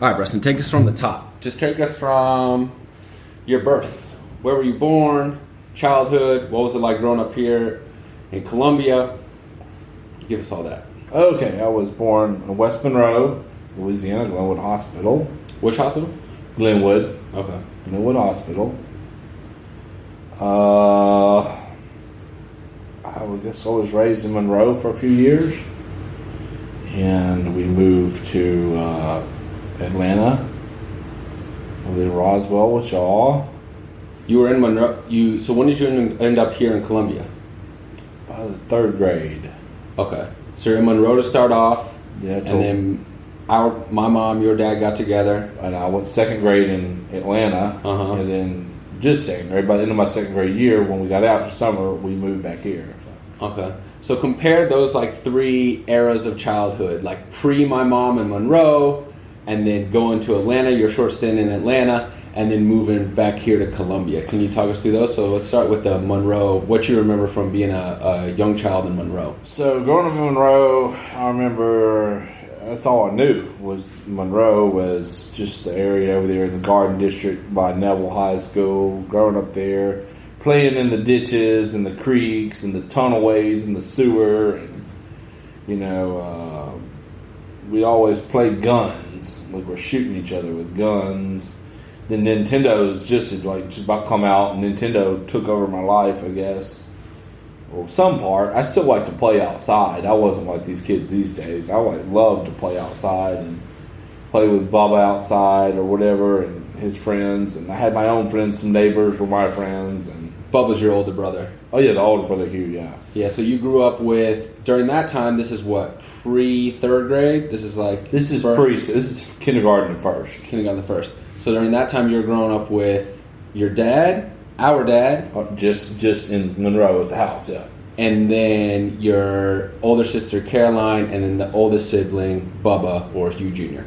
All right, Breston, take us from the top. Just take us from your birth. Where were you born? Childhood? What was it like growing up here in Columbia? Give us all that. Okay, I was born in West Monroe, Louisiana, Glenwood Hospital. Which hospital? Glenwood. Okay. Glenwood Hospital. I guess I was raised in Monroe for a few years. And we moved to Atlanta. I lived in Roswell with y'all. You were in Monroe. So when did you end up here in Columbia? By the third grade. Okay. So you're in Monroe to start off. Yeah. And then my mom, your dad got together. And I went second grade in Atlanta. Uh-huh. And then just second grade. By the end of my second grade year, when we got out for summer, we moved back here. Okay. So compare those like three eras of childhood, like pre my mom in Monroe, and then going to Atlanta, your short stint in Atlanta, and then moving back here to Columbia. Can you talk us through those? So let's start with the Monroe. What you remember from being a young child in Monroe? So growing up in Monroe, I remember that's all I knew was Monroe was just the area over there in the Garden District by Neville High School. Growing up there, playing in the ditches and the creeks and the tunnelways and the sewer, and we always played guns. Like we're shooting each other with guns. Then Nintendo's just about come out, and Nintendo took over my life, I guess. Or some part. I still like to play outside. I wasn't like these kids these days. I love to play outside and play with Bubba outside or whatever, and his friends. And I had my own friends. Some neighbors were my friends. And Bubba's your older brother. Oh yeah, the older brother Hugh. Yeah. Yeah. So you grew up with during that time. This is what pre-third grade. This is kindergarten at first. Kindergarten the first. So during that time, you were growing up with your dad, our dad, just in Monroe at the house, yeah. And then your older sister Caroline, and then the oldest sibling Bubba or Hugh Jr.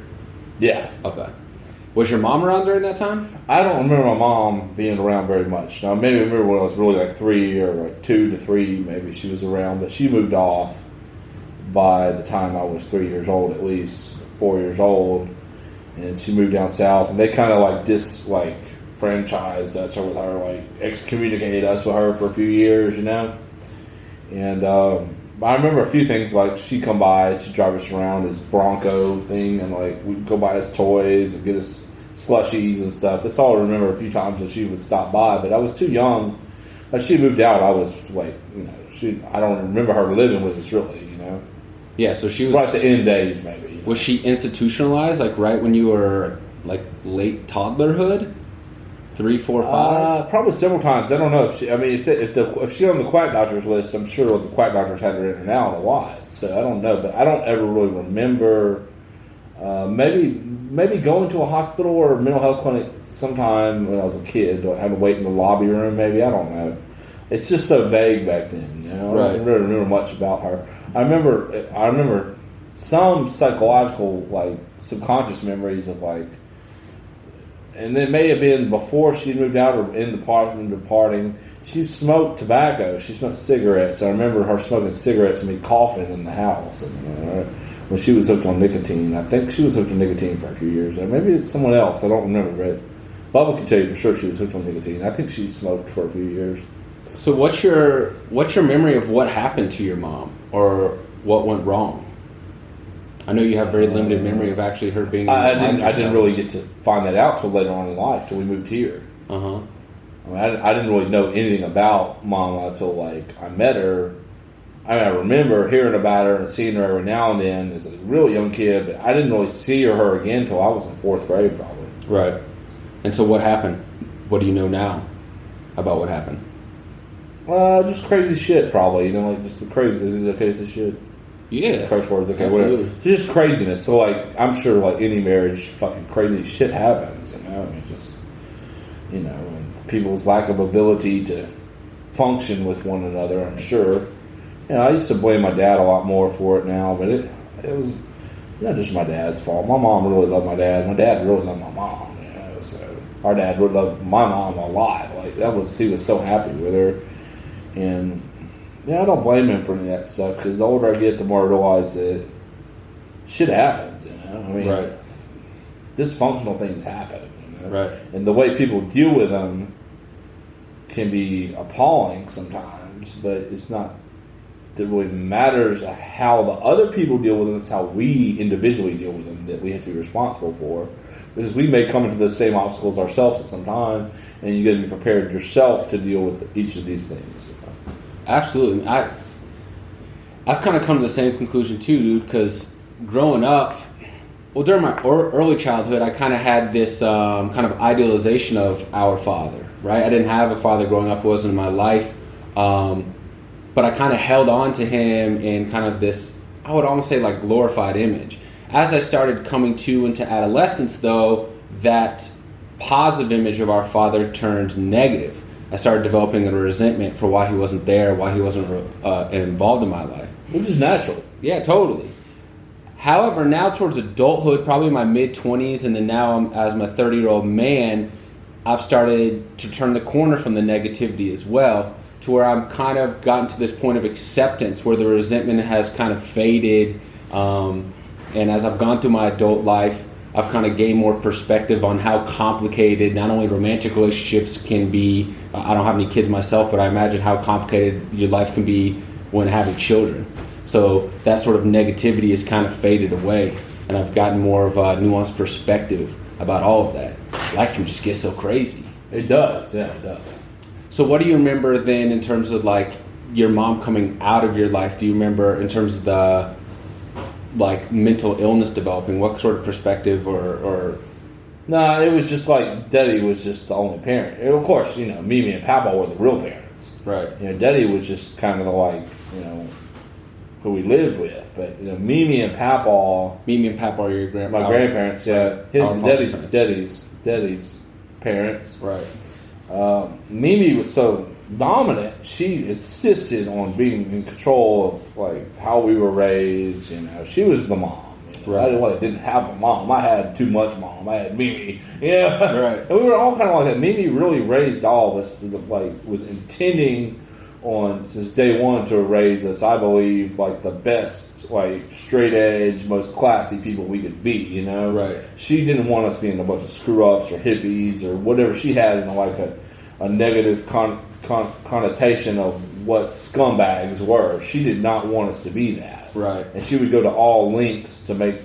Yeah. Okay. Was your mom around during that time? I don't remember my mom being around very much. Now, maybe I remember when I was really like 3 or like 2 to 3, maybe she was around, but she moved off by the time I was 3 years old, at least 4 years old, and she moved down south, and they kind of franchised us with her, like excommunicated us with her for a few years, And I remember a few things, like she'd come by, she'd drive us around this Bronco thing, and like we'd go buy us toys and get us slushies and stuff. That's all I remember. A few times that she would stop by, but I was too young. Like she moved out, I was like, I don't remember her living with us really, Yeah, so she was right at the end days, maybe. Was she institutionalized, like right when you were like late toddlerhood? 3, 4, 5? Probably several times. I don't know if she. I mean, if she's on the quack doctor's list, I'm sure the quack doctors had her in and out a lot. So I don't know, but I don't ever really remember. Maybe going to a hospital or a mental health clinic sometime when I was a kid. I had to wait in the lobby room. Maybe I don't know. It's just so vague back then. I don't really remember much about her. I remember some psychological, like subconscious memories of like. And it may have been before she moved out or in the departing. She smoked tobacco. She smoked cigarettes. I remember her smoking cigarettes and me coughing in the house. And, when she was hooked on nicotine. I think she was hooked on nicotine for a few years. Or maybe it's someone else. I don't remember. But Bubba can tell you for sure she was hooked on nicotine. I think she smoked for a few years. So what's your memory of what happened to your mom or what went wrong? I know you have very limited memory of actually her being. I didn't really get to find that out till later on in life, till we moved here. Uh huh. I mean, I didn't really know anything about Mama until like I met her. I remember hearing about her and seeing her every now and then as a real young kid, but I didn't really see her again until I was in 4th grade, probably. Right. And so, what happened? What do you know now about what happened? Just crazy shit, probably. Like just the crazy. Is it okay to say shit? Yeah. Curse words, okay, absolutely. Whatever. It's just craziness. So, like, I'm sure, like, any marriage, fucking crazy shit happens, I mean, just, and people's lack of ability to function with one another, I'm sure. I used to blame my dad a lot more for it now, but it was not just my dad's fault. My mom really loved my dad. My dad really loved my mom, so our dad really loved my mom a lot. Like, he was so happy with her, and I don't blame him for any of that stuff, because the older I get, the more I realize that shit happens, I mean, right. dysfunctional things happen. Right. And the way people deal with them can be appalling sometimes, but it's not that really matters how the other people deal with them. It's how we individually deal with them that we have to be responsible for. Because we may come into the same obstacles ourselves at some time, and you got to be prepared yourself to deal with each of these things. Absolutely. I've kind of come to the same conclusion too, dude, because growing up, well, during my early childhood, I kind of had this kind of idealization of our father, right? I didn't have a father growing up. It wasn't in my life. But I kind of held on to him in kind of this, I would almost say, like glorified image. As I started coming into adolescence, though, that positive image of our father turned negative. I started developing a resentment for why he wasn't there, why he wasn't involved in my life. Which is natural. Yeah, totally. However, now towards adulthood, probably my mid-20s, and then now as my 30-year-old man, I've started to turn the corner from the negativity as well, to where I'm kind of gotten to this point of acceptance where the resentment has kind of faded. And as I've gone through my adult life, I've kind of gained more perspective on how complicated not only romantic relationships can be. I don't have any kids myself, but I imagine how complicated your life can be when having children. So that sort of negativity has kind of faded away, and I've gotten more of a nuanced perspective about all of that. Life can just get so crazy. It does, yeah, it does. So what do you remember then in terms of like your mom coming out of your life? Do you remember in terms of the like mental illness developing? What sort of perspective or? No, it was just like Daddy was just the only parent. And of course, Mimi and Papa were the real parents. Right. Daddy was just kind of like, who we lived with. But, Mimi and Papa are your my grandparents, yeah. Daddy's parents. Right. Mimi was so dominant. She insisted on being in control of like how we were raised. She was the mom. Right. I didn't have a mom. I had too much mom. I had Mimi. Yeah. Right. And we were all kind of like that. Mimi really raised all of us. Was intending on since day one to raise us. I believe like the best, like straight edge, most classy people we could be. Right. She didn't want us being a bunch of screw ups or hippies or whatever she had like a negative connotation of what scumbags were. She did not want us to be that. Right. And she would go to all lengths to make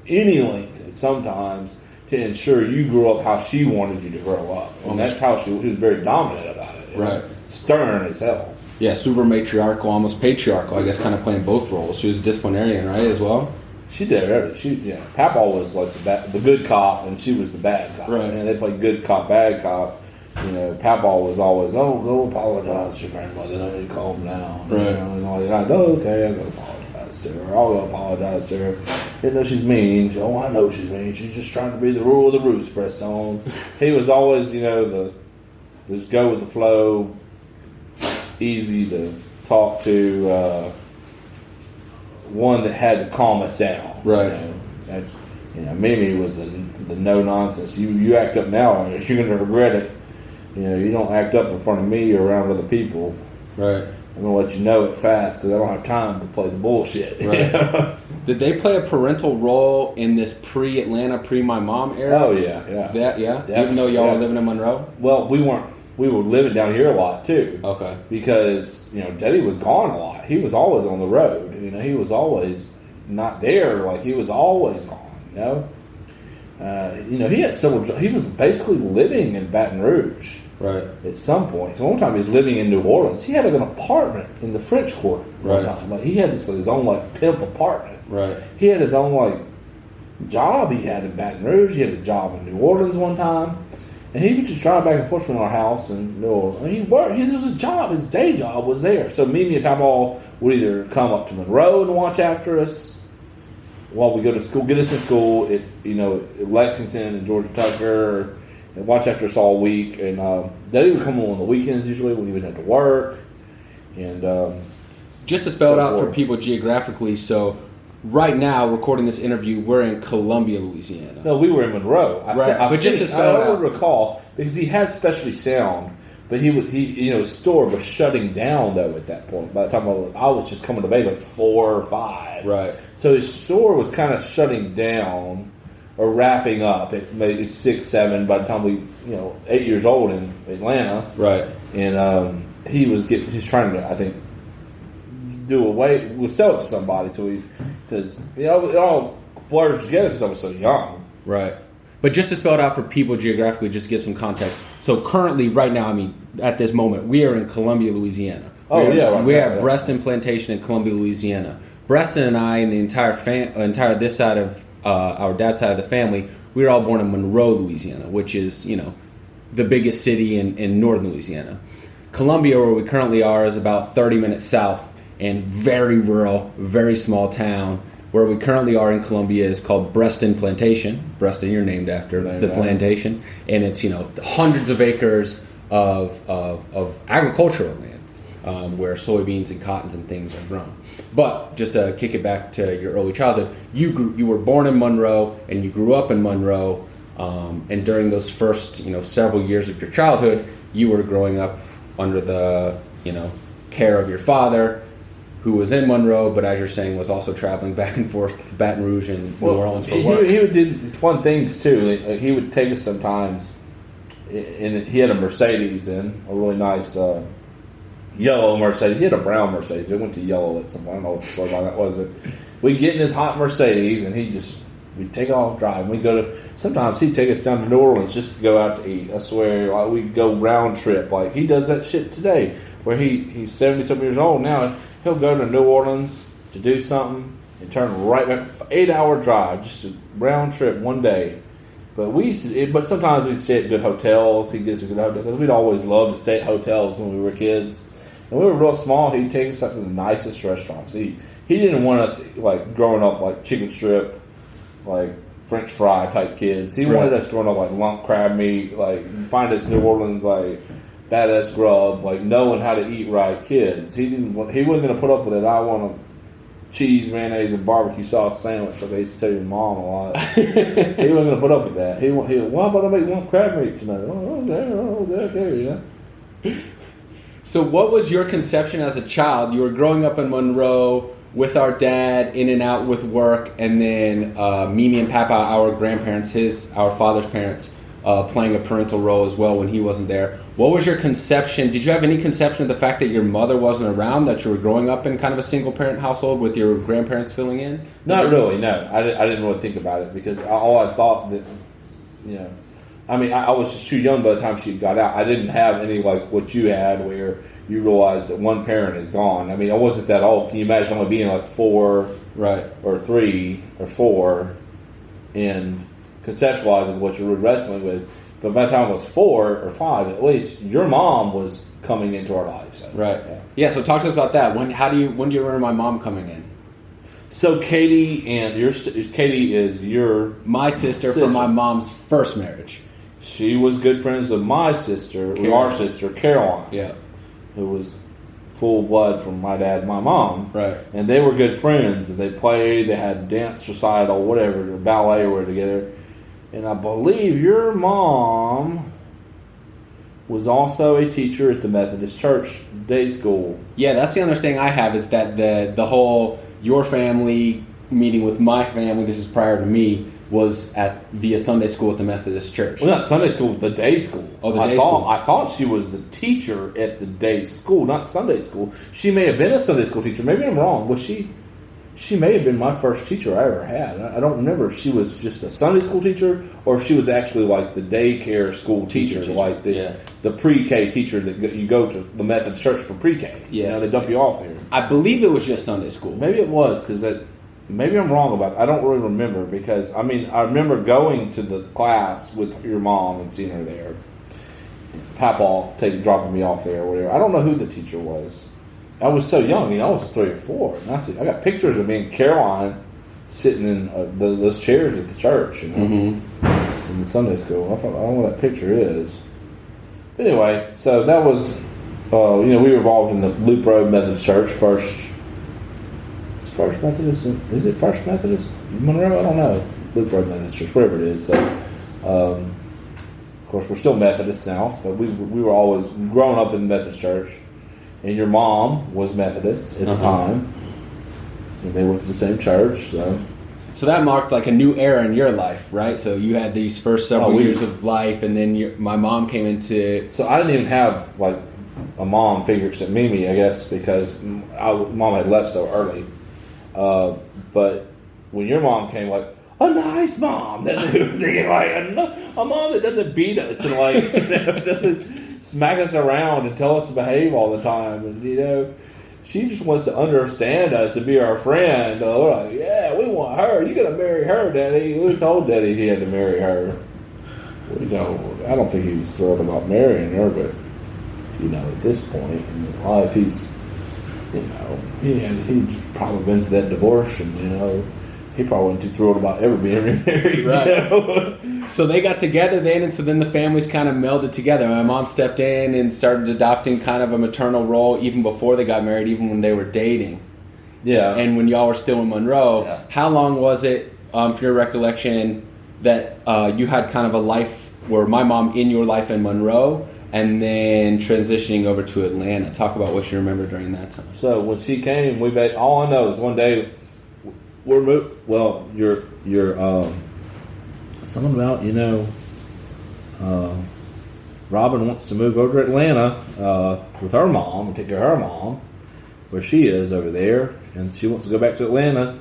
any length sometimes to ensure you grew up how she wanted you to grow up. And that's how she was very dominant about it. Right. Stern as hell. Yeah, super matriarchal, almost patriarchal, I guess, kind of playing both roles. She was a disciplinarian, right, as well? She did everything. Papa was like the good cop, and she was the bad cop. Right. And they played good cop, bad cop. Papa was always, go apologize to your grandmother. Then you calm down. Right. And all that. Okay, I'm going to apologize to her. I'll go apologize to her. Even though she's mean. I know she's mean. She's just trying to be the rule of the roost, Breston. He was always, just go with the flow, easy to talk to, one that had to calm us down. Right. Mimi was the no nonsense. You act up now, you're going to regret it. You don't act up in front of me or around other people. Right. I'm going to let you know it fast because I don't have time to play the bullshit. Right. Did they play a parental role in this pre-Atlanta, pre-my mom era? Oh, yeah. Definitely. Even though y'all were living in Monroe? Well, we weren't. We were living down here a lot, too. Okay. Because, Daddy was gone a lot. He was always on the road. He was always not there. Like, he was always gone, he had several jobs. He was basically living in Baton Rouge. Right. At some point. So one time he was living in New Orleans. He had an apartment in the French Quarter. Right. One time. Like, he had his own, pimp apartment. Right. He had his own, job he had in Baton Rouge. He had a job in New Orleans one time. And he would just drive back and forth from our house in New Orleans. He worked. This was his job. His day job was there. So Mimi and Papa would either come up to Monroe and watch after us while we go to school, get us in school at Lexington and Georgia Tucker, and watch after us all week. And Daddy would come on the weekends usually when he wouldn't have to work. And just to spell it out for people geographically, so right now, recording this interview, we're in Columbia, Louisiana. No, we were in Monroe. But just to spell it out, I don't recall because he had Specialty Sound, but his store was shutting down though at that point. By the time I was just coming to Bay, 4 or 5. Right. So his store was kind of shutting down or wrapping up at maybe 6, 7 by the time we 8 years old in Atlanta, right? And he's trying to, I think, we'll sell it to somebody because it all blurs together because I was so young, right? But just to spell it out for people geographically, just give some context. So currently, right now, I mean, at this moment, we are in Columbia, Louisiana. We're at Breston Plantation in Columbia, Louisiana. Breston and I, and the entire this side of our dad's side of the family, we were all born in Monroe, Louisiana, which is the biggest city in northern Louisiana. Columbia, where we currently are, is about 30 minutes south and very rural, very small town. Where we currently are in Columbia is called Breston Plantation. Breston, you're named after the plantation, and it's hundreds of acres of agricultural land where soybeans and cottons and things are grown. But just to kick it back to your early childhood, you were born in Monroe and you grew up in Monroe, and during those first several years of your childhood, you were growing up under the care of your father, who was in Monroe, but as you're saying, was also traveling back and forth to Baton Rouge and New Orleans for work. He would do these fun things too. Like he would take us sometimes, and he had a Mercedes then, a really nice yellow Mercedes. He had a brown Mercedes. We went to yellow at some point. I don't know what the story about that was, but we'd get in his hot Mercedes, and we'd take off driving. We'd sometimes he'd take us down to New Orleans just to go out to eat. I swear, like we'd go round trip. Like he does that shit today, where he's 70-something years old now. He'll go to New Orleans to do something and turn right back. 8-hour drive, just a round trip one day. But sometimes we'd stay at good hotels. He'd get us a good hotel because we'd always loved to stay at hotels when we were kids. And we were real small. He'd take us up to the nicest restaurants. He didn't want us like growing up like chicken strip, like French fry type kids. He wanted us growing up like lump crab meat, like find us New Orleans like badass grub, like knowing how to eat right kids. He wasn't going to put up with it. I want a cheese, mayonnaise, and barbecue sauce sandwich like I used to tell your mom a lot. He wasn't going to put up with that. Why about I make one crab meat tonight? Okay, yeah. So what was your conception as a child? You were growing up in Monroe with our dad, in and out with work, and then Mimi and Papa, our grandparents, our father's parents, playing a parental role as well when he wasn't there. What was your conception? Did you have any conception of the fact that your mother wasn't around, that you were growing up in kind of a single-parent household with your grandparents filling in? Not really, no. I didn't really think about it because all I thought that, I mean, I was just too young by the time she got out. I didn't have any like what you had where you realize that one parent is gone. I mean, I wasn't that old. Can you imagine only being like 4 or 3 or 4 and conceptualizing what you were wrestling with? But by the time I was 4 or 5, at least, your mom was coming into our lives. So, right. Yeah, so talk to us about that. When do you remember my mom coming in? So Katie Katie is my sister from my mom's first marriage. She was good friends with my sister, our sister, Caroline. Yeah. Who was full blood from my dad and my mom. Right. And they were good friends. And they played, they had dance recital, whatever, or ballet or together. And I believe your mom was also a teacher at the Methodist Church day school. Yeah, that's the understanding I have, is that the whole your family meeting with my family, this is prior to me, was via Sunday school at the Methodist Church. Well, not Sunday school, the day school. Oh, the day school. I thought she was the teacher at the day school, not Sunday school. She may have been a Sunday school teacher. Maybe I'm wrong. Was she? She may have been my first teacher I ever had. I don't remember if she was just a Sunday school teacher or if she was actually like the daycare school teacher. Like the pre-K teacher that you go to the Methodist Church for pre-K. Yeah. They dump you off there. I believe it was just Sunday school. Maybe it was because maybe I'm wrong about that. I don't really remember because, I remember going to the class with your mom and seeing her there. Papa dropping me off there or whatever. I don't know who the teacher was. I was so young, I was 3 or 4. And I got pictures of me and Caroline sitting in those chairs at the church, in the Sunday school. I don't know what that picture is. But anyway, so that was, we were involved in the Loop Road Methodist Church, First Methodist? Is it First Methodist? Monroe? I don't know. Loop Road Methodist Church, whatever it is. So, of course, we're still Methodist now, but we were always growing up in the Methodist Church. And your mom was Methodist at the time. And they went to the same church, so So that marked like a new era in your life, right? So you had these first several years of life, and then my mom came into... So I didn't even have like a mom figure except Mimi, I guess, because mom had left so early. But when your mom came, like, a nice mom. That's like a mom that doesn't beat us and like doesn't smack us around and tell us to behave all the time. And she just wants to understand us and be our friend. We're like, yeah, we want her. You got to marry her, Daddy. We told Daddy he had to marry her. I don't think he was thrilled about marrying her, but at this point in his life, he's he's probably been through that divorce, and he probably wasn't too thrilled about ever being remarried. Right. So they got together then, and so then the families kind of melded together. My mom stepped in and started adopting kind of a maternal role even before they got married, even when they were dating. Yeah. And when y'all were still in Monroe, how long was it, for your recollection, that you had kind of a life where my mom in your life in Monroe and then transitioning over to Atlanta? Talk about what you remember during that time. So when she came, all I know is one day we're moved. Well, you're something about Robin wants to move over to Atlanta with her mom and take care of her mom, where she is over there, and she wants to go back to Atlanta,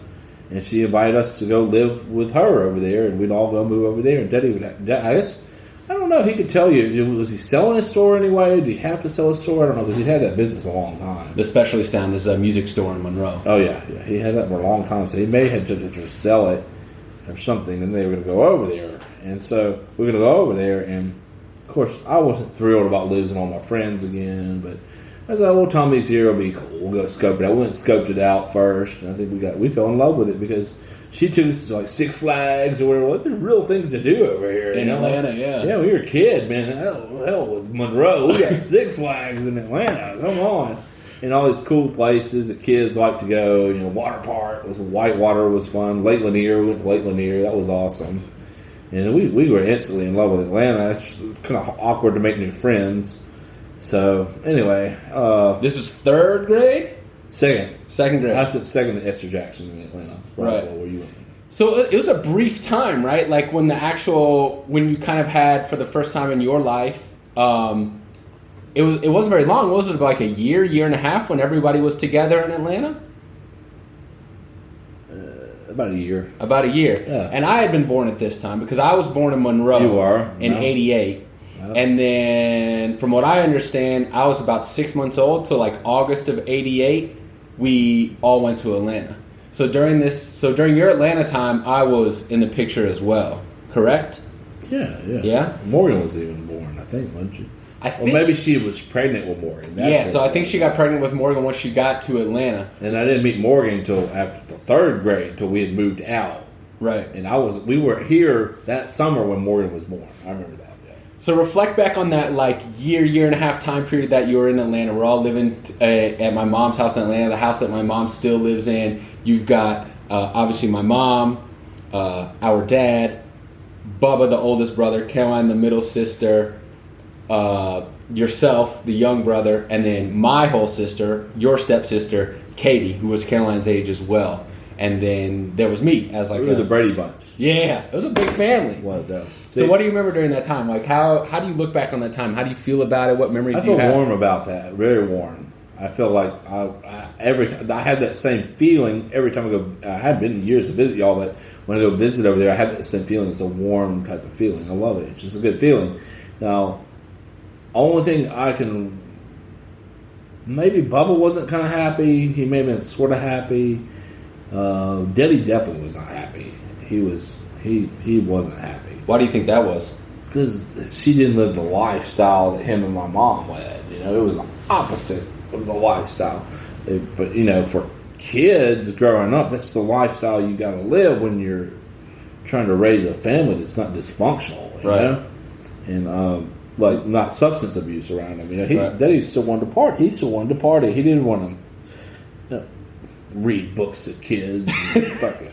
and she invited us to go live with her over there, and we'd all go move over there. And Daddy would, I guess, I don't know. He could tell you. Was he selling his store anyway? Did he have to sell his store? I don't know, because he had that business a long time. The Specialty Sound is a music store in Monroe. Oh, yeah. He had that for a long time, so he may have to just sell it or something, and they were going to go over there. And so we were going to go over there, and, of course, I wasn't thrilled about losing all my friends again, but I was like, well, Tommy's here. It'll be cool. We'll go scope it out. We went and scoped it out first, and I think we fell in love with it because she took us to like Six Flags or whatever. Like, there's real things to do over here. In Atlanta, yeah. Yeah, when you were a kid, man. Hell, with Monroe, we got Six Flags in Atlanta. Come on. And all these cool places that kids like to go. Water park. Whitewater was fun. Lake Lanier. We went to Lake Lanier. That was awesome. And we were instantly in love with Atlanta. It's kind of awkward to make new friends. So, anyway. This is third grade? Second grade. I put second to Esther Jackson in Atlanta. Right. Where you went. So it was a brief time, right? Like when you kind of had for the first time in your life, it wasn't very long. Was it like a year and a half when everybody was together in Atlanta? About a year. Yeah. And I had been born at this time because I was born in Monroe. You are. In 88. Oh. And then from what I understand, I was about 6 months old till like August of 88. We all went to Atlanta. So during your Atlanta time, I was in the picture as well, correct? Yeah. Yeah? Morgan was even born, I think, wasn't she? Or maybe she was pregnant with Morgan. So I think she got pregnant with Morgan once she got to Atlanta. And I didn't meet Morgan until after the third grade, until we had moved out. Right. And we were here that summer when Morgan was born. I remember that. So reflect back on that year and a half time period that you were in Atlanta. We're all living at my mom's house in Atlanta, the house that my mom still lives in. You've got obviously my mom, our dad, Bubba, the oldest brother, Caroline, the middle sister, yourself, the young brother, and then my whole sister, your stepsister, Katie, who was Caroline's age as well. And then there was me as we were the Brady Bunch. Yeah, it was a big family. It was. So what do you remember during that time? Like how do you look back on that time? How do you feel about it? What memories do you have? I feel warm about that. Very warm. I feel like I had that same feeling every time I go. I hadn't been in years to visit y'all, but when I go visit over there, I have that same feeling. It's a warm type of feeling. I love it. It's just a good feeling. Now, only thing I can maybe Bubba wasn't kind of happy. He may have been sort of happy. Debbie definitely was not happy. He wasn't happy. Why do you think that was? Because she didn't live the lifestyle that him and my mom led. It was the opposite of the lifestyle. But for kids growing up, that's the lifestyle you got to live when you're trying to raise a family that's not dysfunctional. You know? And not substance abuse around him. Daddy still wanted to party. He still wanted to party. He didn't want to read books to kids and fucking,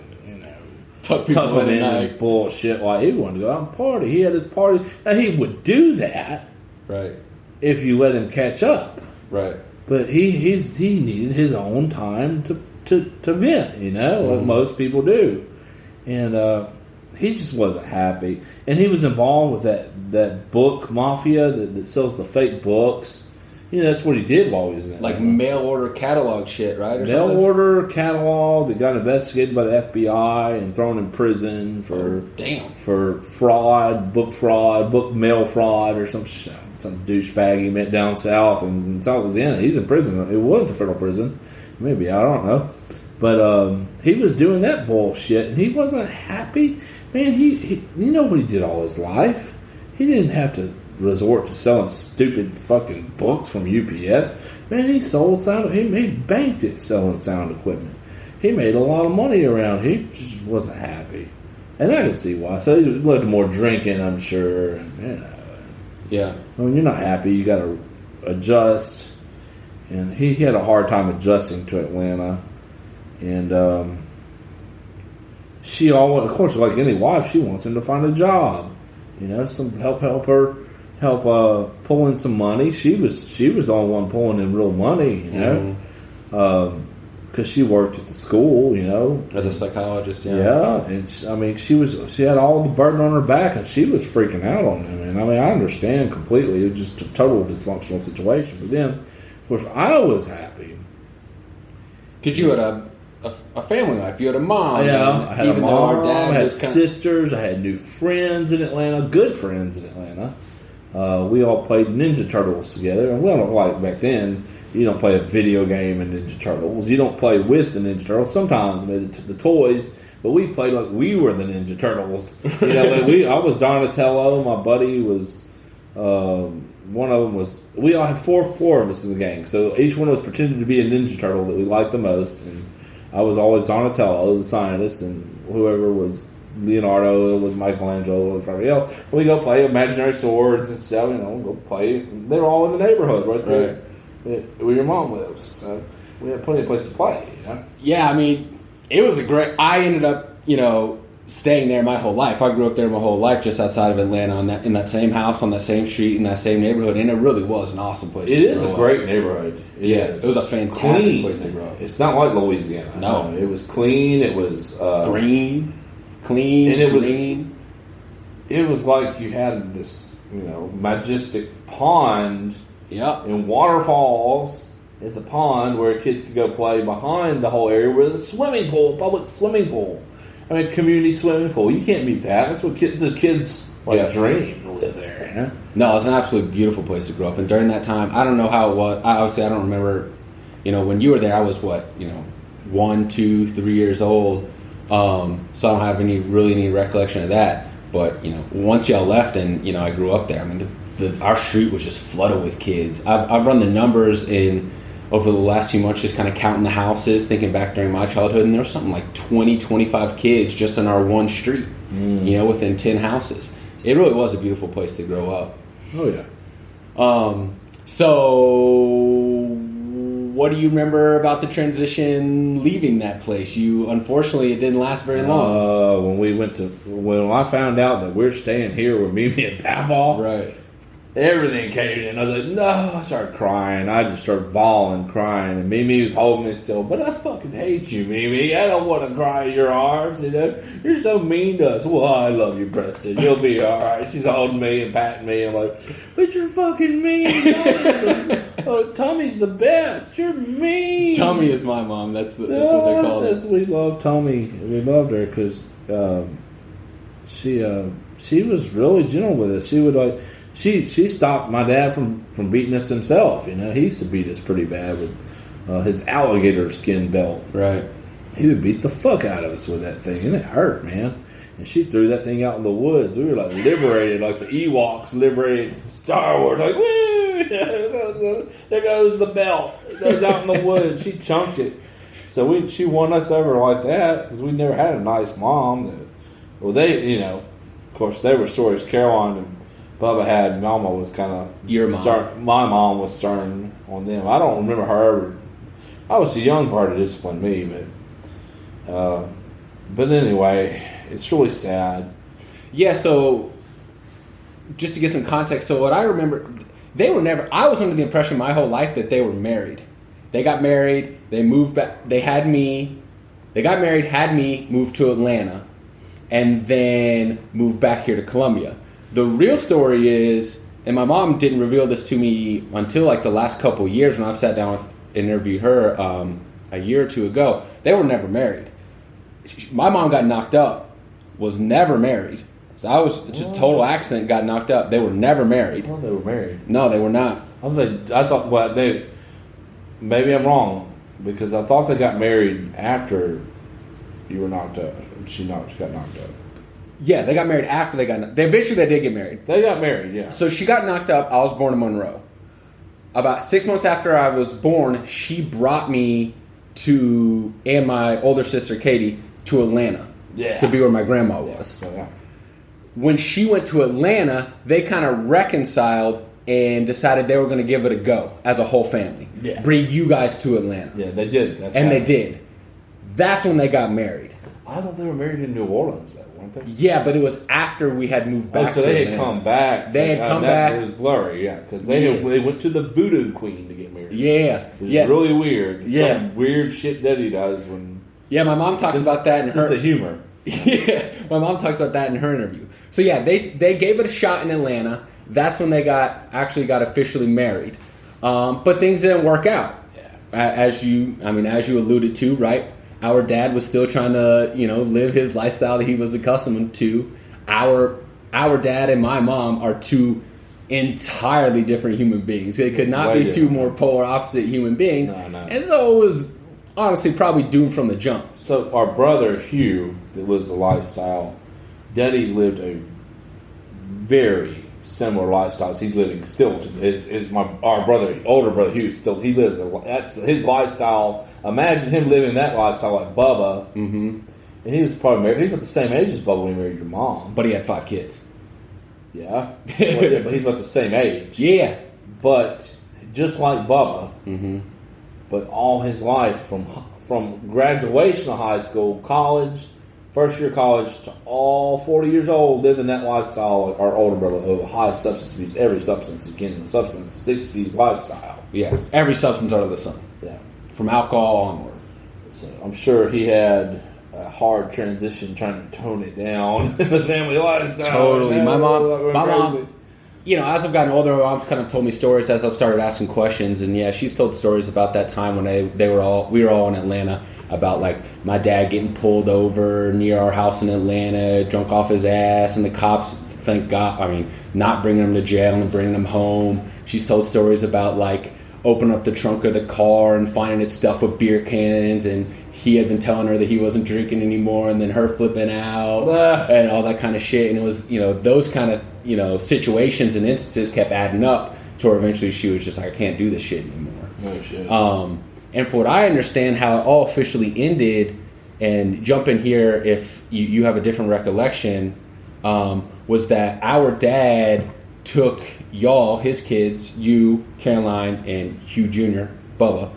tuck people in and bullshit. Like, he wanted to go out and party. He had his party. Now, he would do that, right, if you let him catch up, right. But he needed his own time to vent, like most people do. And he just wasn't happy. And he was involved with that book mafia that sells the fake books. That's what he did while he was in it. Like mail order catalog shit, right? Or mail something? order catalog that got investigated by the FBI and thrown in prison for fraud, book mail fraud, or some douchebag he met down south, and thought was in it. He's in prison. It wasn't the federal prison, maybe, I don't know, but he was doing that bullshit, and he wasn't happy. Man, he you know what he did all his life? He didn't have to resort to selling stupid fucking books from UPS. Man, he sold sound. He banked it selling sound equipment. He made a lot of money around. He just wasn't happy, and I can see why. So he led to more drinking, I'm sure. And, yeah. When you're not happy, you got to adjust. And he had a hard time adjusting to Atlanta, and she always, of course, like any wife, she wants him to find a job. Some help her. Help pull in some money. She was the only one pulling in real money, because she worked at the school, as a psychologist. Yeah, and she had all the burden on her back, and she was freaking out on him. And I understand completely. It was just a total dysfunctional situation. But then, of course, I was happy because you had a family life. You had a mom. Yeah, I had a mom. I had was sisters. I had new friends in Atlanta. Good friends in Atlanta. We all played Ninja Turtles together, and we don't like back then. You don't play a video game in Ninja Turtles. You don't play with the Ninja Turtles. Sometimes with the toys, but we played like we were the Ninja Turtles. I was Donatello. My buddy was one of them was. We all had four of us in the gang, so each one of us pretended to be a Ninja Turtle that we liked the most. And I was always Donatello, the scientist, and whoever was Leonardo, it was Michelangelo, it was Raphael. We go play imaginary swords and stuff, go play. They were all in the neighborhood right there where your mom lives. So we had plenty of place to play, Yeah, it was I ended up, staying there my whole life. I grew up there my whole life, just outside of Atlanta, in that same house, on that same street, in that same neighborhood, and it really was an awesome place. It is a great neighborhood. It was a fantastic place to grow up. It's not like Louisiana. No. It was clean. It was green. Clean, and green. It was like you had this, majestic pond, and waterfalls at the pond where kids could go play behind the whole area where the swimming pool, public swimming pool, community swimming pool. You can't beat that. That's what kids dream to live there. No, it's an absolutely beautiful place to grow up. And during that time, I don't know how it was. Obviously, I don't remember. When you were there, I was 1, 2, 3 years old. So I don't have any recollection of that. But once y'all left and I grew up there. Our street was just flooded with kids. I've run the numbers over the last few months, just kind of counting the houses, thinking back during my childhood, and there was something like 20, 25 kids just in our one street. Within 10 houses. It really was a beautiful place to grow up. Oh yeah. So what do you remember about the transition leaving that place? Unfortunately, it didn't last very long. When I found out that we're staying here with Mimi and Papa, right? Everything came in. I was like, no. I started crying. I just started bawling, crying, and Mimi was holding me still. But I fucking hate you, Mimi. I don't want to cry in your arms. You're so mean to us. Well, I love you, Breston. You'll be all right. She's holding me and patting me. I'm like, but you're fucking mean. Tommy's the best. You're mean. Tommy is my mom. That's what they call it. We love Tommy. We loved her because she was really gentle with us. She would She stopped my dad from beating us himself. He used to beat us pretty bad with his alligator skin belt. Right. He would beat the fuck out of us with that thing, and it hurt, man. And she threw that thing out in the woods. We were like liberated, like the Ewoks liberated from Star Wars. Like, woo! There goes the belt. It goes out in the woods. She chunked it. So she won us over like that because we never had a nice mom. Well, of course, there were stories Caroline and Bubba had. Mama was kind of your mom. My mom was stern on them. I don't remember her ever. I was too young for her to discipline me, but anyway, it's really sad. Yeah. So, just to get some context, so what I remember, they were never. I was under the impression my whole life that they were married. They got married. They moved back. They had me. They got married. Had me. Moved to Atlanta. and then moved back here to Columbia. The real story is, and my mom didn't reveal this to me until like the last couple of years when I've sat down and interviewed her a year or two ago. They were never married. My mom got knocked up, was never married. So I was just total accident, got knocked up. They were never married. Well, they were married. No, they were not. I thought, well, maybe I'm wrong, because I thought they got married after you were knocked up. She got knocked up. Yeah, they got married after they got knocked up. Eventually, they did get married. They got married, yeah. So she got knocked up. I was born in Monroe. About 6 months after I was born, she brought me and my older sister, Katie, to Atlanta to be where my grandma was. Yeah. When she went to Atlanta, they kind of reconciled and decided they were going to give it a go as a whole family. Yeah. Bring you guys to Atlanta. Yeah, they did. They did. That's when they got married. I thought they were married in New Orleans, though, weren't they? Yeah, but it was after we had moved back to Atlanta. So they had come back. They had come back. It was blurry, yeah, because they went to the Voodoo Queen to get married. Yeah. It's really weird. Some weird shit Daddy does when... Yeah, my mom talks about that in her... Sense of humor. Yeah, my mom talks about that in her interview. So yeah, they gave it a shot in Atlanta. That's when they got officially married. But things didn't work out. Yeah. As you alluded to, right? Our dad was still trying to, live his lifestyle that he was accustomed to. Our dad and my mom are two entirely different human beings. They could not be two more polar opposite human beings. No. And so it was honestly probably doomed from the jump. So our brother Hugh, that lives a lifestyle, Daddy lived a very similar lifestyle. He's living still. Older brother Hugh he lives. That's his lifestyle. Imagine him living that lifestyle like Bubba. Mm-hmm. And he was probably married. He was about the same age as Bubba when he married your mom. But he had 5 kids. Yeah. But he's about the same age. Yeah. But just like Bubba, mm-hmm. but all his life from graduation of high school, college, first year of college, to all 40 years old, living that lifestyle, like our older brother, of high substance abuse, every substance you can, 60s lifestyle. Yeah. Every substance under the sun. Yeah. From alcohol onward. So I'm sure he had a hard transition trying to tone it down in the family lifestyle. Totally. My mom, as I've gotten older, my mom's kind of told me stories as I've started asking questions, and yeah, she's told stories about that time when we were all in Atlanta, about like my dad getting pulled over near our house in Atlanta, drunk off his ass, and the cops, thank God, not bringing him to jail and bringing him home. She's told stories about like opening up the trunk of the car and finding it stuffed with beer cans, and he had been telling her that he wasn't drinking anymore, and then her flipping out and all that kind of shit. And it was, those kind of, situations and instances kept adding up to where eventually she was just like, I can't do this shit anymore. No shit. And for what I understand, how it all officially ended, and jump in here if you have a different recollection, was that our dad took y'all, his kids, you, Caroline, and Hugh Jr., Bubba,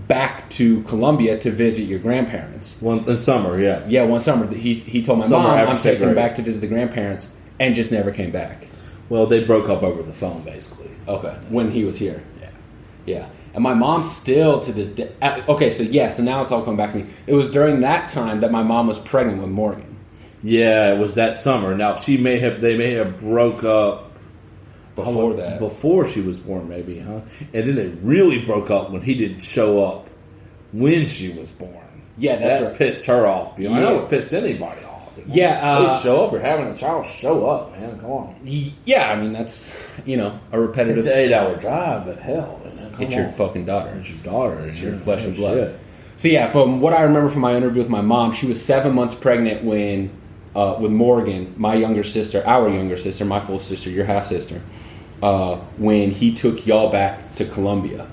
back to Columbia to visit your grandparents. In summer, yeah. Yeah, one summer. He told my mom, I'm taking him back to visit the grandparents, and just never came back. Well, they broke up over the phone, basically. Okay, when he was here. Yeah. And my mom still to this day... Okay, so now it's all coming back to me. It was during that time that my mom was pregnant with Morgan. Yeah, it was that summer. Now, they may have broke up... Before that. Before she was born, maybe, huh? And then they really broke up when he didn't show up when she was born. Yeah, that right. Pissed her off. I know it pissed anybody off. Yeah. Show up. You're having a child. Show up, man. Come on. Yeah, that's, a repetitive... It's an 8-hour drive, but hell, man. It's your fucking daughter. It's your daughter. It's your flesh and blood. Shit. So yeah, from what I remember from my interview with my mom, she was 7 months pregnant when, with Morgan, our younger sister, my full sister, your half sister, when he took y'all back to Columbia.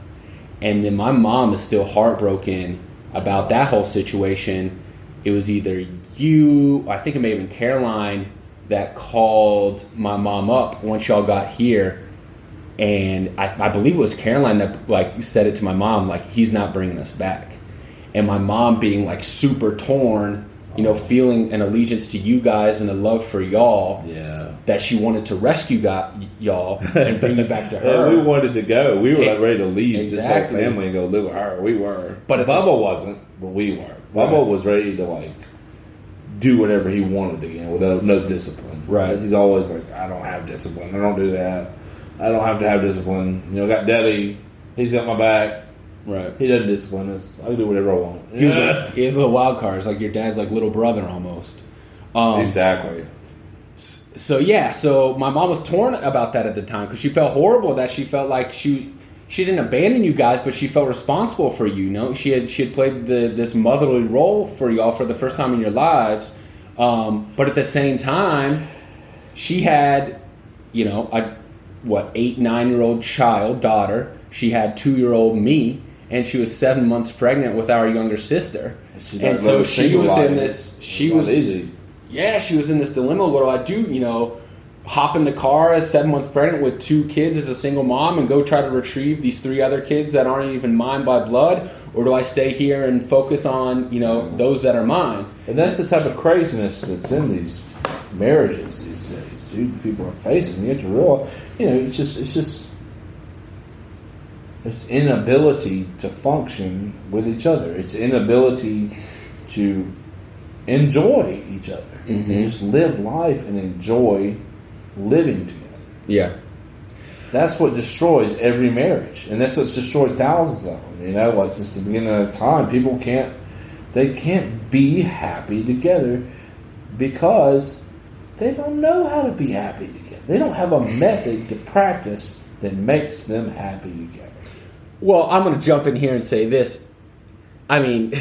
And then my mom is still heartbroken about that whole situation. It was either you, I think it may have been Caroline, that called my mom up once y'all got here. And I believe it was Caroline that said it to my mom, he's not bringing us back. And my mom being super torn, feeling an allegiance to you guys and a love for y'all. Yeah. That she wanted to rescue y'all and bring you back to her. Yeah, we wanted to go. We were ready to leave this whole family and go live with her. We were. But Bubba wasn't, but we were. Bubba was ready to do whatever he wanted again without no discipline. Right. He's always like, I don't have discipline. I don't do that. I don't have to have discipline. You know, got Daddy. He's got my back. Right. He doesn't discipline us. I can do whatever I want. He's the wild card. It's like your dad's like little brother almost. Exactly. So my mom was torn about that at the time because she felt horrible that she felt like she didn't abandon you guys, but she felt responsible for you. You know, she had played this motherly role for y'all for the first time in your lives. But at the same time, she had, you know, a 8-9-year-old daughter. She had 2-year-old me, and she was 7 months pregnant with our younger sister. And so she was in this. She was easy. Yeah, she was in this dilemma. What do I do? You know, hop in the car as 7 months pregnant with 2 kids as a single mom and go try to retrieve these 3 other kids that aren't even mine by blood? Or do I stay here and focus on, you know, those that are mine? And that's the type of craziness that's in these marriages these days, dude. People are facing. You have to realize, you know, it's just it's inability to function with each other. It's inability to enjoy each other. Mm-hmm. And just live life and enjoy living together. Yeah. That's what destroys every marriage. And that's what's destroyed thousands of them. You know, like since the beginning of time, people can't be happy together because they don't know how to be happy together. They don't have a method to practice that makes them happy together. Well, I'm going to jump in here and say this. I mean,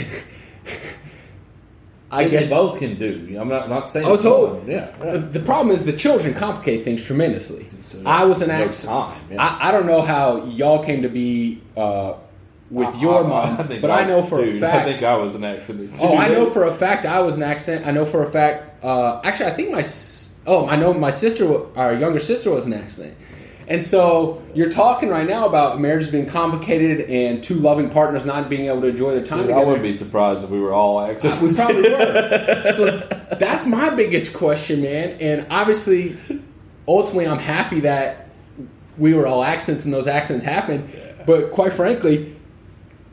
I guess they both can do. I'm not saying. Oh, totally. Yeah. The problem is the children complicate things tremendously. So I was an accident. I don't know how y'all came to be with your mom, but I know for a fact. I think I was an accident. Oh, I know for a fact I was an accident. I know for a fact. Actually, I think I know my sister, our younger sister, was an accident. And so you're talking right now about marriages being complicated and 2 loving partners not being able to enjoy their time together. I wouldn't be surprised if we were all accidents. We probably were. So that's my biggest question, man. And obviously, ultimately, I'm happy that we were all accidents and those accidents happened. Yeah. But quite frankly,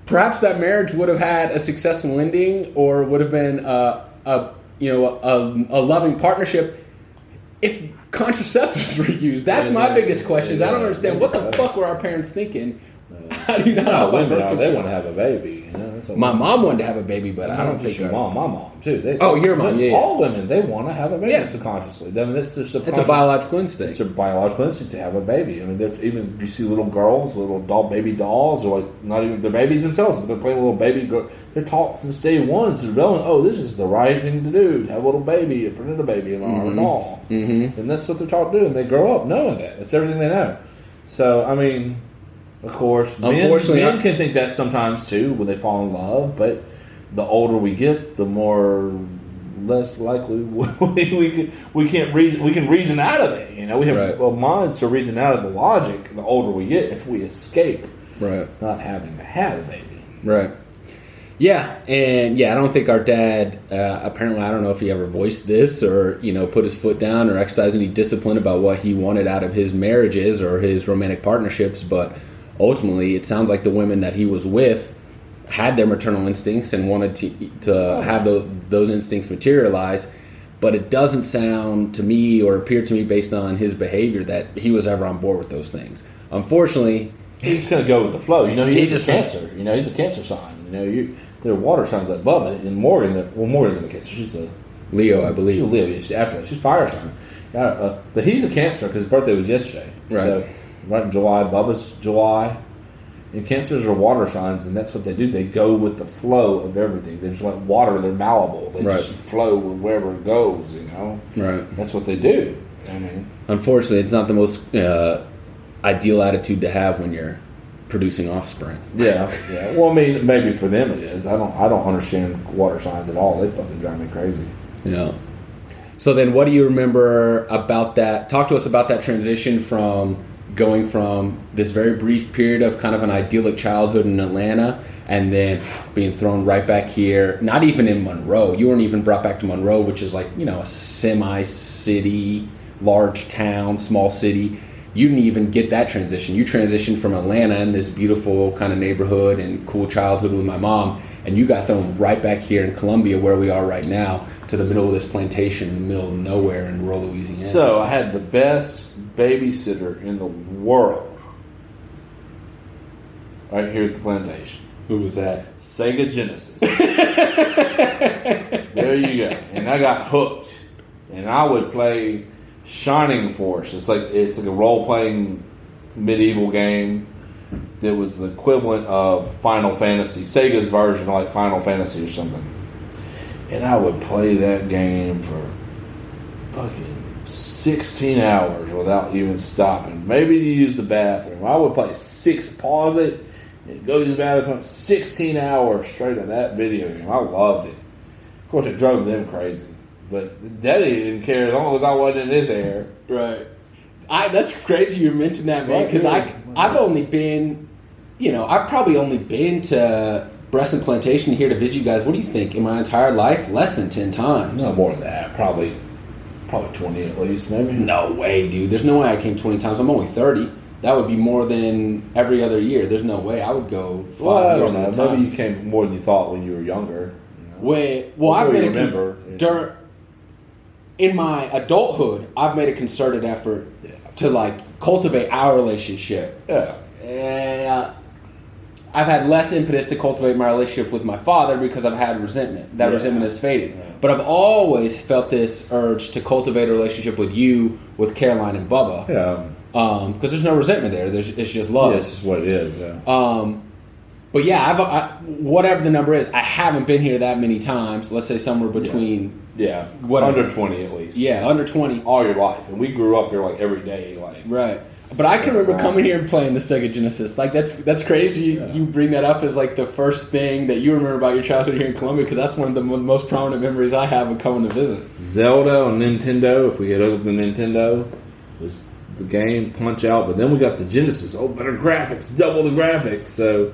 perhaps that marriage would have had a successful ending or would have been a loving partnership if contraceptives were used. That's my biggest question. I don't understand what the fuck were our parents thinking. How do you know? Women, they want to have a baby. You know? My mom wanted to have a baby, but I don't think your mom. My mom too. Your mom. Yeah. All women, they want to have a baby subconsciously. I mean, it's a biological instinct. It's a biological instinct to have a baby. I mean, even you see little girls, little baby dolls, or like not even the babies themselves, but they're playing little baby girl. They're taught since day one. It's developing. Oh, this is the right thing to do. To have a little baby, present a baby, and a doll. Mm-hmm. And that's what they're taught to do. And they grow up knowing that. That's everything they know. So I mean. Of course, unfortunately, men can think that sometimes too when they fall in love. But the older we get, the less likely we can reason out of it. You know, we have minds to reason out of the logic. The older we get, if we escape, not having to have a baby, right? Yeah, and I don't think our dad. Apparently, I don't know if he ever voiced this or put his foot down or exercised any discipline about what he wanted out of his marriages or his romantic partnerships, but. Ultimately, it sounds like the women that he was with had their maternal instincts and wanted to have those instincts materialize. But it doesn't sound to me or appear to me based on his behavior that he was ever on board with those things. Unfortunately... He's just going to go with the flow. He's a Cancer. He's a Cancer sign. There are water signs like Bubba and Morgan. Morgan's in a Cancer. She's a... Leo, I believe. She's a Leo. She's after that. She's fire sign. But he's a Cancer because his birthday was yesterday. Right. So, right in July, Bubba's July. And Cancers are water signs, and that's what they do. They go with the flow of everything. They're just like water. They're malleable. They just flow with wherever it goes, Right. That's what they do. I mean, unfortunately, it's not the most ideal attitude to have when you're producing offspring. Yeah. Well, I mean, maybe for them it is. I don't understand water signs at all. They fucking drive me crazy. Yeah. So then, what do you remember about that? Talk to us about that transition from going from this very brief period of kind of an idyllic childhood in Atlanta and then being thrown right back here, not even in Monroe. You weren't even brought back to Monroe, which is like, a semi-city, large town, small city. You didn't even get that transition. You transitioned from Atlanta in this beautiful kind of neighborhood and cool childhood with my mom and you got thrown right back here in Columbia, where we are right now, to the middle of this plantation in the middle of nowhere in rural Louisiana. So I had the best babysitter in the world right here at the plantation. Who was that? Sega Genesis. There you go. And I got hooked. And I would play Shining Force. It's like a role-playing medieval game that was the equivalent of Final Fantasy. Sega's version of like Final Fantasy or something. And I would play that game for fucking 16 hours without even stopping. Maybe to use the bathroom. I would play pause it, and go to the bathroom, 16 hours straight on that video game. I loved it. Of course, it drove them crazy. But Daddy didn't care as long as I wasn't in his hair. Right. That's crazy you mentioned that, man, because I've only been, I've probably only been to Breston Plantation here to visit you guys. What do you think? In my entire life, less than 10 times. No, more than that. Probably 20 at least, maybe. No way, dude. There's no way I came 20 times. I'm only 30. That would be more than every other year. There's no way I would go 5 years I don't know. Maybe you came more than you thought when you were younger. I've made in my adulthood, I've made a concerted effort to cultivate our relationship. Yeah. And I've had less impetus to cultivate my relationship with my father because I've had resentment. That resentment has faded. Yeah. But I've always felt this urge to cultivate a relationship with you, with Caroline and Bubba. Yeah. Because there's no resentment there. It's just love. Yeah, it's just what it is. Yeah. But yeah, whatever the number is, I haven't been here that many times. Let's say somewhere between under 20 at least. Yeah, under 20 all your life, and we grew up here every day. Right. But I can remember coming here and playing the Sega Genesis. That's crazy. Yeah. You bring that up as the first thing that you remember about your childhood here in Columbia, because that's one of the most prominent memories I have of coming to visit. Zelda on Nintendo. If we get over the Nintendo, was the game Punch Out. But then we got the Genesis. Oh, better graphics, double the graphics. So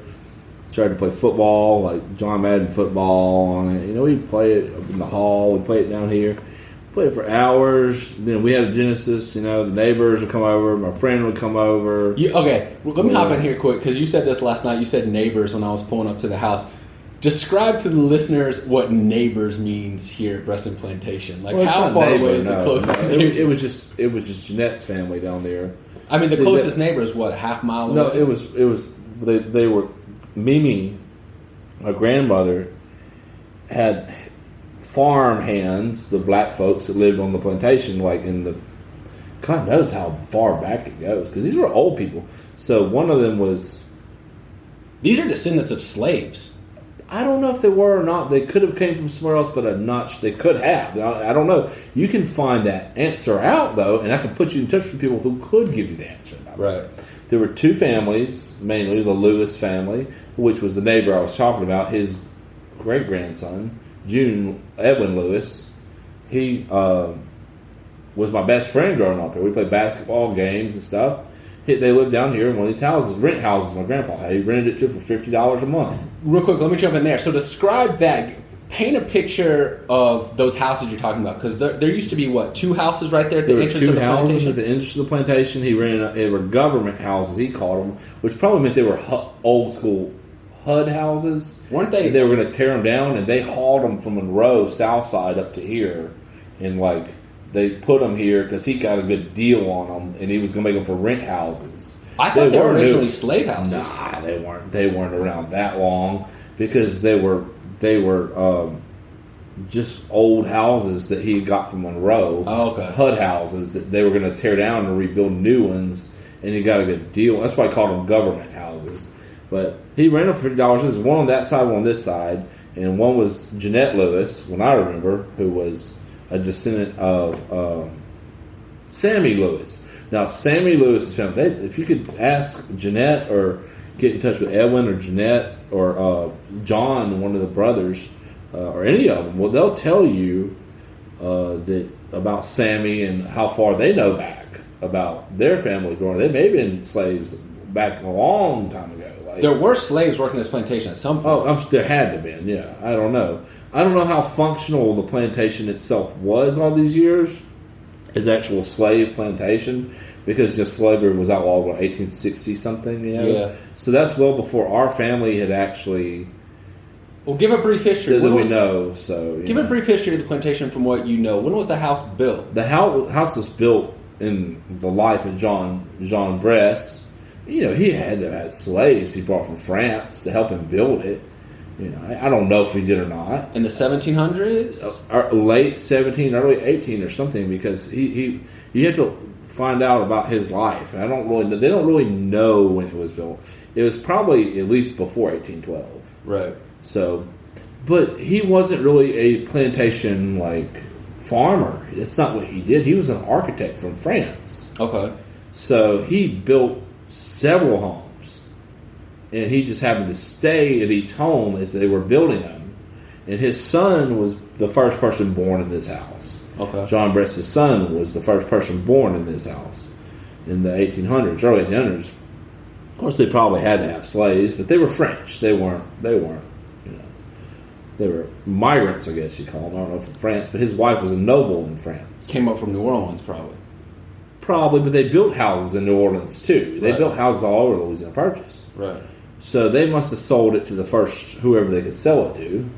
tried to play football, like John Madden football on it. We play it up in the hall. We play it down here. Play it for hours. Then we had a Genesis. The neighbors would come over. My friend would come over. Okay, well, let me hop in here quick, because you said this last night. You said neighbors when I was pulling up to the house. Describe to the listeners what neighbors means here at Breston Plantation. How far away is the closest neighbor? It was just Jeanette's family down there. I mean, the closest neighbor is what, a half mile away? No, it was. They were. Mimi, my grandmother, had farm hands, the black folks that lived on the plantation, God knows how far back it goes, because these were old people. So one of them was... These are descendants of slaves. I don't know if they were or not. They could have came from somewhere else, but they could have. I don't know. You can find that answer out, though, and I can put you in touch with people who could give you the answer. Right. There were two families, mainly the Lewis family, which was the neighbor I was talking about. His great-grandson, Edwin Lewis, he was my best friend growing up here. We played basketball games and stuff. They lived down here in one of these houses, rent houses my grandpa had. He rented it to for $50 a month. Real quick, let me jump in there. So describe that. Paint a picture of those houses you're talking about, because there used to be, two houses right there at the entrance of the plantation? There were 2 houses at the entrance of the plantation. He rented. They were government houses, he called them, which probably meant they were old school HUD houses. Weren't they? They were going to tear them down, and they hauled them from Monroe, south side, up to here, and they put them here because he got a good deal on them, and he was going to make them for rent houses. I thought they were originally slave houses. Nah, they weren't. They weren't around that long, because they were just old houses that he got from Monroe. Oh, okay. HUD houses that they were going to tear down and rebuild new ones, and he got a good deal. That's why I called them government houses. But he rented them for $50. There's one on that side, one on this side, and one was Jeanette Lewis, when I remember, who was a descendant of Sammy Lewis. Now, Sammy Lewis's family, if you could ask Jeanette or get in touch with Edwin or Jeanette or John, one of the brothers, or any of them, well, they'll tell you about Sammy and how far they know back about their family growing. They may have been slaves back a long time ago. There were slaves working this plantation at some point. Oh, there had to have been, yeah. I don't know. I don't know how functional the plantation itself was all these years as actual slave plantation, because slavery was outlawed in 1860 something. Yeah. So that's well before our family had actually Well, give a brief history. That we know. So give a brief history of the plantation from what you know. When was the house built? The house was built in the life of John Brest. You know, he had to have slaves he brought from France to help him build it. You know, I don't know if he did or not. In the 1700s? Late 17, early 18 or something, because you have to find out about his life. And they don't really know when it was built. It was probably at least before 1812. Right. So, but he wasn't really a plantation, like, farmer. That's not what he did. He was an architect from France. Okay. So he built several homes, and he just happened to stay at each home as they were building them. And his son was the first person born in this house. Okay. John Brest's son was the first person born in this house in the 1800s, early 1800s. Of course, they probably had to have slaves, but they were French. They weren't. You know, they were migrants, I guess you call them. I don't know from France, but his wife was a noble in France. Came up from New Orleans, probably. Probably, but they built houses in New Orleans too. They built houses all over Louisiana Purchase. Right. So they must have sold it to the first whoever they could sell it to.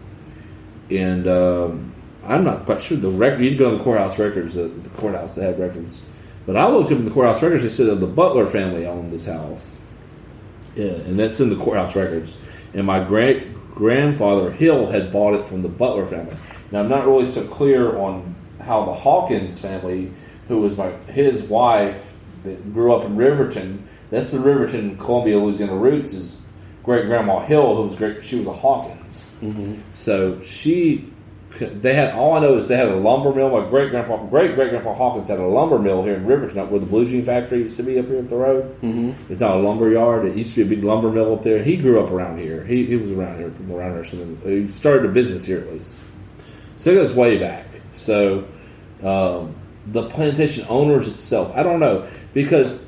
And I'm not quite sure the record. You'd go to the courthouse records, the courthouse that had records. But I looked up in the courthouse records. They said that the Butler family owned this house. Yeah, and that's in the courthouse records. And my great-grandfather, Hill, had bought it from the Butler family. Now, I'm not really so clear on how the Hawkins family, who was his wife that grew up in Riverton, that's the Riverton, Columbia, Louisiana roots, is great-grandma Hill, who was she was a Hawkins. Mm-hmm. So all I know is they had a lumber mill. My great-grandpa Hawkins had a lumber mill here in Riverton, up where the Blue Jean factory used to be up here up the road. Mm-hmm. It's not a lumber yard. It used to be a big lumber mill up there. He grew up around here. He was around here, from around here. So he started a business here at least. So it goes way back. So the plantation owners itself, I don't know, because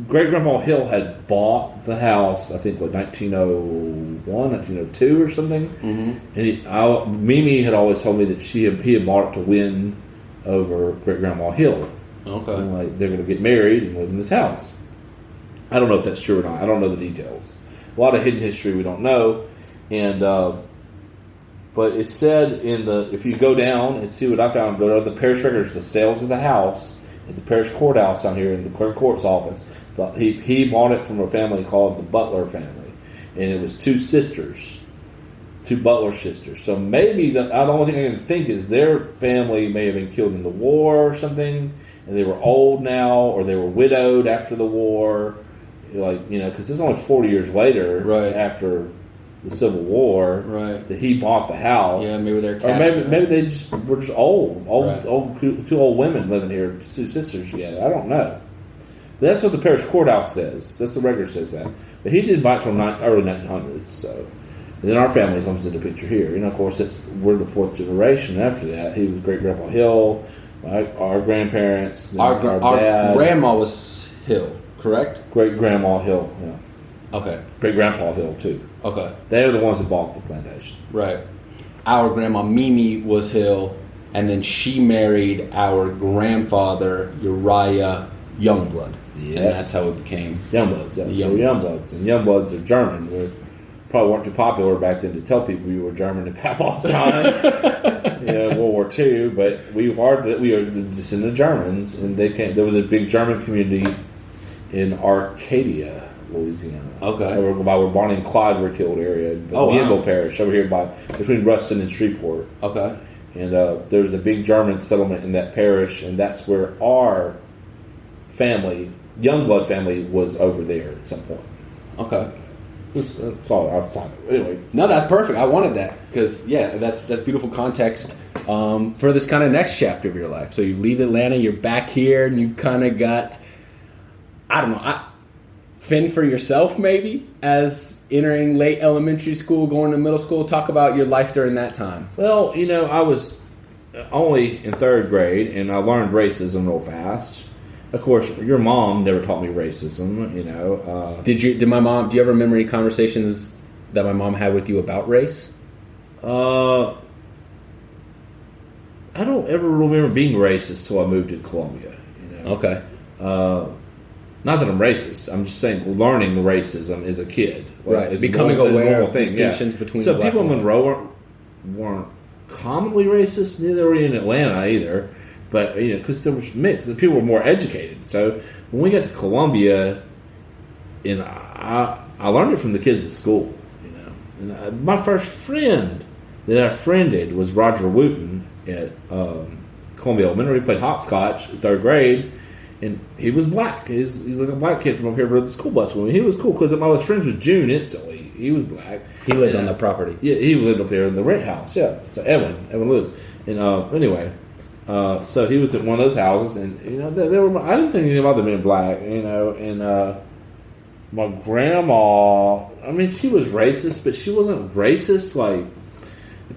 great-grandpa Hill had bought the house, I think, 1901, 1902 or something. Mm-hmm. And Mimi had always told me that he had bought it to win over great-grandma Hill. Okay. And they're going to get married and live in this house. I don't know if that's true or not. I don't know the details. A lot of hidden history we don't know. And but it said if you go down and see what I found, go to the parish records, the sales of the house at the parish courthouse down here in the clerk court's office. He bought it from a family called the Butler family, and it was two Butler sisters. So maybe the only thing I can think is their family may have been killed in the war or something, and they were old now, or they were widowed after the war, because it's only 40 years later, right after the Civil War, right, that he bought the house. Yeah, maybe they're or maybe they were just old, right, two old women living here, two sisters together. I don't know. But that's what the parish courthouse says. That's the record says that. But he didn't buy it until early 1900s. So, and then our family comes into the picture here. Of course, we're the fourth generation. After that, he was great grandpa Hill, our grandparents, our dad. Grandma was Hill, correct? Great grandma Hill, yeah. Okay. Great grandpa Hill too. Okay. They are the ones that bought the plantation. Right. Our grandma Mimi was Hill, and then she married our grandfather Uriah Youngblood. Yeah. And that's how it became Youngbloods. Yeah. Youngbloods. And Youngbloods are German. We probably weren't too popular back then to tell people we were German in Papa's time. World War II, but we are descendant of Germans, and they came. There was a big German community in Arcadia, Louisiana. Okay. Over by where Bonnie and Clyde were killed area. Wow. Parish, over here between Ruston and Shreveport. Okay. And there's a big German settlement in that parish, and that's where our family, Youngblood family, was over there at some point. Okay. That's all I've thought. Anyway. No, that's perfect. I wanted that because, that's beautiful context for this kind of next chapter of your life. So you leave Atlanta, you're back here, and you've kind of got, I don't know, fend for yourself maybe as entering late elementary school, going to middle school. Talk about your life during that time. Well, I was only in third grade, and I learned racism real fast. Of course, your mom never taught me racism, Do you ever remember any conversations that my mom had with you about race? I don't ever remember being racist till I moved to Columbia. Okay. Not that I'm racist. I'm just saying learning racism as a kid. Right. Becoming aware of distinctions between So people in Monroe weren't commonly racist. Neither were in Atlanta either. But, because there was mix. The people were more educated. So when we got to Columbia, and I learned it from the kids at school. And my first friend that I friended was Roger Wooten at Columbia Elementary. He played hopscotch in 3rd grade, and he was black. He's like a black kid from up here who rode the school bus with me. He was cool because I was friends with June instantly. He was black. He lived on the property. Yeah, he lived up there in the rent house. Yeah, so Evan lives. And anyway, so he was at one of those houses, and they were. I didn't think anything about them being black. And my grandma, I mean, she was racist, but she wasn't racist. Like,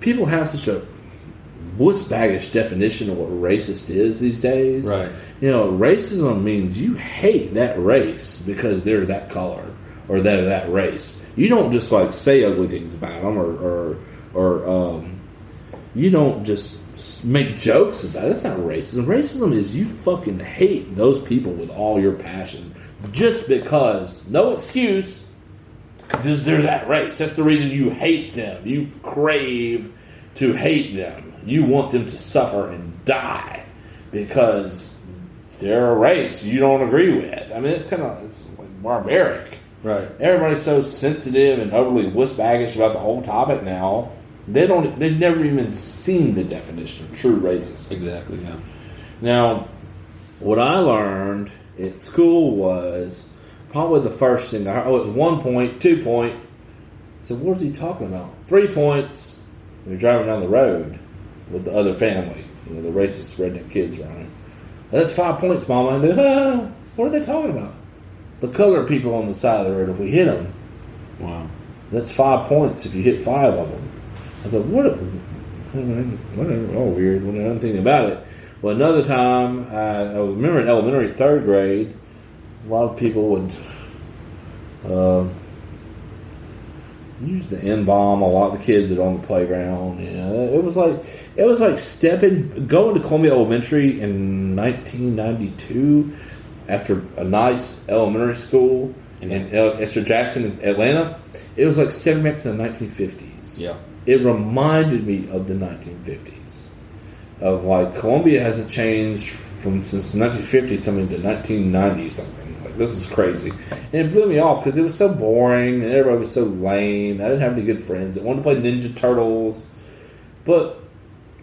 people have such a wuss-baggish definition of what racist is these days. Right. Racism means you hate that race because they're that color or they're that race. You don't just, say ugly things about them or you don't just make jokes about it. That's not racism. Racism is you fucking hate those people with all your passion. Just because, no excuse, because they're that race. That's the reason you hate them. You crave to hate them. You want them to suffer and die because they're a race you don't agree with. I mean, it's like barbaric. Right. Everybody's so sensitive and overly wuss-baggish about the whole topic now. They've never even seen the definition of true racism. Exactly, yeah. Now, what I learned at school was probably the first thing. It was 1 point, 2 point. So what is he talking about? 3 points when you're driving down the road with the other family. The racist redneck kids around. That's 5 points, Mama. And what are they talking about? The colored people on the side of the road, if we hit them. Wow. That's 5 points if you hit 5 of them. I was like, whatever. Oh, weird. When I didn't think about it. Well, another time, I remember in elementary, 3rd grade, a lot of people would use the N-bomb. A lot of the kids that are on the playground. It was like going to Columbia Elementary in 1992 after a nice elementary school in Esther Jackson, Atlanta. It was like stepping back to the 1950s. Yeah, it reminded me of the 1950s. Of Columbia hasn't changed since 1950 something to 1990 something. This is crazy. And it blew me off because it was so boring and everybody was so lame. I didn't have any good friends that wanted to play Ninja Turtles. But,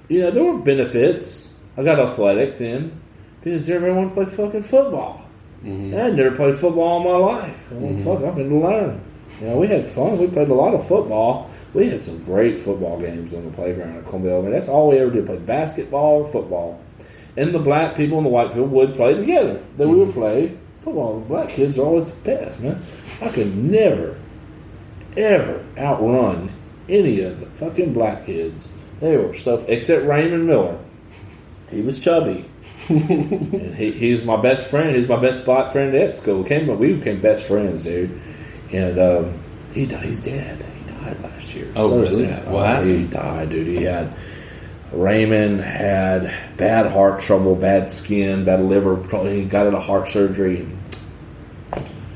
there were benefits. I got athletic then because everybody wanted to play fucking football. Mm-hmm. And I'd never played football in my life. Fuck, I'm going to learn. We had fun. We played a lot of football. We had some great football games on the playground at Columbia. I mean, that's all we ever did, play basketball or football. And the black people and the white people would play together. Then we would play football. The black kids are always the best, man. I could never, ever outrun any of the fucking black kids. They were so... Except Raymond Miller. He was chubby. And he was my best friend. He was my best black friend at school. We became best friends, dude. And he died. He's dead. Last year. Oh, really? Sad. What? He died, dude. Raymond had bad heart trouble, bad skin, bad liver. He got into heart surgery.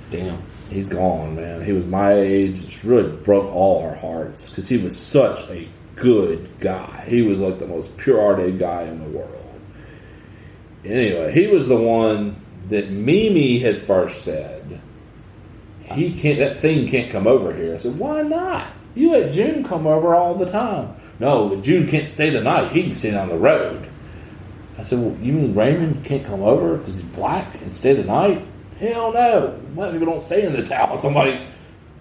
Damn. He's gone, man. He was my age. It really broke all our hearts because he was such a good guy. He was like the most pure-hearted guy in the world. Anyway, he was the one that Mimi had first said, that thing can't come over here. I said, why not? You let June come over all the time. No, June can't stay the night. He can stay down the road. I said, well, you mean Raymond can't come over because he's black and stay the night? Hell no. Black people don't stay in this house. I'm like,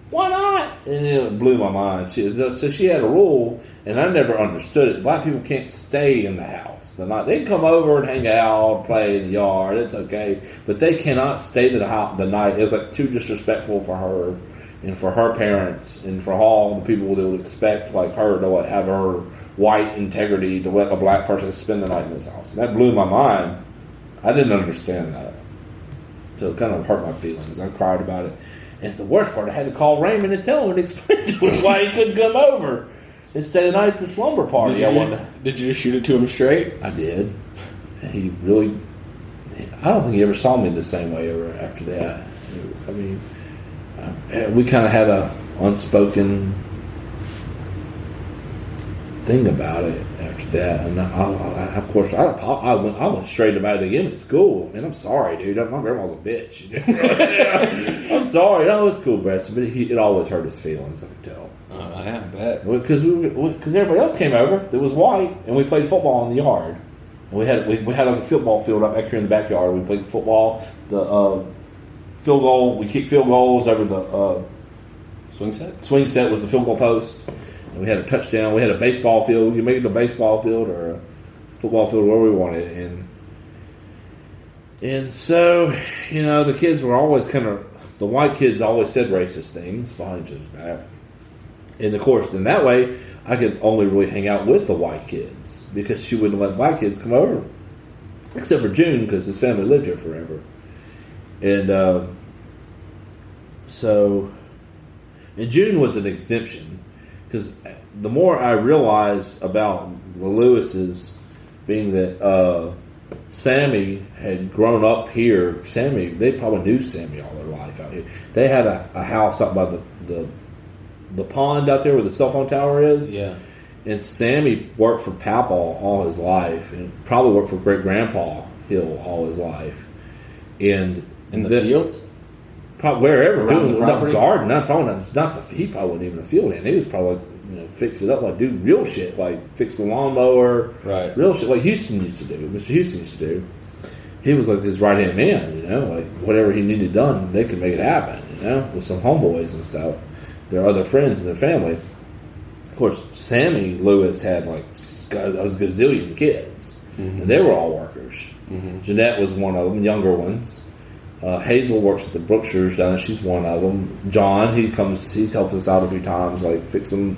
why not? And it blew my mind. So she had a rule, and I never understood it. Black people can't stay in the house the night. They can come over and hang out, play in the yard. It's okay. But they cannot stay the night. It was too disrespectful for her and for her parents and for all the people that would expect her to have her white integrity to let a black person spend the night in this house. And that blew my mind. I didn't understand that. So it kind of hurt my feelings. I cried about it. And the worst part, I had to call Raymond and tell him and explain to him why he couldn't come over and stay the night at the slumber party. Did you just shoot it to him straight? I did. And he really... I don't think he ever saw me the same way ever after that. I mean, we kind of had a unspoken thing about it after that, and of course I went straight about it again at school. And I'm sorry, dude. My grandma's a bitch. I'm sorry. No, it's cool, Breston, but it always hurt his feelings. I could tell. I bet because everybody else came over that was white, and we played football in the yard. And we had like a football field up back here in the backyard. We played football. The field goal. We kicked field goals over the swing set. Swing set was the field goal post. And we had a touchdown. We had a baseball field. You make it a baseball field or a football field, where we wanted. And so, the kids were always the white kids always said racist things behind each other's back. And of course, in that way, I could only really hang out with the white kids because she wouldn't let black kids come over, except for June because his family lived here forever. And and June was an exemption because the more I realized about the Lewises, being that Sammy had grown up here. They probably knew Sammy all their life out here. They had a house up by the pond out there where the cell phone tower is. Yeah. And Sammy worked for Papaw all his life, and probably worked for Great Grandpa Hill all his life. And in the fields, probably wherever, around the property, garden. He probably wasn't even a field hand. He was probably fix it up, like do real shit, like fix the lawnmower, right? Real shit, like Houston used to do. Mr. Houston used to do. He was like his right hand man, like whatever he needed done, they could make it happen, with some homeboys and stuff. Their other friends and their family. Of course, Sammy Lewis had like a gazillion kids, and they were all workers. Mm-hmm. Jeanette was one of them, younger ones. Hazel works at the Brookshires down there. She's one of them. John, he's helped us out a few times, like fixing,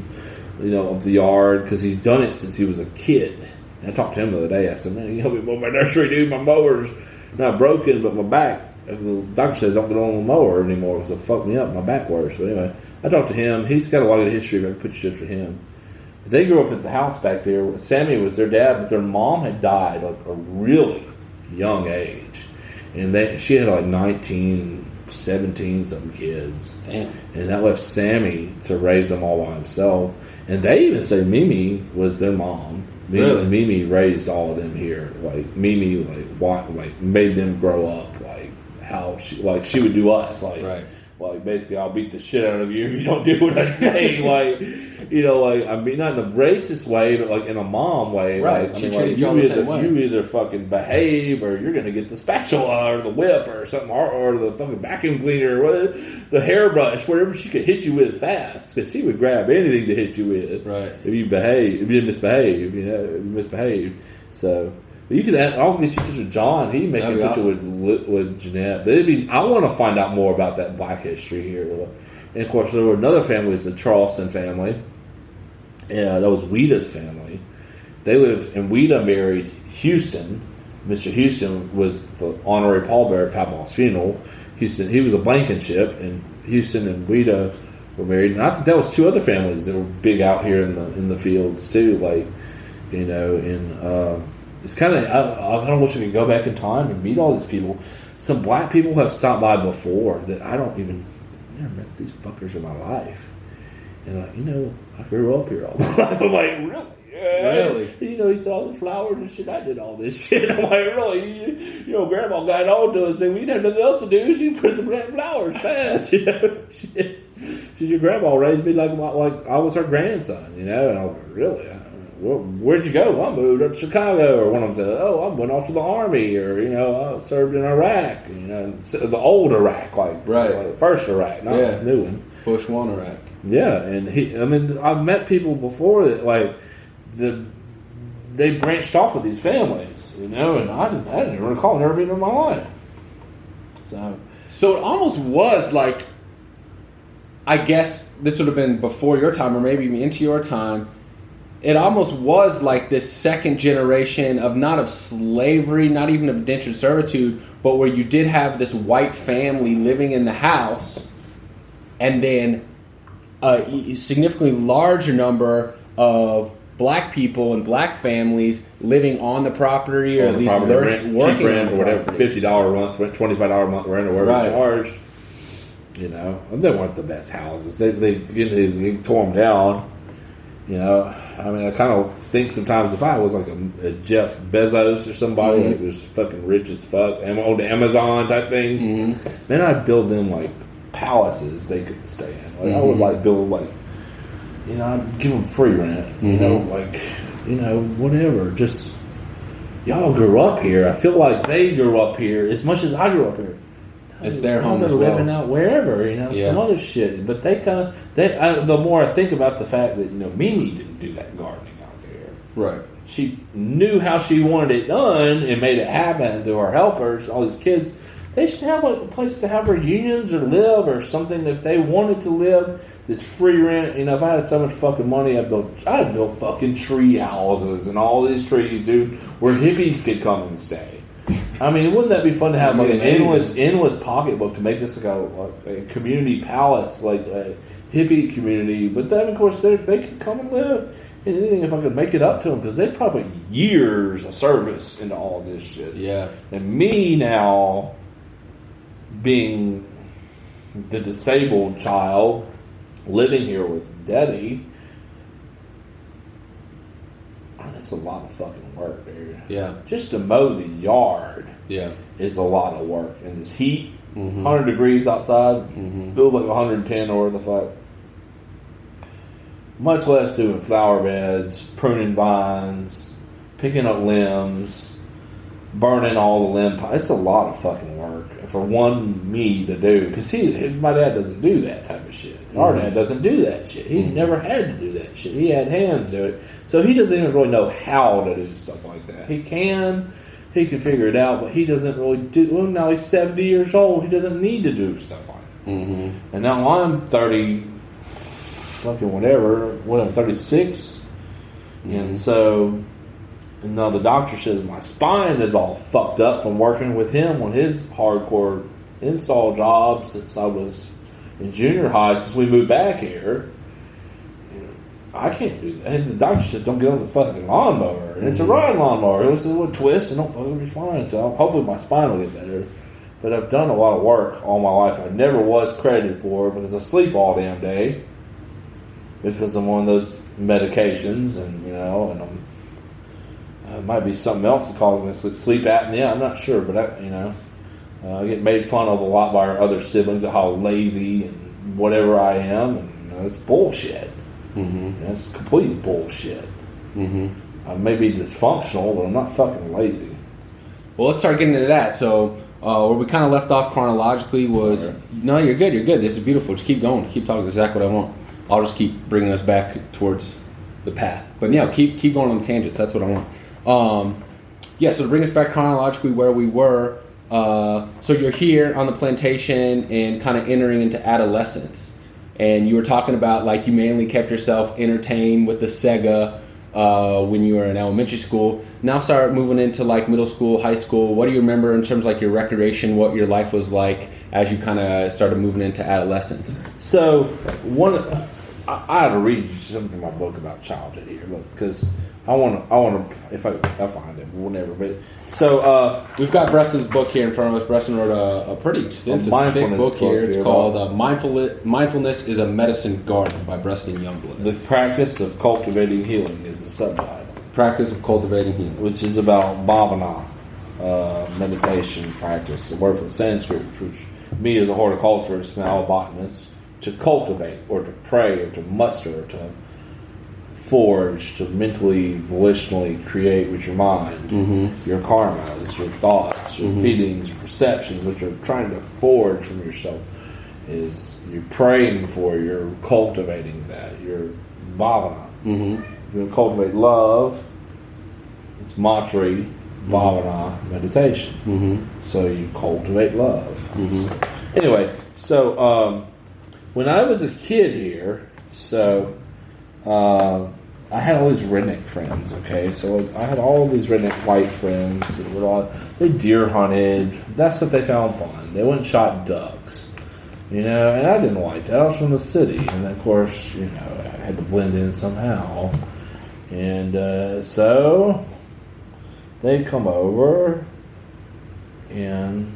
of the yard, because he's done it since he was a kid. And I talked to him the other day. I said, man, you help me mow my nursery, dude. My mower's not broken, but my back, the doctor says don't get on the mower anymore because it'll fuck me up. My back works. But anyway, I talked to him. He's got a lot of history. I put you for him. They grew up at the house back there. Sammy was their dad, but their mom had died at a really young age. And she had like 19, 17 something kids. Damn. And that left Sammy to raise them all by himself. And they even say Mimi was their mom. Really? Mimi raised all of them here. Like Mimi, made them grow up like how she would do us. Right. Like basically, I'll beat the shit out of you if you don't do what I say. I mean, not in a racist way, but like in a mom way. Right. She treated you all the same way. You either fucking behave, or you're going to get the spatula or the whip or something, or the fucking vacuum cleaner, or the hairbrush, whatever she could hit you with fast, because she would grab anything to hit you with. Right. If you didn't misbehave, if you misbehaved. So. You can. I'll get you to John. He can make a picture awesome. with Jeanette. But I want to find out more about that black history here. And of course, there were another family. It's the Charleston family. Yeah, that was Ouida's family. They lived, and Ouida married Houston. Mr. Houston was the honorary pallbearer at Papaw's funeral. Houston, he was a Blankenship, and Houston and Ouida were married. And I think that was two other families that were big out here in the fields too. It's kind of, I kind of wish I could go back in time and meet all these people. Some black people have stopped by before that I don't even, I never met these fuckers in my life. And, I grew up here all my life. I'm like, really? Yeah. Really? He saw the flowers and shit. I did all this shit. I'm like, really? Grandma got on to us and we didn't have nothing else to do. She put some flowers fast. Shit. Your grandma raised me like I was her grandson, And I was like, really? Well, where'd you go? Well, I moved up to Chicago. Or one of them said, I went off to the Army. Or, I served in Iraq. The old Iraq, like the first Iraq, not the new one. Bush 1 Iraq. Yeah, and I've met people before that, they branched off of these families, and I didn't recall never being in my life. So it almost was like, I guess this would have been before your time or maybe into your time. It almost was like this second generation of not of slavery, not even of indentured servitude, but where you did have this white family living in the house, and then a significantly larger number of black people and black families living on the property, or at least working cheap rent on or whatever, $50 a month, $25 a month rent, or whatever charged. You know, and they weren't the best houses. They tore them down. You know, I mean, I kind of think sometimes if I was like a Jeff Bezos or somebody that was fucking rich as fuck and owned Amazon type thing, then I'd build them like palaces they could stay in. Like I would like build like, you know, I'd give them free rent. You know, like, you know, whatever. Just y'all grew up here. I feel like they grew up here as much as I grew up here. It's their home as well. They're living out wherever, you know, some other shit. But they kind of, the more I think about the fact that, you know, Mimi didn't do that gardening out there. Right. She knew how she wanted it done and made it happen to her helpers, all these kids. They should have like a place to have reunions or live or something if they wanted to live. This free rent. You know, if I had so much fucking money, I'd build fucking tree houses and all these trees, dude, where hippies could come and stay. I mean, wouldn't that be fun to have like an endless pocketbook to make this like a community palace, like a hippie community? But then, of course, they could come and live in anything if I could make it up to them, because they probably put years of service into all this shit. Yeah. And me now, being the disabled child, living here with Daddy, that's a lot of fucking work, dude. Yeah. Just to mow the yard is a lot of work. And this heat, 100 degrees outside, feels like 110 or the fuck. Much less doing flower beds, pruning vines, picking up limbs, burning all the limb piles. It's a lot of fucking work for me to do. Because my dad doesn't do that type of shit. Our dad doesn't do that shit. He never had to do that shit. He had hands do it. So he doesn't even really know how to do stuff like that. He can figure it out, but he doesn't really do. Well, now he's 70 years old. He doesn't need to do stuff like that. And now I'm 30, fucking whatever. What, I'm 36, and so now the doctor says my spine is all fucked up from working with him on his hardcore install job since I was in junior high. Since we moved back here, I can't do that. And the doctor said, don't get on the fucking lawnmower. And it's a riding lawnmower. It would twist and don't fuck with your spine. So hopefully my spine will get better. But I've done a lot of work all my life I never was credited for because I sleep all damn day. Because I'm on those medications and, you know, and it might be something else to call it sleep apnea. I'm not sure. But, I get made fun of a lot by our other siblings of how lazy and whatever I am. And it's bullshit. That's complete bullshit. I may be dysfunctional, but I'm not fucking lazy. Well, let's start getting into that. So, where we kind of left off chronologically was... Sorry. No, you're good. This is beautiful. Just keep going. Keep talking. Exactly what I want. I'll just keep bringing us back towards the path. But, keep going on the tangents. That's what I want. So to bring us back chronologically where we were... so you're here on the plantation and kind of entering into adolescence. And you were talking about, like, you mainly kept yourself entertained with the Sega when you were in elementary school. Now start moving into, like, middle school, high school. What do you remember in terms of, like, your recreation, what your life was like as you kind of started moving into adolescence? So, I had to read something from my book about childhood here, because I want to, if I find it, whatever. But so we've got Breston's book here in front of us. Breston wrote a pretty extensive, thick book here. It's called "Mindfulness is a Medicine Garden" by Breston Youngblood. The practice of cultivating healing is the subtitle. Practice of cultivating healing, which is about bhavana, meditation practice. The word from Sanskrit, which me as a horticulturist, now a botanist, to cultivate or to pray or to muster or to forge, to mentally, volitionally create with your mind, your karmas, your thoughts, your feelings, your perceptions, which you're trying to forge from yourself, is you're praying for, you're cultivating that, you're bhavana. You're going to cultivate love, it's matri, bhavana, meditation. So you cultivate love. Anyway, so when I was a kid here, I had all these redneck friends, okay? So I had all these redneck white friends that they deer hunted. That's what they found fun. They went and shot ducks, and I didn't like that. I was from the city, and of course, I had to blend in somehow. And so they come over, and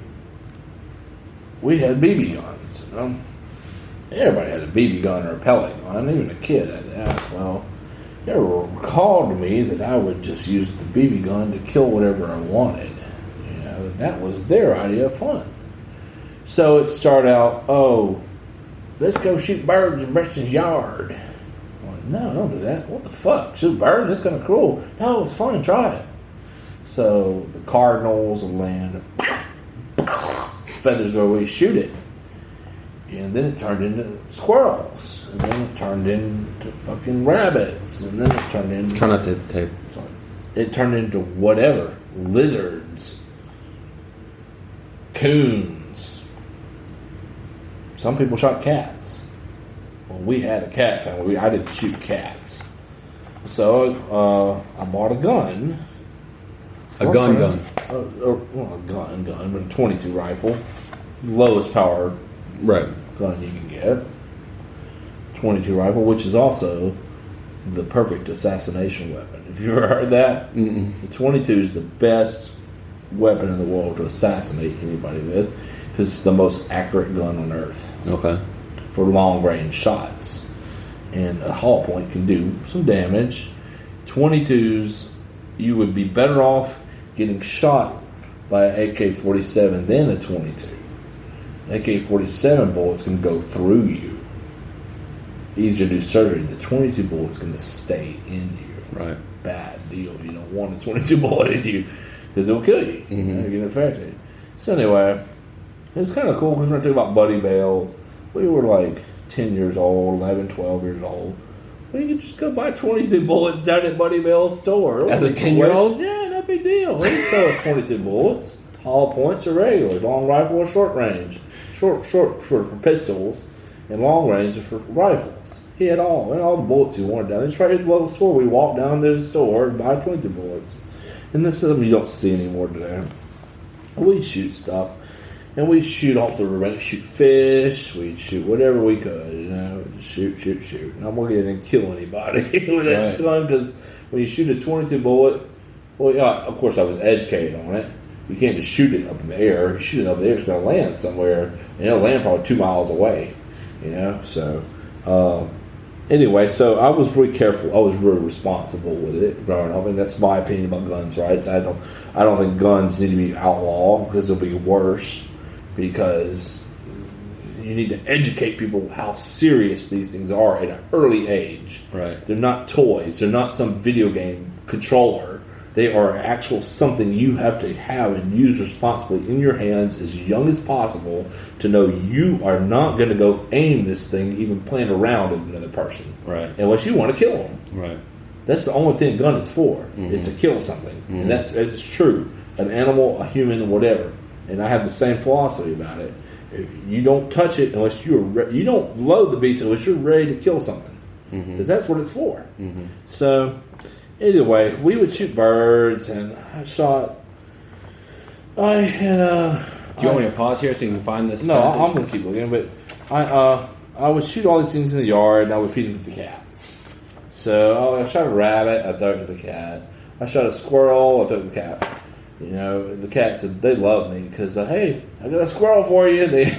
we had BB guns. You know? Everybody had a BB gun or a pellet gun, even a kid had that. Well, it recalled to me that I would just use the BB gun to kill whatever I wanted. You know, that was their idea of fun. So it started out, let's go shoot birds in Breston's yard. I'm like, no, don't do that. What the fuck? Shoot birds? That's kind of cruel. No, it's fun. Try it. So the cardinals will land. Feathers go away. Shoot it. And then it turned into squirrels. And then it turned into fucking rabbits. And then it turned into... Try not to hit the table. Sorry. It turned into whatever. Lizards. Coons. Some people shot cats. Well, we had a cat family. I didn't shoot cats. So I bought a gun. A gun. Well, a gun, but a 22 rifle. Lowest power gun you can get. 22 rifle, which is also the perfect assassination weapon. Have you ever heard that? Mm-mm. The 22 is the best weapon in the world to assassinate anybody with, because it's the most accurate gun on earth. Okay. For long range shots. And a hollow point can do some damage. 22s, you would be better off getting shot by an AK-47 than a 22. AK-47 bullets can go through you. Easier to do surgery. The 22 bullet's going to stay in you. Right. Bad deal. You don't want a 22 bullet in you because it'll kill you. Mm-hmm. You get infected. So anyway, it was kind of cool because we were talking about buddy bales. We were like 10 years old, 11, 12 years old. Well, you could just go buy 22 bullets down at Buddy Bell's store. As a 10-year-old? Yeah, no big deal. They sell us 22 bullets. Hollow points are regular. Long rifle or short range. Short for pistols, and long range are for rifles. He had all the bullets he wanted down there. Just right at the local store. We walked down to the store and buy 22 bullets. And this is something you don't see anymore today. We'd shoot stuff. And we'd shoot off the river, shoot fish, we'd shoot whatever we could, you know, shoot. And I'm going to get in and kill anybody with that gun, because when you shoot a 22 bullet, well, yeah, of course I was educated on it. You can't just shoot it up in the air. You shoot it up in the air, it's going to land somewhere, and it'll land probably 2 miles away, you know. So, anyway, so I was really careful. I was really responsible with it growing up, and that's my opinion about guns rights. I don't think guns need to be outlawed, because it'll be worse. Because you need to educate people how serious these things are at an early age. Right. They're not toys. They're not some video game controller. They are actual something you have to have and use responsibly in your hands as young as possible to know you are not going to go aim this thing, even playing around at another person. Right. Unless you want to kill them. Right. That's the only thing a gun is for, is to kill something. Mm-hmm. And it's true. An animal, a human, whatever. And I have the same philosophy about it. You don't touch it unless you don't load the beast unless you're ready to kill something, because that's what it's for. Mm-hmm. So, anyway, we would shoot birds, and I shot. Do you want me to pause here so you can find this? No, passage? I'm going to keep looking. But I would shoot all these things in the yard, and I would feed them to the cats. So I shot a rabbit, I throw it to the cat. I shot a squirrel, I throw it to the cat. You know, the cats, they love me because, hey, I got a squirrel for you. They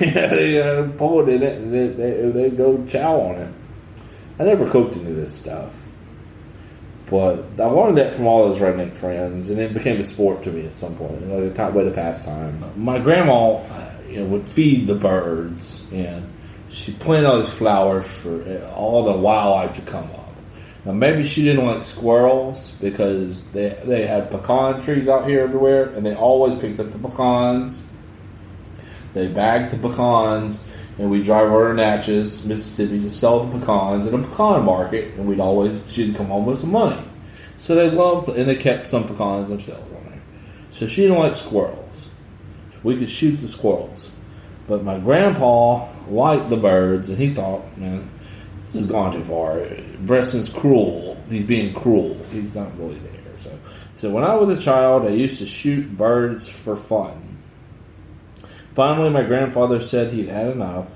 pull it in it, and they go chow on it. I never cooked any of this stuff. But I learned that from all those redneck friends, and it became a sport to me at some point, like a way to pass time. My grandma, would feed the birds, and she planted all these flowers for all the wildlife to come up. Now, maybe she didn't like squirrels because they had pecan trees out here everywhere, and they always picked up the pecans. They bagged the pecans, and we'd drive over to Natchez, Mississippi, to sell the pecans at a pecan market, and she'd come home with some money. So they loved, and they kept some pecans themselves on there. So she didn't like squirrels. We could shoot the squirrels. But my grandpa liked the birds, and he thought, man, this has gone too far. Breston's cruel. He's being cruel. He's not really there. So when I was a child, I used to shoot birds for fun. Finally, my grandfather said he'd had enough.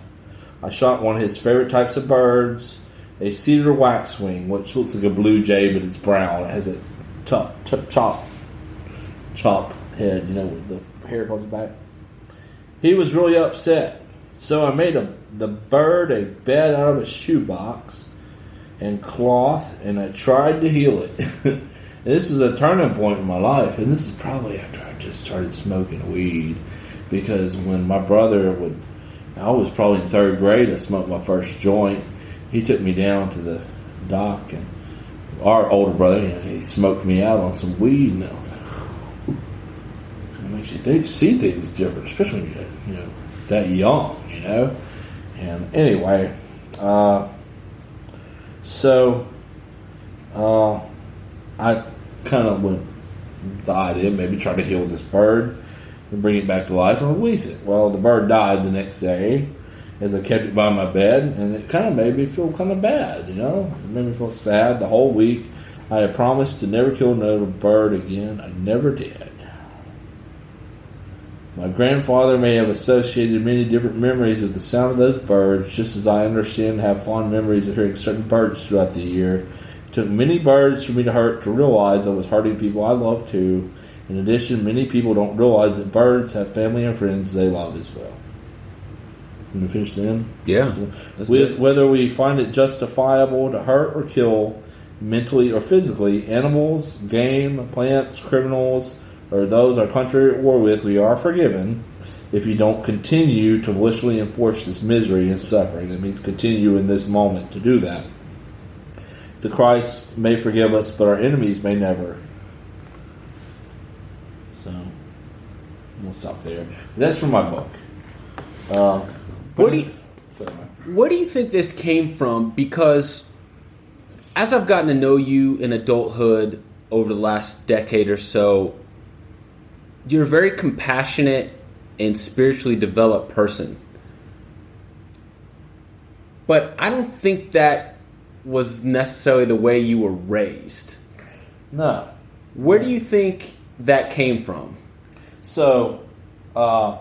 I shot one of his favorite types of birds, a cedar waxwing, which looks like a blue jay, but it's brown. It has a chop head, with the hair goes back. He was really upset. So I made the bird a bed out of a shoebox and cloth, and I tried to heal it. And this is a turning point in my life, and this is probably after I just started smoking weed, because when my brother I was probably in 3rd grade, I smoked my first joint. He took me down to the dock, and our older brother, he smoked me out on some weed, and I was like, it makes you see things different, especially when you're, that young, And anyway, so I kind of went the idea, maybe try to heal this bird and bring it back to life and release it. Well, the bird died the next day as I kept it by my bed, and it kind of made me feel kind of bad, It made me feel sad the whole week. I had promised to never kill another bird again. I never did. My grandfather may have associated many different memories with the sound of those birds, just as I understand and have fond memories of hearing certain birds throughout the year. It took many birds for me to hurt to realize I was hurting people I love too. In addition, many people don't realize that birds have family and friends they love as well. Can we finish then? Yeah. Whether we find it justifiable to hurt or kill, mentally or physically, animals, game, plants, criminals, or those our country at war with, we are forgiven if you don't continue to volitionally enforce this misery and suffering. That means continue in this moment to do that. The Christ may forgive us, but our enemies may never. So, we'll stop there. That's from my book. What do you think this came from? Because as I've gotten to know you in adulthood over the last decade or so, you're a very compassionate and spiritually developed person. But I don't think that was necessarily the way you were raised. No. Where do you think that came from? So, our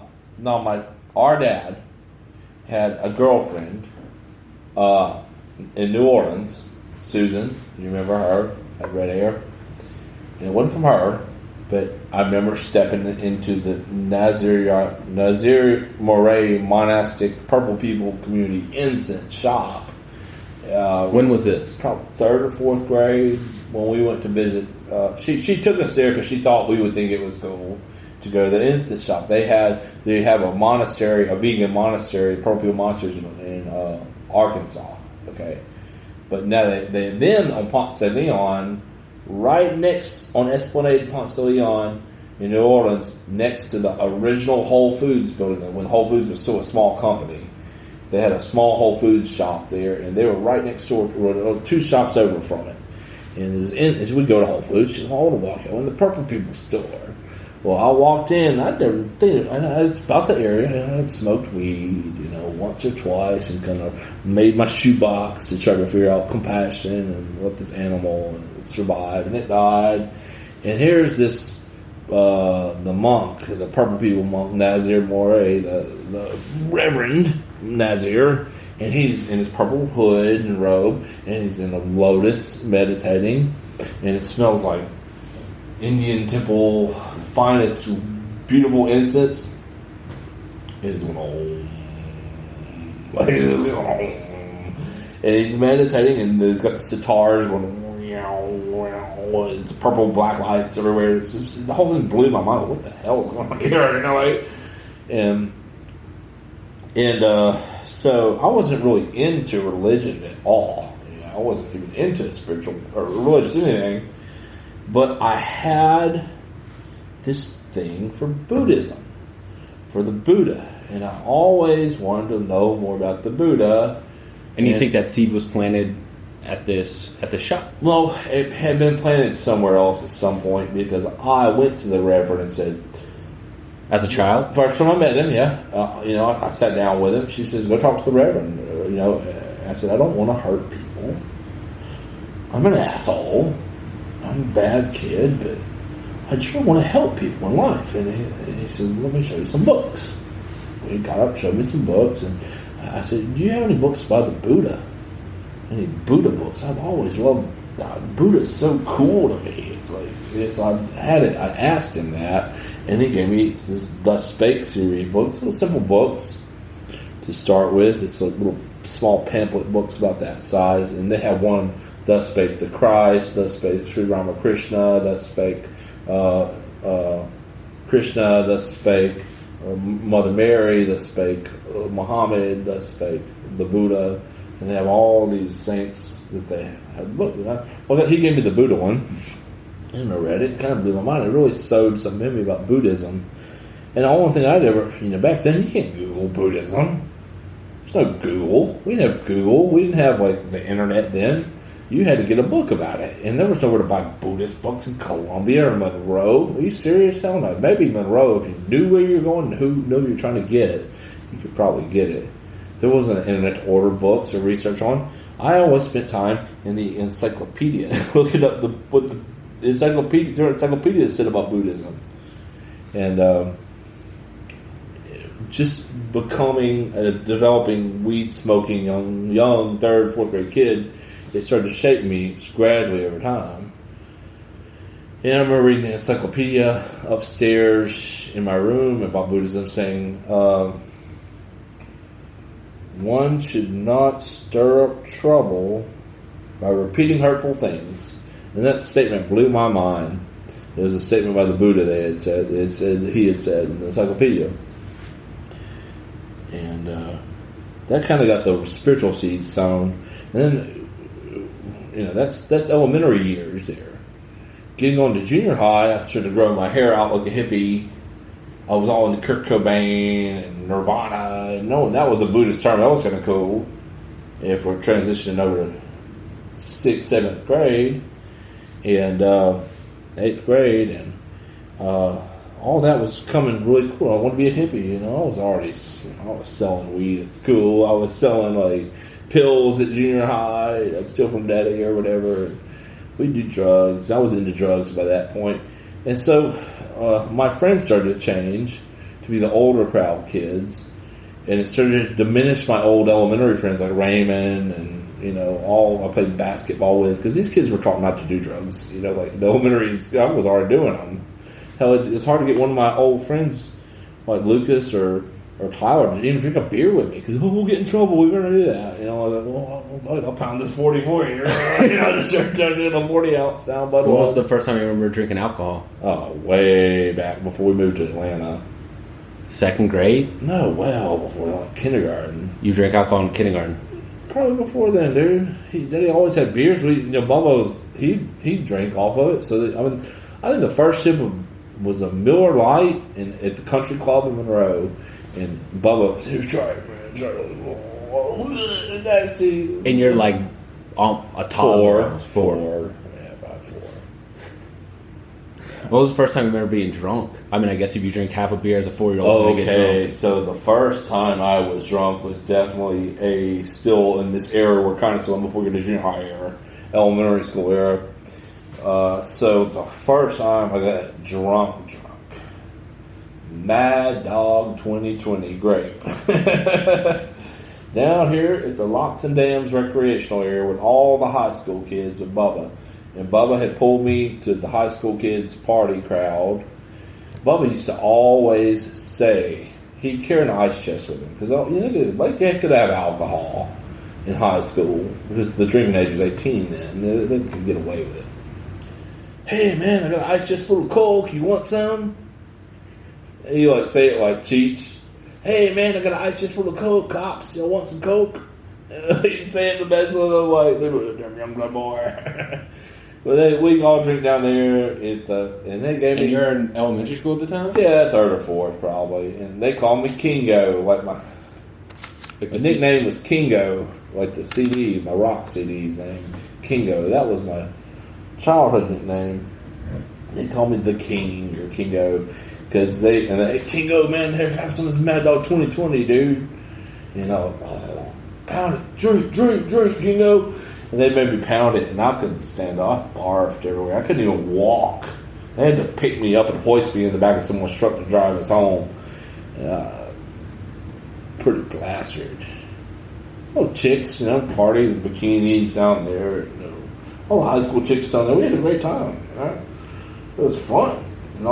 dad had a girlfriend in New Orleans, Susan. You remember her? Had red hair. And it wasn't from her, but I remember stepping into the Nazir Moray Monastic Purple People Community Incense shop. When was this? Probably 3rd or 4th grade when we went to visit. She took us there because she thought we would think it was cool to go to the incense shop. They have a monastery, a vegan monastery, Purple People Monasteries in Arkansas. Okay, but now they then on Ponce de Leon, right next on Esplanade Ponce de Leon in New Orleans, next to the original Whole Foods building, when Whole Foods was still a small company. They had a small Whole Foods shop there, and they were right next door, 2 shops over from it. And as we go to Whole Foods, she said, I want to walk in the Purple People store. Well, I walked in, I'd never think, it's about the area, I'd smoked weed, once or twice, and kind of made my shoebox to try to figure out compassion and let this animal survive, and it died. And here's this, the monk, the Purple People monk, Nazir Moray, the Reverend Nazir, and he's in his purple hood and robe, and he's in a lotus meditating, and it smells like Indian temple finest beautiful incense. It is going and he's meditating, and he's got the sitars going. It's purple black lights everywhere. It's just, the whole thing blew my mind. What the hell is going on here? And so I wasn't really into religion at all. I wasn't even into spiritual or religious anything. But I had this thing for Buddhism, for the Buddha. And I always wanted to know more about the Buddha. And you think that seed was planted at the shop? Well, it had been planted somewhere else at some point, because I went to the Reverend and said, as a child? First time I met him, yeah. I sat down with him. She says, go talk to the Reverend. I said, I don't want to hurt people. I'm an asshole. I'm a bad kid, but I just want to help people in life. And he said, let me show you some books. He got up, showed me some books, and I said, do you have any books by the Buddha? any Buddha books. I've always loved Buddha. Is so cool to me. I asked him that, and he gave me this Thus Spake series books, little simple books to start with. It's like little small pamphlet books about that size, and they have one, Thus Spake the Christ, Thus Spake Sri Ramakrishna, Thus Spake Krishna, Thus Spake Mother Mary, Thus Spake Muhammad, Thus Spake the Buddha, and they have all these saints that they have booked. Well, he gave me the Buddha one, and I read it. It kind of blew my mind. It really sowed some memory about Buddhism. And the only thing I'd ever, back then you can't Google Buddhism. There's no Google. We didn't have Google. We didn't have like the internet then. You had to get a book about it, and there was nowhere to buy Buddhist books in Columbia or Monroe. Are you serious? Hell no. Maybe Monroe, if you knew where you're going and who knew you're trying to get, you could probably get it. There wasn't an internet to order books or research on. I always spent time in the encyclopedia looking up what the encyclopedia said about Buddhism, and just becoming a developing weed smoking young 3rd, 4th grade kid. It started to shape me gradually over time. And I remember reading the encyclopedia upstairs in my room about Buddhism, saying one should not stir up trouble by repeating hurtful things. And that statement blew my mind. It was a statement by the Buddha he had said in the encyclopedia. And that kind of got the spiritual seeds sown. And then, that's elementary years there. Getting on to junior high, I started to grow my hair out like a hippie. I was all into Kurt Cobain and Nirvana, and knowing that was a Buddhist term, that was kind of cool. If we're transitioning over to 6th, 7th grade, and 8th grade, and all that was coming really cool. I wanted to be a hippie, I was selling weed at school. I was selling like pills at junior high. I'd steal from daddy or whatever. We'd do drugs. I was into drugs by that point. And so my friends started to change to be the older crowd kids. And it started to diminish my old elementary friends like Raymond and, all I played basketball with. Because these kids were taught not to do drugs. Like in elementary, I was already doing them. Hell, it's hard to get one of my old friends like Lucas or Tyler to even drink a beer with me because we'll get in trouble. We're going to do that. I was like, I'll pound this 40 for you. Just start doing a 40-ounce down. What was the first time you remember drinking alcohol? Oh, way back before we moved to Atlanta. 2nd grade? No, well before kindergarten. You drank alcohol in kindergarten? Probably before then, dude. Daddy always had beers. Bubba he drank off of it. So I think the first sip was a Miller Lite at the country club in Monroe. And Bubba, try it, man. Try it. Nasty. And you're like a toddler. 4. Yeah, about 4. What was the first time you remember being drunk? I mean, I guess if you drink half a beer as a 4-year-old, you get drunk. So the first time I was drunk was definitely still in this era. We're kind of still before we get to junior high era, elementary school era. So the first time I got drunk. Mad Dog 2020 grape. Down here at the Locks and Dams recreational area with all the high school kids and Bubba. And Bubba had pulled me to the high school kids party crowd. Bubba used to always say he'd carry an ice chest with him because they could have alcohol in high school because the drinking age was 18 then. They could get away with it. Hey man, I got an ice chest full of Coke. You want some? You say it like Cheech. Hey man, I got an ice chest full of Coke. Cops, y'all want some Coke? He'd say it the best of them like they were a damn Youngblood boy. But we all drink down there and they gave me. And you're in elementary school at the time? Yeah, 3rd or 4th probably. And they called me Kingo. Like my nickname was Kingo, like the CD, my rock CD's name, Kingo. That was my childhood nickname. They called me the King or Kingo. Because Kingo, man, have some of this Mad Dog 2020, dude. Pound it, drink, Kingo. And they made me pound it, and I couldn't stand up. I barfed everywhere. I couldn't even walk. They had to pick me up and hoist me in the back of someone's truck to drive us home. Pretty plastered. chicks, party, bikinis down there. All the high school chicks down there. We had a great time. Right? It was fun, and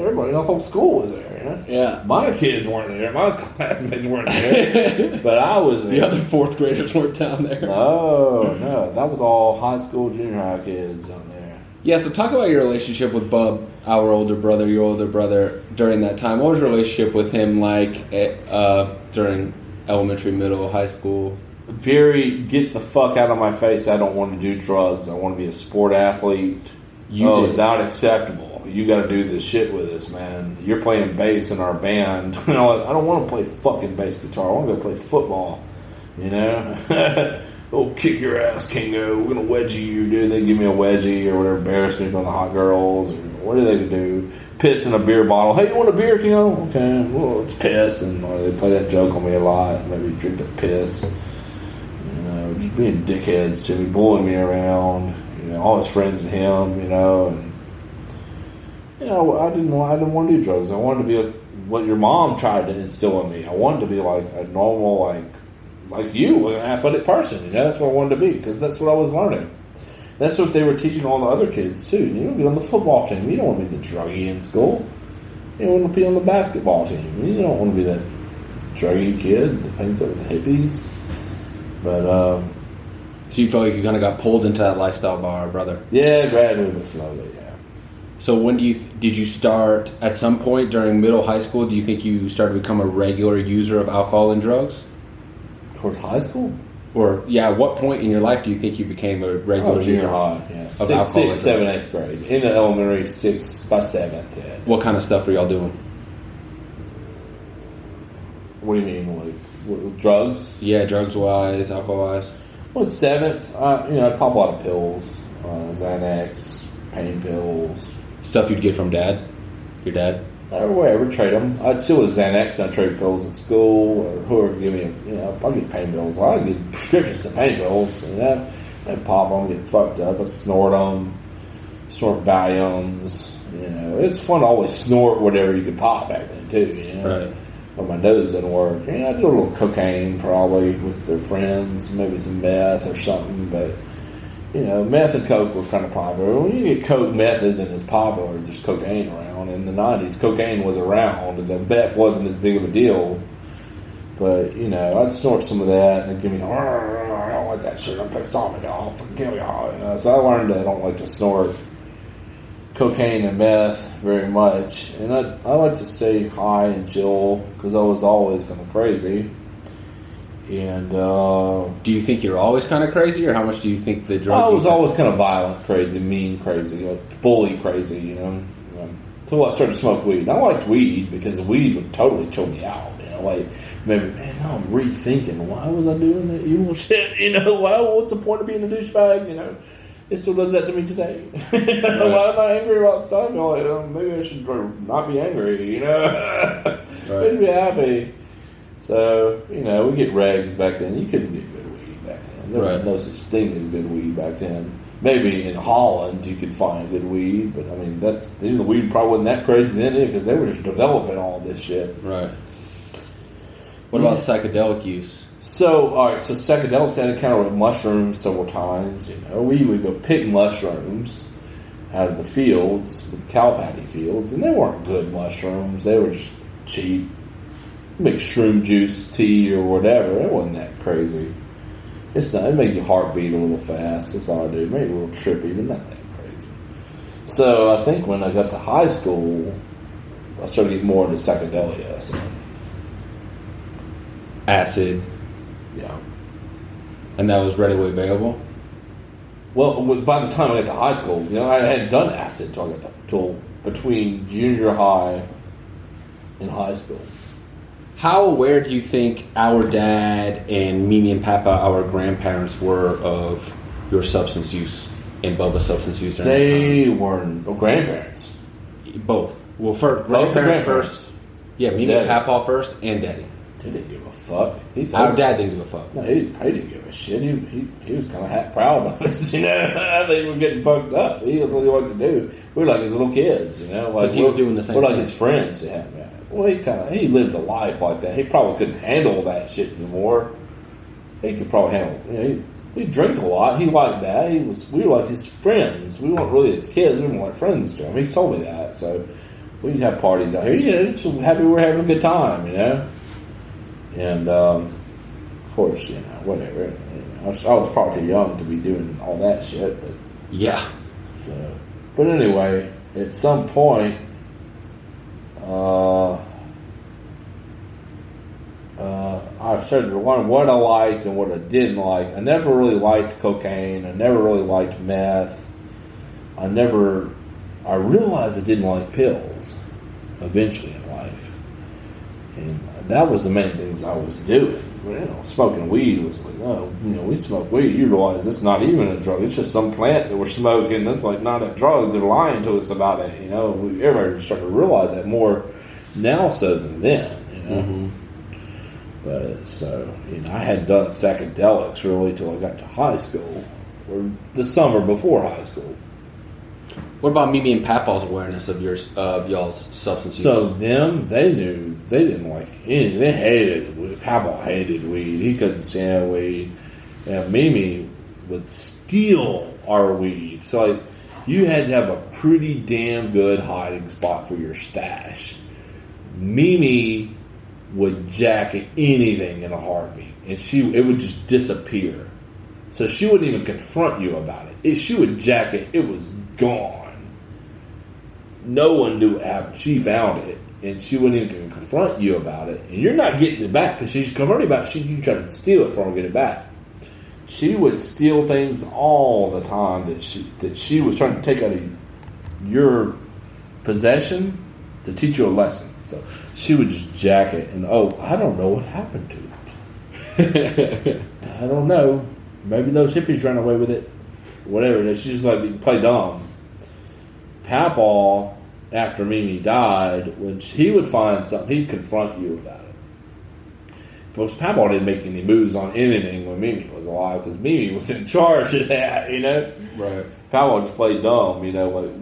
everybody, the whole school was there. Yeah. My kids weren't there. My classmates weren't there, but I was there. The other fourth graders weren't down there. No, that was all high school, junior high kids down there. Yeah. So talk about your relationship with Bub, your older brother, during that time. What was your relationship with him like during elementary, middle, high school? Very get the fuck out of my face. I don't want to do drugs. I want to be a sport athlete. Did. Not acceptable. You got to do this shit with us, man. You're playing bass in our band. I don't want to play fucking bass guitar. I want to go play football. Oh, kick your ass, Kingo. We're going to wedgie you, dude. They give me a wedgie or whatever, embarrass me on the hot girls. Or what do they do? Piss in a beer bottle. Hey, you want a beer, Kingo? Okay, well, it's piss. And they play that joke on me a lot. Maybe drink the piss. Just being dickheads to me, bullying me around. All his friends and him, and I didn't want to do drugs. I wanted to be what your mom tried to instill in me. I wanted to be like a normal, like you, an athletic person. That's what I wanted to be because that's what I was learning. That's what they were teaching all the other kids too. You want to be on the football team. You don't want to be the druggie in school. You want to be on the basketball team. You don't want to be that druggie kid that paints up with the hippies. But so you feel like you kind of got pulled into that lifestyle by our brother? Yeah, gradually but slowly, yeah. So when did you start, at some point during middle high school, do you think you started to become a regular user of alcohol and drugs? Towards high school? Or, at what point in your life do you think you became a regular user high, of alcohol and drugs? 7th, 8th grade. In the elementary, 6th by 7th, yeah. What kind of stuff were y'all doing? What do you mean, like drugs? Yeah, drugs-wise, alcohol-wise. Well, 7th, I'd pop a lot of pills, Xanax, pain pills. Stuff you'd get from Dad? Your dad? Or wherever, trade them. I'd steal a Xanax and I'd trade pills at school, or whoever give me, I'd get pain pills. I'd get prescriptions to pain pills, and I'd pop them, get fucked up, I'd snort them, snort Valiums, It's fun to always snort whatever you could pop back then, too, Right. But my nose didn't work. I did a little cocaine probably with their friends, maybe some meth or something. But meth and coke were kind of popular. When you get coke, meth isn't as popular. There's cocaine around. In the 90s, cocaine was around, and the meth wasn't as big of a deal. But I'd snort some of that, and it'd give me, I don't like that shit. I'm pissed off at y'all. Fucking kill y'all. So I learned that I don't like to snort cocaine and meth very much, and I like to stay high and chill because I was always kind of crazy. And do you think you're always kind of crazy, or how much do you think the drug? I was always kind of violent, crazy, mean, crazy, like bully, crazy. Until I started to smoke weed. I liked weed because weed would totally chill me out. Maybe, man, now I'm rethinking. Why was I doing that evil shit? What's the point of being a douchebag? It still does that to me today. Right. Why am I angry about stuff? Maybe I should not be angry, Right. I should be happy. So, we get regs back then. You couldn't get good weed back then. There was no such thing as good weed back then. Maybe in Holland you could find good weed, but the weed probably wasn't that crazy then because they were just developing all this shit. Right. What about psychedelic use? So, all right, so psychedelics had encountered with mushrooms several times. We would go pick mushrooms out of the fields, with cow patty fields, and they weren't good mushrooms. They were just cheap. Make shroom juice, tea, or whatever. It wasn't that crazy. It made your heart beat a little fast. That's all it did. It made you a little trippy, but not that crazy. So, I think when I got to high school, I started getting more into psychedelia. So. Acid. Yeah. And that was readily available? Well, by the time I got to high school, I hadn't done acid until between junior high and high school. How aware do you think our dad and Mimi and Papa, our grandparents, were of your substance use and Bubba's substance use during that time? They weren't grandparents. Both. Well, grandparents first. Yeah, Mimi and Papa first, and Daddy. He didn't give a fuck. Our dad didn't give a fuck. No, he didn't give a shit. He was kind of proud of us, I think we were getting fucked up. He was what he wanted to do. We were like his little kids, Because he was doing the same We're thing. like his friends. Yeah. Well, he lived a life like that. He probably couldn't handle that shit anymore. he could probably handle. We drink a lot. He liked that. We were like his friends. We weren't really his kids. We weren't like friends to him. He's told me that. So we'd have parties out here. Just happy we were having a good time, And of course, whatever. I was probably too young to be doing all that shit. But yeah. But anyway, at some point, I started to learn what I liked and what I didn't like. I never really liked cocaine. I never really liked meth. I realized I didn't like pills eventually in life. And that was the main things I was doing. Smoking weed was like, we smoke weed. You realize it's not even a drug. It's just some plant that we're smoking. That's like not a drug. They're lying to us about it. Everybody started to realize that more now so than then. Mm-hmm. But so I hadn't done psychedelics really till I got to high school, or the summer before high school. What about Mimi and Papaw's awareness of y'all's substance use? So they knew they didn't like anything. They hated weed. Papaw hated weed. He couldn't stand weed. And Mimi would steal our weed. So you had to have a pretty damn good hiding spot for your stash. Mimi would jacket anything in a heartbeat, and it would just disappear. So she wouldn't even confront you about it. If she would jacket, it was gone. No one knew what happened. She found it, and she wouldn't even confront you about it. And you're not getting it back because she's confronting you about it. You try to steal it from her and get it back. She would steal things all the time that she was trying to take out of your possession to teach you a lesson. So she would just jack it, and I don't know what happened to it. I don't know. Maybe those hippies ran away with it. Whatever. She just play dumb. Papaw, after Mimi died, when he would find something, he'd confront you about it. Because Papaw didn't make any moves on anything when Mimi was alive, because Mimi was in charge of that, Right. Papaw just played dumb,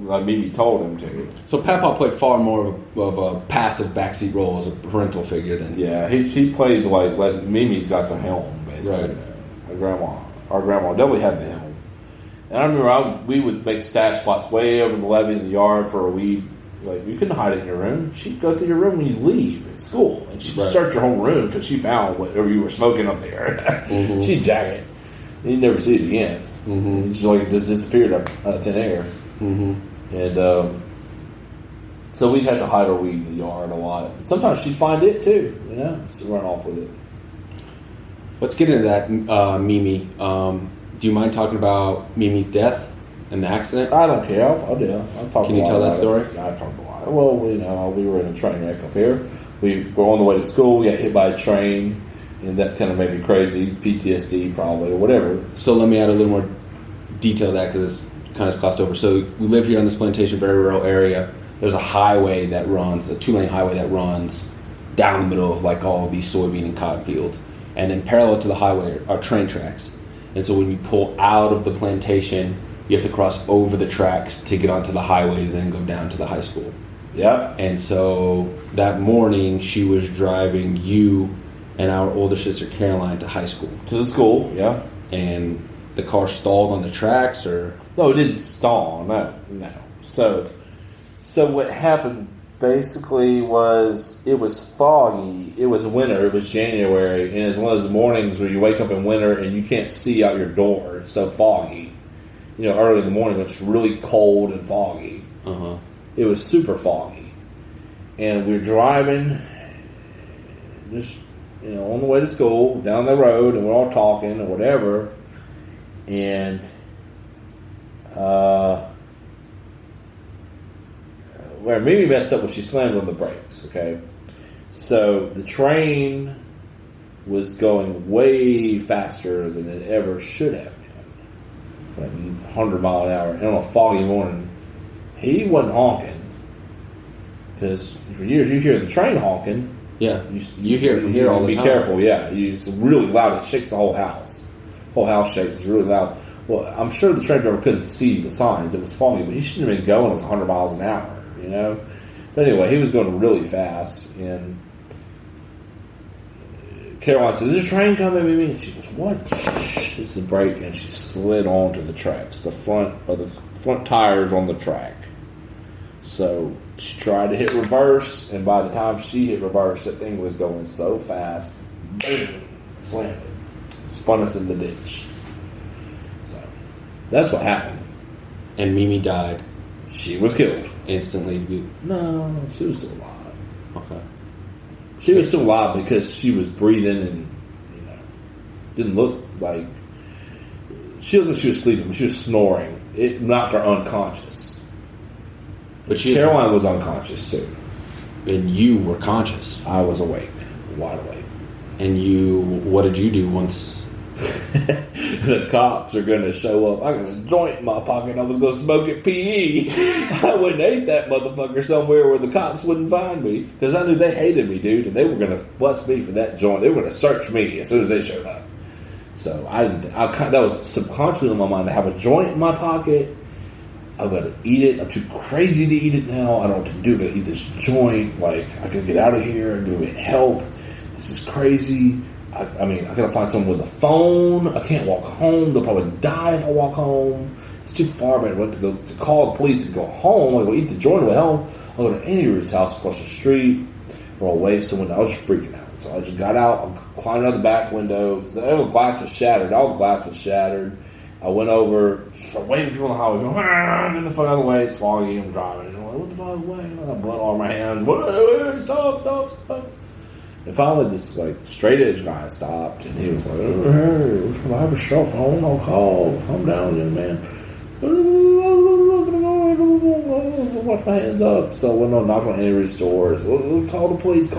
like Mimi told him to. So Papaw played far more of a passive backseat role as a parental figure than... Yeah, he played like Mimi's got the helm, basically. Right. Our grandma definitely had the helm. And I remember we would make stash spots way over the levee in the yard for a weed. Like, you couldn't hide it in your room. She'd go through your room when you leave at school, and she'd search your whole room until she found whatever you were smoking up there. Mm-hmm. She'd jack it. And you'd never see it again. Mm-hmm. It just disappeared out of thin air. Mm-hmm. And so we'd have to hide our weed in the yard a lot. And sometimes she'd find it too, just run off with it. Let's get into that, Mimi. Do you mind talking about Mimi's death and the accident? I don't care. I'll do. I'll talk. Can you tell that story? Yeah, I've talked a lot. Well, we were in a train wreck up here. We were on the way to school. We got hit by a train, and that kind of made me crazy. PTSD probably, or whatever. So let me add a little more detail to that, because it's kind of glossed over. So we live here on this plantation, very rural area. There's a highway that runs, a 2-lane highway that runs down the middle of all of these soybean and cotton fields. And then parallel to the highway are train tracks. And so when you pull out of the plantation, you have to cross over the tracks to get onto the highway and then go down to the high school. Yeah. And so that morning, she was driving you and our older sister Caroline to high school. To the school, yeah. And the car stalled on the tracks, or? No, it didn't stall, no. So what happened basically was, it was foggy. It was winter. It was January, and it's one of those mornings where you wake up in winter and you can't see out your door. It's so foggy. Early in the morning, it's really cold and foggy. Uh-huh. It was super foggy, and we were driving, just on the way to school down the road, and we're all talking or whatever, and where Mimi messed up was she slammed on the brakes, okay? So the train was going way faster than it ever should have been. Like 100 mile an hour. And on a foggy morning, he wasn't honking. Because for years you hear the train honking. Yeah, you hear it from here all the time. Be careful, yeah. It's really loud. It shakes the whole house. The whole house shakes. It's really loud. Well, I'm sure the train driver couldn't see the signs. It was foggy, but he shouldn't have been going. It was 100 miles an hour. But anyway, he was going really fast, and Caroline says, "There's a train coming, Mimi." And she goes, "What?" It's the brake, and she slid onto the tracks. The front tires on the track. So she tried to hit reverse, and by the time she hit reverse, that thing was going so fast, boom, slammed it, spun us in the ditch. So that's what happened. And Mimi died. She was killed Instantly. No, she was still alive. Okay. She was still alive because she was breathing and, didn't look like... She looked like she was sleeping, but she was snoring. It knocked her unconscious. But Caroline was unconscious, too. And you were conscious. I was awake. Wide awake. And what did you do once... The cops are going to show up. I got a joint in my pocket. I was going to smoke at PE. I wouldn't ate that motherfucker somewhere where the cops wouldn't find me, because I knew they hated me, dude, and they were going to bust me for that joint. They were going to search me as soon as they showed up. So that was subconsciously in my mind to have a joint in my pocket. I'm going to eat it. I'm too crazy to eat it now. I don't know what to do. I'm going to eat this joint. Like, I can get out of here and get help. This is crazy. I gotta find someone with a phone. I can't walk home. They'll probably die if I walk home. It's too far, man. I went to call the police and go home. I'll go eat the joint at home. I'll go to Andy Root's house across the street, or I'll wave someone. I was just freaking out. So I just got out. I climbed out the back window because the glass was shattered. All the glass was shattered. I went over, started waving people on the highway, going, get the fuck out of the way. It's foggy. I'm driving. And I'm like, what the fuck away? I got blood all over my hands. Wait, stop. And finally, this straight edge guy stopped, and he was like, "Hey, I have a cell phone. I'll call. Calm down, young man. Wash my hands up." So I went on, knocked on Henry's doors. Call the police.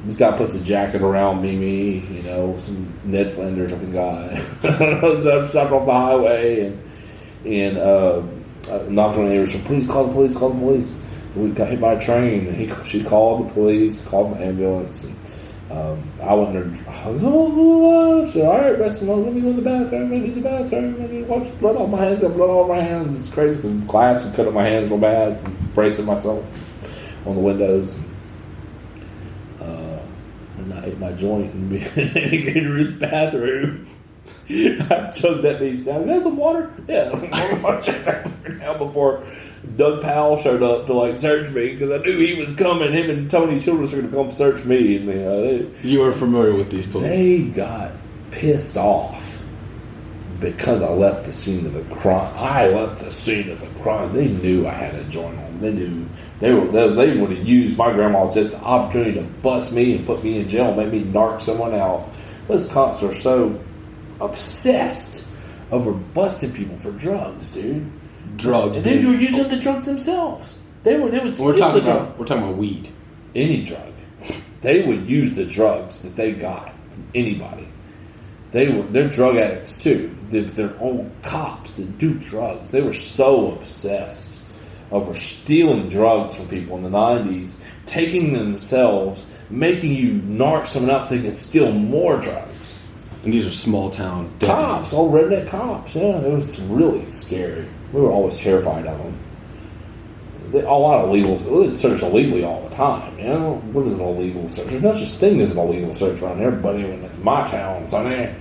This guy puts a jacket around Mimi, some Ned Flanders looking guy. So I stopped off the highway and knocked on Henry's door. "Please call the police. We got hit by a train," and she called the police, called the ambulance, and I went there. I was, all right, Breston, let me go in the bathroom. I need the bathroom. I need to wash blood off my hands. I have blood all over my hands. It's crazy because glass had cut up my hands real bad from bracing myself on the windows. And I ate my joint in his bathroom. I chugged that beast down. "You got some water?" "Yeah." I checked that down before Doug Powell showed up to search me, because I knew he was coming. Him and Tony Childress were going to come search me. And you were familiar with these police. They got pissed off because I left the scene of the crime. They knew I had a joint on. They knew they would have used my grandma's just an opportunity to bust me and put me in jail and make me narc someone out. Those cops are so obsessed over busting people for drugs, dude. Drugs. And they were using the drugs themselves. They would steal the drug. We're talking about weed. Any drug. They would use the drugs that they got from anybody. They're drug addicts too. They're old cops that do drugs. They were so obsessed over stealing drugs from people in the 90s, taking them themselves, making you narc someone else so they can steal more drugs. And these are small town cops, all redneck cops. Yeah, it was really scary. We were always terrified of them. A lot of illegal search illegally all the time. What is an illegal search? There's no such thing as an illegal search around here, buddy. When it's my town, son,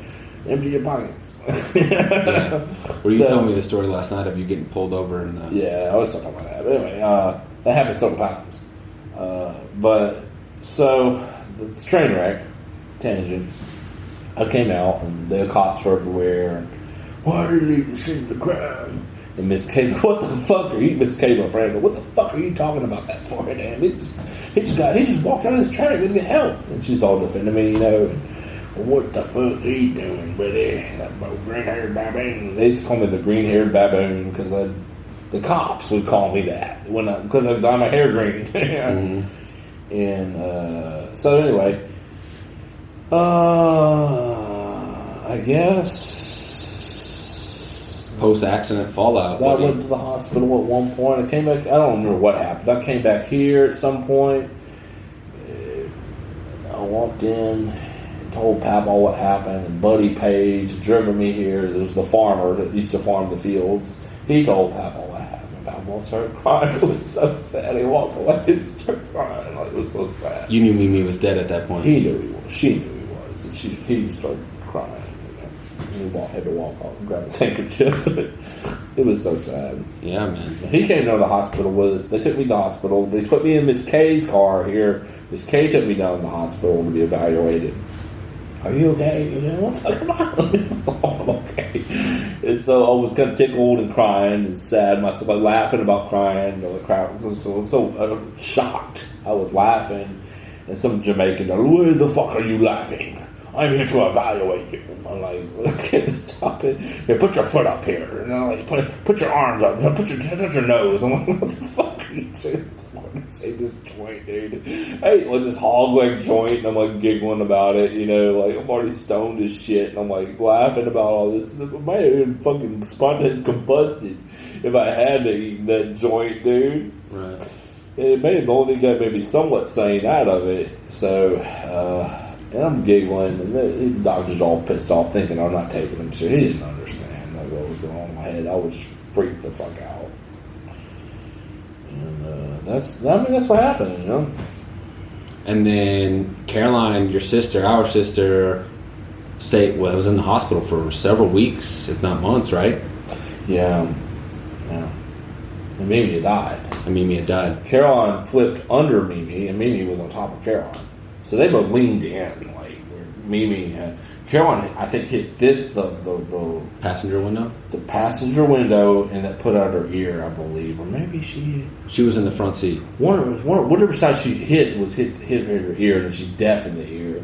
empty your pockets. Yeah. Well, you told me the story last night of you getting pulled over. Yeah, I was talking about that. But anyway, that happened several times. So the train wreck, tangent. I came out and the cops were everywhere. And, "Why did you leave the scene of the crime?" And Miss Kay, "What the fuck are you?" Miss Kay, my friend, "What the fuck are you talking about that for, damn? He just walked out of his train to get help." And she's all defending me, And, "What the fuck are you doing, buddy? That green-haired baboon." They used to call me the green-haired baboon because the cops would call me that because I dye my hair green. Mm-hmm. And so anyway, I guess. Post-accident fallout. I went to the hospital at one point. I came back. I don't remember what happened. I came back here at some point. I walked in and told Papa what happened. And Buddy Page driven me here. There was the farmer that used to farm the fields. He told Papa what happened. Balboa started crying. It was so sad. He walked away and started crying. Like, it was so sad. You knew Mimi was dead at that point. He knew he was. She knew he was. And he started crying. You know. He had to walk off and grab his handkerchief. It was so sad. Yeah, man. He came to the hospital with us. They took me to the hospital. They put me in Miss K's car here. Miss K took me down to the hospital to be evaluated. Are you okay? You know, I'm fucking fine. I'm okay. And so I was kind of tickled and crying and sad myself, like laughing about crying. The crowd was so shocked. I was laughing, and some Jamaican, where the fuck are you laughing? I'm here to evaluate you. I'm like, okay, stop it. Here, put your foot up here. And I'm like, put your arms up. Touch your nose. I'm like, what the fuck are you saying? Say this joint, dude. Hey, with this hog leg joint, and I'm like giggling about it, you know, like I'm already stoned as shit, and I'm like laughing about all this. I might have been fucking spontaneous combusted if I had to eat that joint, dude. Right. And it may have only got maybe somewhat sane out of it. So, and I'm giggling, and the doctor's all pissed off, thinking I'm not taking him serious. He didn't understand what was going on in my head. I was freaked the fuck out. And that's what happened, you know. And then Caroline, your sister, our sister, was in the hospital for several weeks, if not months, right? Yeah. And Mimi had died. Caroline flipped under Mimi, and Mimi was on top of Caroline. So they both leaned in, like where Mimi had. Caroline, I think, hit the passenger window? The passenger window, and that put out her ear, I believe. Or maybe she was in the front seat. Whatever side she hit her ear, and she deafened the ear.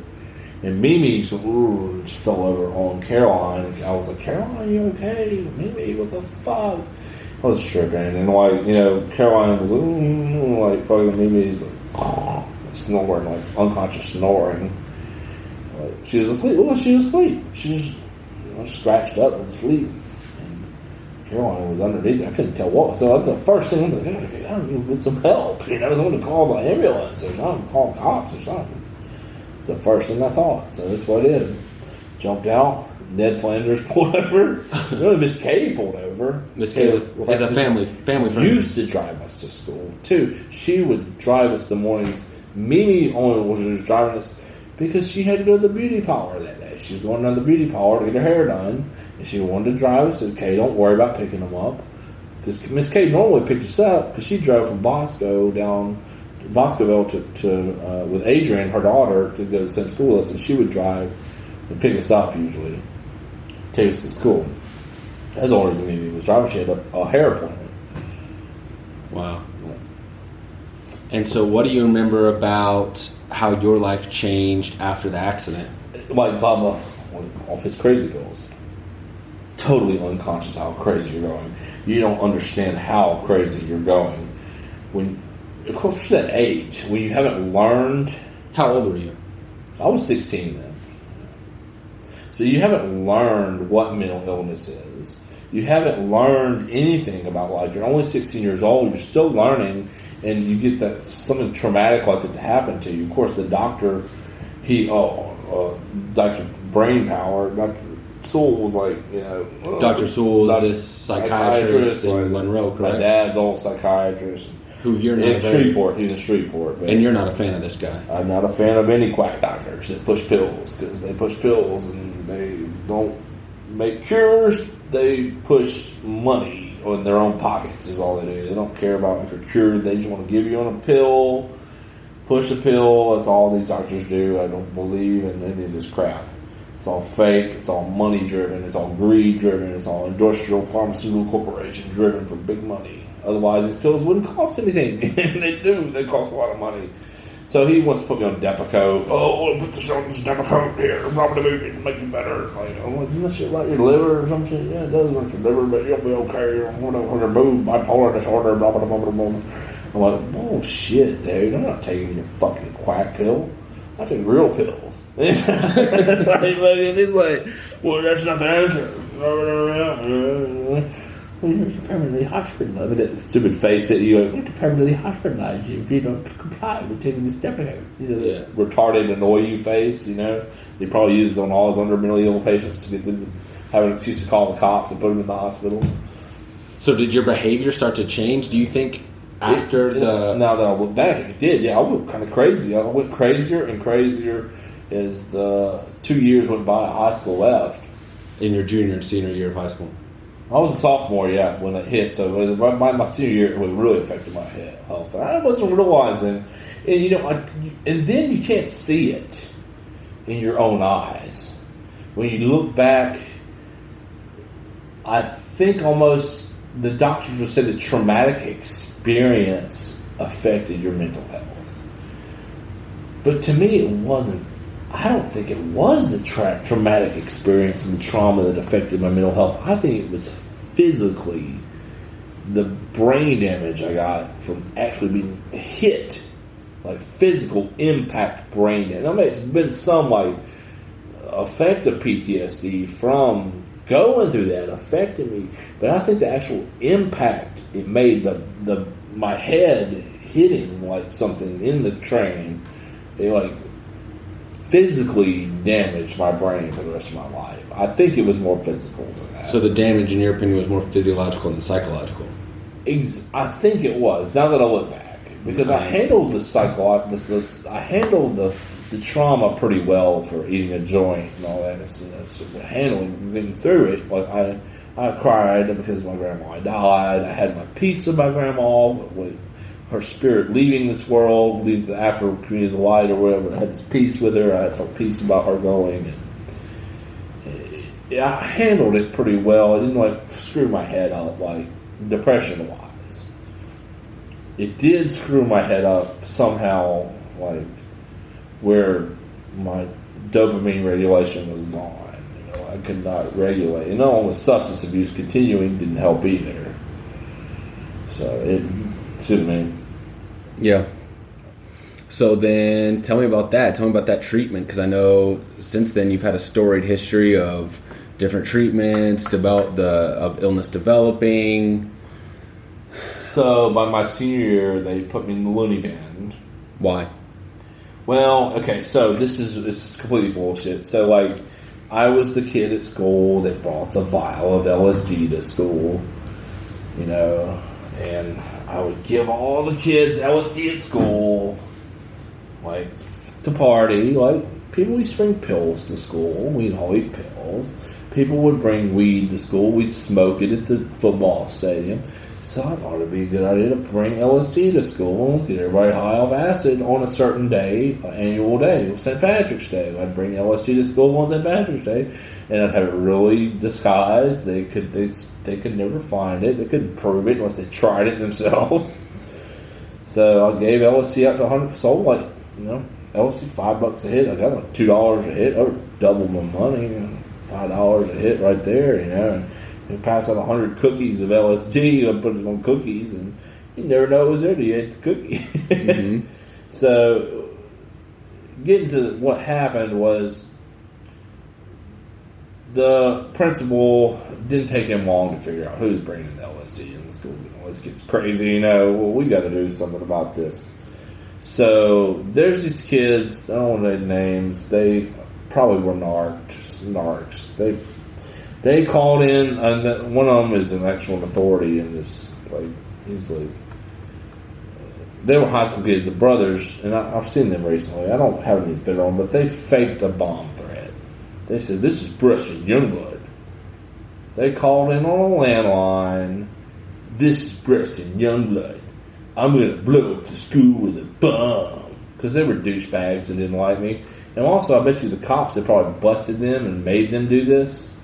And Mimi just fell over on Caroline. I was like, Caroline, are you okay? Mimi, what the fuck? I was tripping. And, like, you know, Caroline was like fucking Mimi's like snoring, like unconscious snoring. She was asleep. Well, she was asleep. She was scratched up and asleep. And Caroline was underneath. I couldn't tell what. So the first thing, I'm like, I need to get some help. You know, I was going to call the ambulance or something, call cops or something. It's the first thing I thought. So that's what I did. Jumped out. Ned Flanders pulled over. Miss Kay pulled over. Miss Kay is a family friend. Used to drive us to school too. She would drive us the mornings. Mimi only was driving us because she had to go to the beauty parlor that day. She was going down to the beauty parlor to get her hair done, and she wanted to drive us. Okay, don't worry about picking them up, because Miss Kay normally picked us up because she drove from Bosco down to Boscoville to with Adrian, her daughter, to go to the same school with us, and she would drive and pick us up usually, take us to school. That's the only reason Mimi was driving. She had a hair appointment. Wow. And so, what do you remember about how your life changed after the accident? Like Bubba off his crazy pills. Totally unconscious how crazy you're going. You don't understand how crazy you're going. When, of course, you're that age, when you haven't learned. How old were you? I was 16 then. So you haven't learned what mental illness is. You haven't learned anything about life. You're only 16 years old. You're still learning. And you get that something traumatic like that to happen to you. Of course, the doctor, Dr. Brainpower, Dr. Sewell was like, you know... Dr. Sewell is this psychiatrist in Monroe, correct? My dad's old psychiatrist. Who you're not in Shreveport. He's in Shreveport. And you're not a fan of this guy. I'm not a fan of any quack doctors that push pills, because they push pills and they don't make cures. They push money in their own pockets is all they do. They don't care about if you're cured. They just want to give you on a pill, push a pill. That's all these doctors do. I don't believe in any of this crap. It's all fake. It's all money driven. It's all greed driven. It's all industrial pharmaceutical corporation driven for big money. Otherwise, these pills wouldn't cost anything. And they do. They cost a lot of money. So he wants to put me on Depakote. Oh, I'll put this on this Depakote here. Robert the movie to make you better. Like, I'm like, doesn't that shit right your liver or some shit? Yeah, it does work your liver, but you'll be okay. Whatever, boom, bipolar disorder, blah, blah, blah, blah, blah. I'm like, bullshit, dude. I'm not taking your fucking quack pill. I take real pills. He's like, well, that's not the answer. Well, you're permanently hospitalized. With that stupid face that you have to permanently hospitalize you if you don't comply with taking this Depakote. You know, the retarded, annoy you face, you know. They probably use it on all his under mentally ill patients to get them to have an excuse to call the cops and put them in the hospital. So did your behavior start to change? Do you think after now that I look back, it did. Yeah, I went kind of crazy. I went crazier and crazier as the 2 years went by. High school left. In your junior and senior year of high school? I was a sophomore, when it hit. So by my senior year, it really affected my health. I wasn't realizing, and then you can't see it in your own eyes. When you look back, I think almost the doctors would say the traumatic experience affected your mental health. But to me, it wasn't. I don't think it was the traumatic experience and the trauma that affected my mental health. I think it was physically the brain damage I got from actually being hit, like physical impact brain damage. I mean, it's been some effect of PTSD from going through that affected me, but I think the actual impact it made my head hitting like something in the train, it physically damaged my brain for the rest of my life. I think it was more physical than that. So the damage, in your opinion, was more physiological than psychological? I think it was, now that I look back. Because I handled I handled the trauma pretty well for eating a joint and all that. Getting through it. I cried because my grandma died. I had my peace with my grandma, with her spirit leaving this world, leaving to the after community of the light or whatever. I had this peace with her. I had felt peace about her going. And I handled it pretty well. I didn't screw my head up depression wise. It did screw my head up somehow, where my dopamine regulation was gone. I could not regulate. And not only substance abuse continuing didn't help either. So it suited me. Yeah. So then tell me about that. Tell me about that treatment, because I know since then you've had a storied history of different treatments, of illness developing. So by my senior year, they put me in the loony bin. Why? Well, okay, so this is completely bullshit. So I was the kid at school that brought the vial of LSD to school, and I would give all the kids LSD at school, to party. People used to bring pills to school. We'd all eat pills. People would bring weed to school. We'd smoke it at the football stadium. So I thought it'd be a good idea to bring LSD to school and get everybody high off acid on a certain day, an annual day, St. Patrick's Day. I'd bring LSD to school on St. Patrick's Day, and I'd have it really disguised. They could never find it. They couldn't prove it unless they tried it themselves. So I gave LSD out to 100. Sold LSD $5 a hit. I got $2 a hit. I would double my money. $5 a hit right there. And you pass out 100 cookies of LSD. I put it on cookies, and you never know it was there till you ate the cookie. Mm-hmm. So, getting to what happened was the principal didn't take him long to figure out who's bringing the LSD in the school. This kid's crazy, we got to do something about this. So, there's these kids, I don't want to name names, they probably were narcs. They called in, and one of them is an actual authority in this. They were high school kids, the brothers, and I've seen them recently. I don't have any bit on, but they faked a bomb threat. They said, "This is Breston Youngblood." They called in on a landline. "This is Breston Youngblood. I'm going to blow up the school with a bomb," because they were douchebags and didn't like me. And also, I bet you the cops had probably busted them and made them do this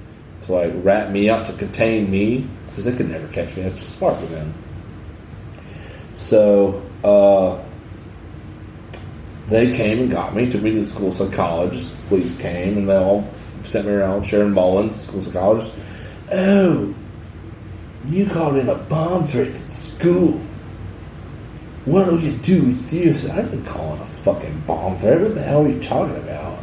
to rat me out to contain me, because they could never catch me. I was too smart for them. So they came and got me, took me to the school psychologist. Police came and they all sent me around. Sharon Mullins, school psychologist. "Oh, you called in a bomb threat to the school. What do you do with you?" I said, "I didn't call in a fucking bomb threat. What the hell are you talking about?"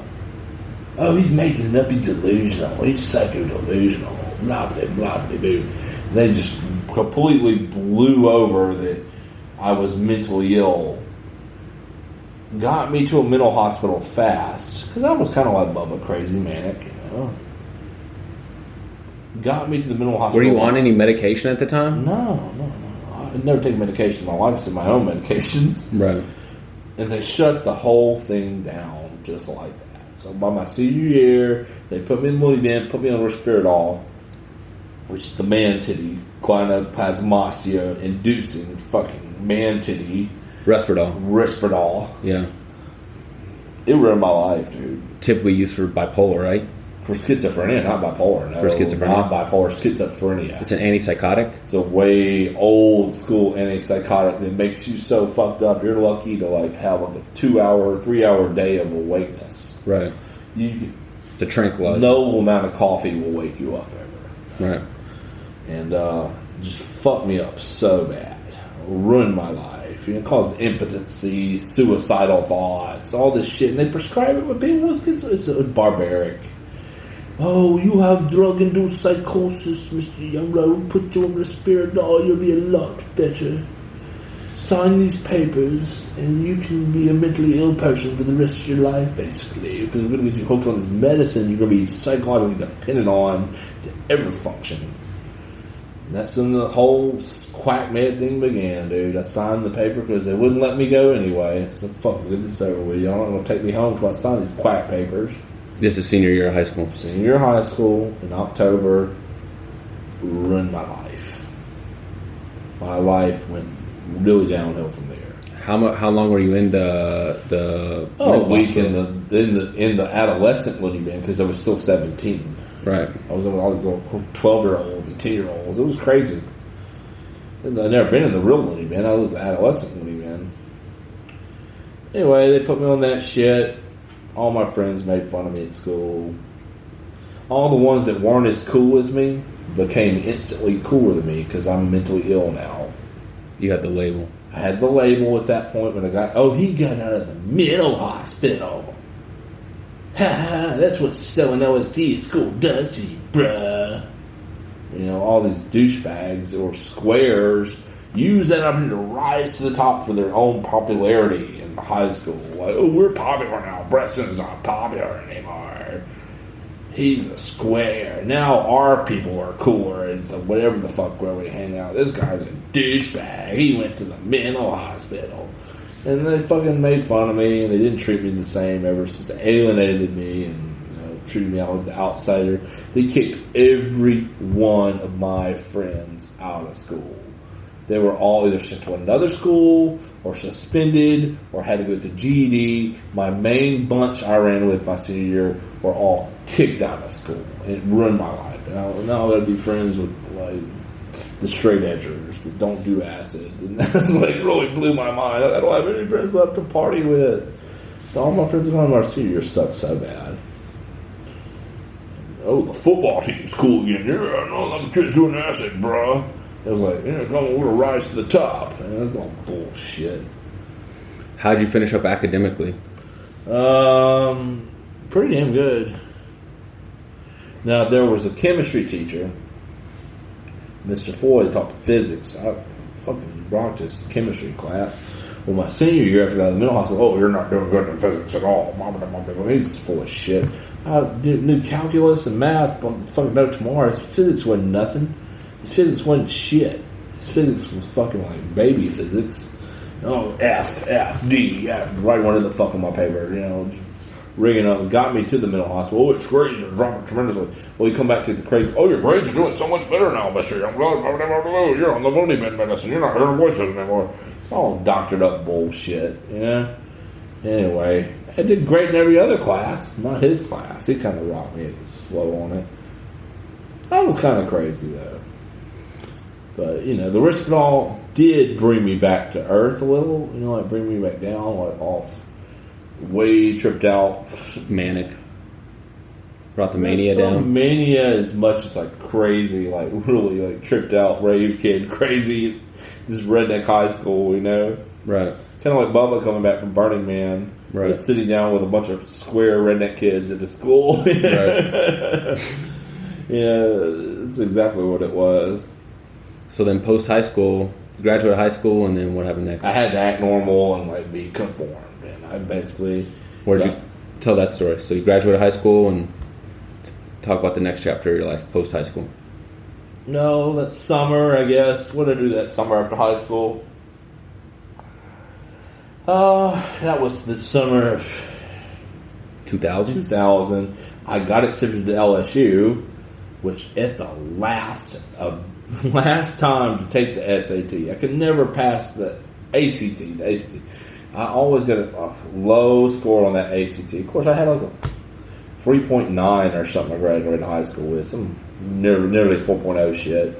"Oh, he's making it up. He's delusional. He's psycho-delusional. Blah, blah, blah, blah, blah." They just completely blew over that I was mentally ill. Got me to a mental hospital fast, because I was kind of like Bubba, crazy, manic, got me to the mental hospital. Were you on any medication at the time? No. I'd never taken medication in my life. I took my own medications. Right. And they shut the whole thing down just like that. So by my senior year, they put me in Louisville, put me on Risperdal, which is the man titty, gynoplasmosia inducing fucking man titty. Risperdal. Yeah. It ruined my life, dude. Typically used for bipolar, right? For schizophrenia, not bipolar. No, for schizophrenia? Not bipolar, schizophrenia. It's an antipsychotic? It's a way old school antipsychotic that makes you so fucked up. You're lucky to like have like a 2-hour, 3-hour day of awakeness. Right. The tranquilizer. No amount of coffee will wake you up ever. Right. And just fucked me up so bad. Ruined my life. Cause impotency, suicidal thoughts, all this shit. And they prescribe it with people with schizophrenia. It's barbaric. Oh, you have drug-induced psychosis, Mr. Youngblood. We'll put you on Risperdal. You'll be a lot better. Sign these papers, and you can be a mentally ill person for the rest of your life, basically. Because we're going to get you hooked on this medicine you're going to be psychologically dependent on to ever function. And that's when the whole quack med thing began, dude. I signed the paper because they wouldn't let me go anyway. So, fuck, get this over with. Y'all aren't going to take me home until I sign these quack papers. This is senior year of high school. Senior year of high school in October ruined my life. My life went really downhill from there. How long were you in the a week in the adolescent loony bin because I was still 17. Right. I was with all these little 12-year-olds and 10-year-olds. It was crazy. I'd never been in the real loony bin. I was the adolescent loony bin. Anyway, they put me on that shit. All my friends made fun of me at school. All the ones that weren't as cool as me became instantly cooler than me because I'm mentally ill now. You had the label. I had the label at that point when I got, he got out of the mental hospital. Ha ha, that's what selling LSD at school does to you, bruh. All these douchebags or squares use that opportunity to rise to the top for their own popularity in high school. Like, oh, we're popular now. Breston's not popular anymore. He's a square. Now our people are cooler and so whatever the fuck where we hang out. This guy's a douchebag. He went to the mental hospital. And they fucking made fun of me, and they didn't treat me the same ever since. They alienated me and treated me out like the outsider. They kicked every one of my friends out of school. They were all either sent to another school or suspended or had to go to GED. My main bunch I ran with my senior year were all kicked out of school. And it ruined my life. And now I got to be friends with the straight edgers that don't do acid. And that's really blew my mind. I don't have any friends left to party with. All my friends going to my senior year suck so bad. Oh, the football team's cool again. Yeah, no, the kids doing acid, bruh. It was like, come on, we're going to rise to the top. And that's all bullshit. How'd you finish up academically? Pretty damn good. Now, there was a chemistry teacher, Mr. Floyd, taught physics. I fucking rocked his chemistry class. Well, my senior year after I got out of the middle hospital, you're not doing good in physics at all. He's full of shit. I knew calculus and math, but fucking know tomorrow. His physics wasn't nothing. His physics wasn't shit. His physics was fucking like baby physics. Oh, F, D, F. Right one in the fuck on my paper, just rigging up. Got me to the mental hospital. Oh, its grades are dropping tremendously. Well, you come back to the crazy. Oh, your grades are doing so much better now, Mr. Youngblood. You're on the loony bin medicine. You're not hearing voices anymore. It's all doctored up bullshit, Anyway, I did great in every other class. Not his class. He kind of rocked me slow on it. I was kind of crazy, though. But, the Risperdal did bring me back to earth a little. Bring me back down, off. Way tripped out. Manic. Brought the mania down. Mania as much as crazy, really tripped out, rave kid, crazy. This redneck high school, Right. Kind of like Bubba coming back from Burning Man. Right. Sitting down with a bunch of square redneck kids at the school. Right. Yeah, that's exactly what it was. So then post high school, graduated high school, and then what happened next? I had to act normal and be conformed. And I basically... Where'd you tell that story? So you graduated high school and talk about the next chapter of your life, post high school. No, that summer, I guess. What did I do that summer after high school? That was the summer of 2000? 2000. I got accepted to LSU, which at the last time to take the SAT. I could never pass the ACT. I always got a low score on that ACT. Of course, I had like a 3.9 or something I graduated high school with. Some nearly 4.0 shit.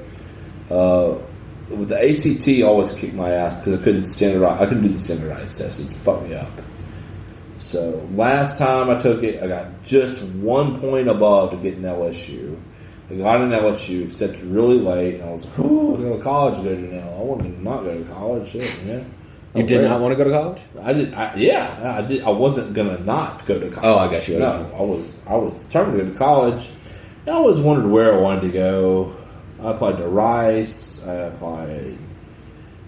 With the ACT, always kicked my ass because I couldn't do the standardized test. It fucked me up. So last time I took it, I got just 1 point above to get an LSU. I got an LSU, accepted really late, and I was like, "Ooh, I'm going to college to go to now." I wanted to not go to college. Shit, yeah. You did not want to go to college? I did. I did. I wasn't going to not go to college. Oh, I got you. No, I was determined to go to college. I always wondered where I wanted to go. I applied to Rice. I applied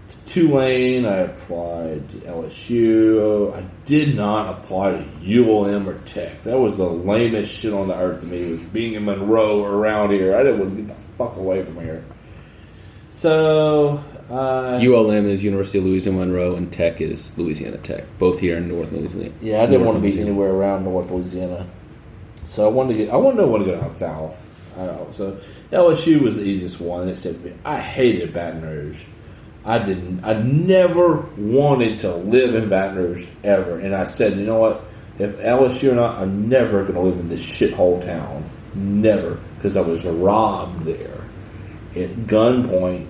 to Tulane. I applied to LSU. I did not apply to ULM or Tech. That was the lamest shit on the earth to me. Was being in Monroe or around here. I didn't want to get the fuck away from here. So ULM is University of Louisiana Monroe, and Tech is Louisiana Tech, both here in North Louisiana. Yeah, I didn't want to be anywhere around North Louisiana. So I wanted to go down south. So LSU was the easiest one, except I hated Baton Rouge. I never wanted to live in Baton Rouge ever. And I said, you know what? If LSU or not, I'm never going to live in this shithole town. Never. Because I was robbed there at gunpoint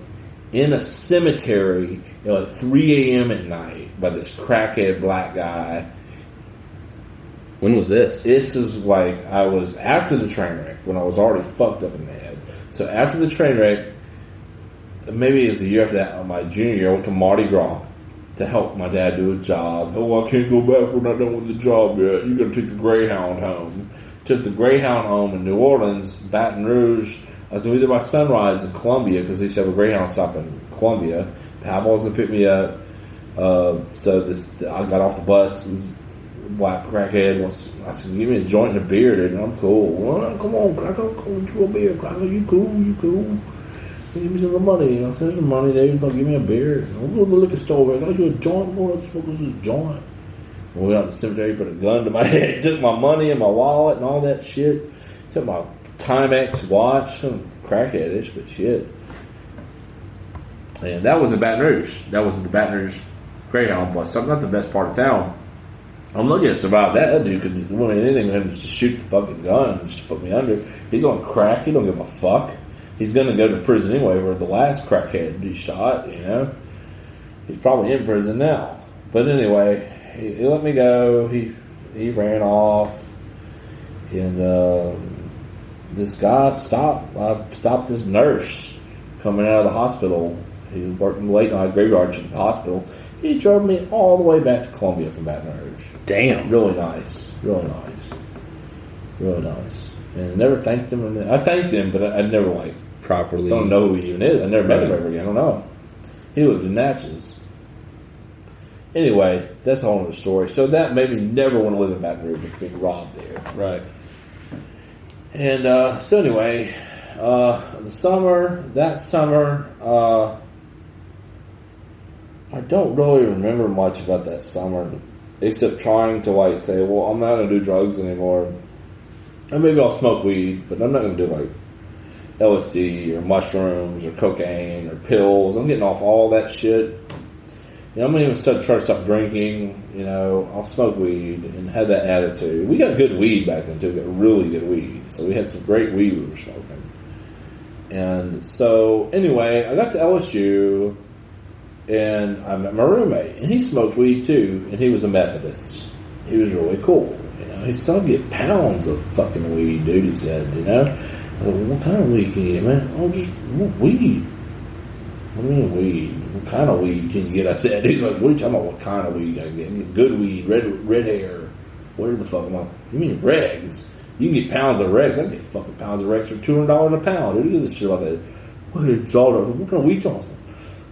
in a cemetery at 3 a.m. at night by this crackhead black guy. When was this? This is like, I was after the train wreck, when I was already fucked up in the head. So after the train wreck, maybe it was the year after that, my junior year, I went to Mardi Gras to help my dad do a job. Oh, I can't go back, we're not done with the job yet. You got to take the Greyhound home. Took the Greyhound home in New Orleans, Baton Rouge. I was going to be there by sunrise in Columbia, because they used to have a Greyhound stop in Columbia. Papa was going to pick me up. I got off the bus. This black crackhead I said, "Give me a joint and a beer, dude." And I'm cool. Well, come on, Cracker, come with you a beer. Cracker, you cool. Give me some money. I said, "There's some money there. You give me a beer." I'll go to the liquor store. I got you a joint. Boy, let's smoke this joint. We went out to the cemetery, put a gun to my head, took my money and my wallet and all that shit. Took my Timex watch. Crackheadish, but shit. And that was in Baton Rouge. That was the Baton Rouge Greyhound bus. So not the best part of town. I'm lucky to survive that. That dude could do anything and just shoot the fucking gun just to put me under. He's on crack. He don't give a fuck. He's going to go to prison anyway, where the last crackhead he shot, you know. He's probably in prison now. But anyway, he let me go. He ran off. And this guy stopped this nurse coming out of the hospital. He was working late night graveyard shift at the hospital. He drove me all the way back to Columbia from Baton Rouge. Damn. Really nice. Really nice. And I never thanked him. I thanked him, but I never, properly. Don't know who he even is. I never met him ever again. I don't know. He lived in Natchez. Anyway, that's a whole other story. So that made me never want to live in Baton Rouge after being robbed there. Right. And so anyway, that summer, I don't really remember much about that summer, except trying to say, well, I'm not going to do drugs anymore. And maybe I'll smoke weed, but I'm not going to do LSD or mushrooms or cocaine or pills. I'm getting off all that shit. I'm going to even try to stop drinking. I'll smoke weed and have that attitude. We got good weed back then too. We got really good weed. So we had some great weed we were smoking. And so anyway, I got to LSU. And I met my roommate, and he smoked weed too, and he was a Methodist. He was really cool. He started getting pounds of fucking weed, dude, he said, I was like, what kind of weed can you get, man? Oh, just weed. What do you mean weed? What kind of weed can you get? I said. He's like, what are you talking about? What kind of weed you gotta get? Good weed, red hair. Where the fuck am I? You mean regs? You can get pounds of regs. I can get fucking pounds of regs for $200 a pound. Dude, look at this shit like that. What kind of weed talking about?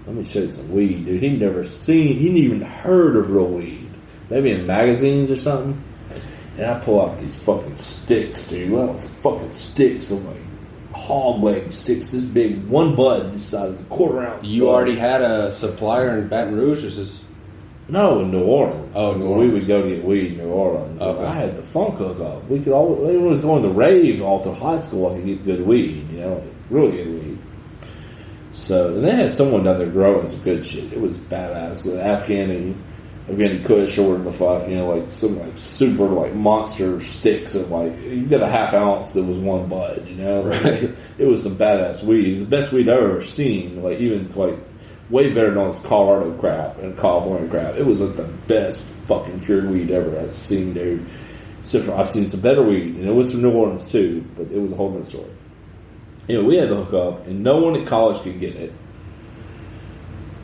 Let me show you some weed, dude. He didn't even heard of real weed. Maybe in magazines or something. And I pull out these fucking sticks, dude. Well, it's fucking sticks. I'm like, hog leg sticks this big, one bud this size, a quarter ounce. You already had a supplier in Baton Rouge, or just no, in New Orleans. Oh, New Orleans. We would go to get weed in New Orleans. Okay. I had the funk hookup. We could always, when I was going to rave all through high school, I could get good weed, really good weed. So, and they had someone down there growing some good shit. It was badass. The Afghani Kush or the fuck, like some like super like monster sticks of like, you got a half ounce that was one bud, Right. It was some badass weed. It was the best weed I've ever seen. Like even like way better than all this Colorado crap and California crap. It was like the best fucking cured weed ever I've seen, dude. Except for I've seen some better weed, and it was from New Orleans too, but it was a whole different story. We had the hookup, and no one at college could get it.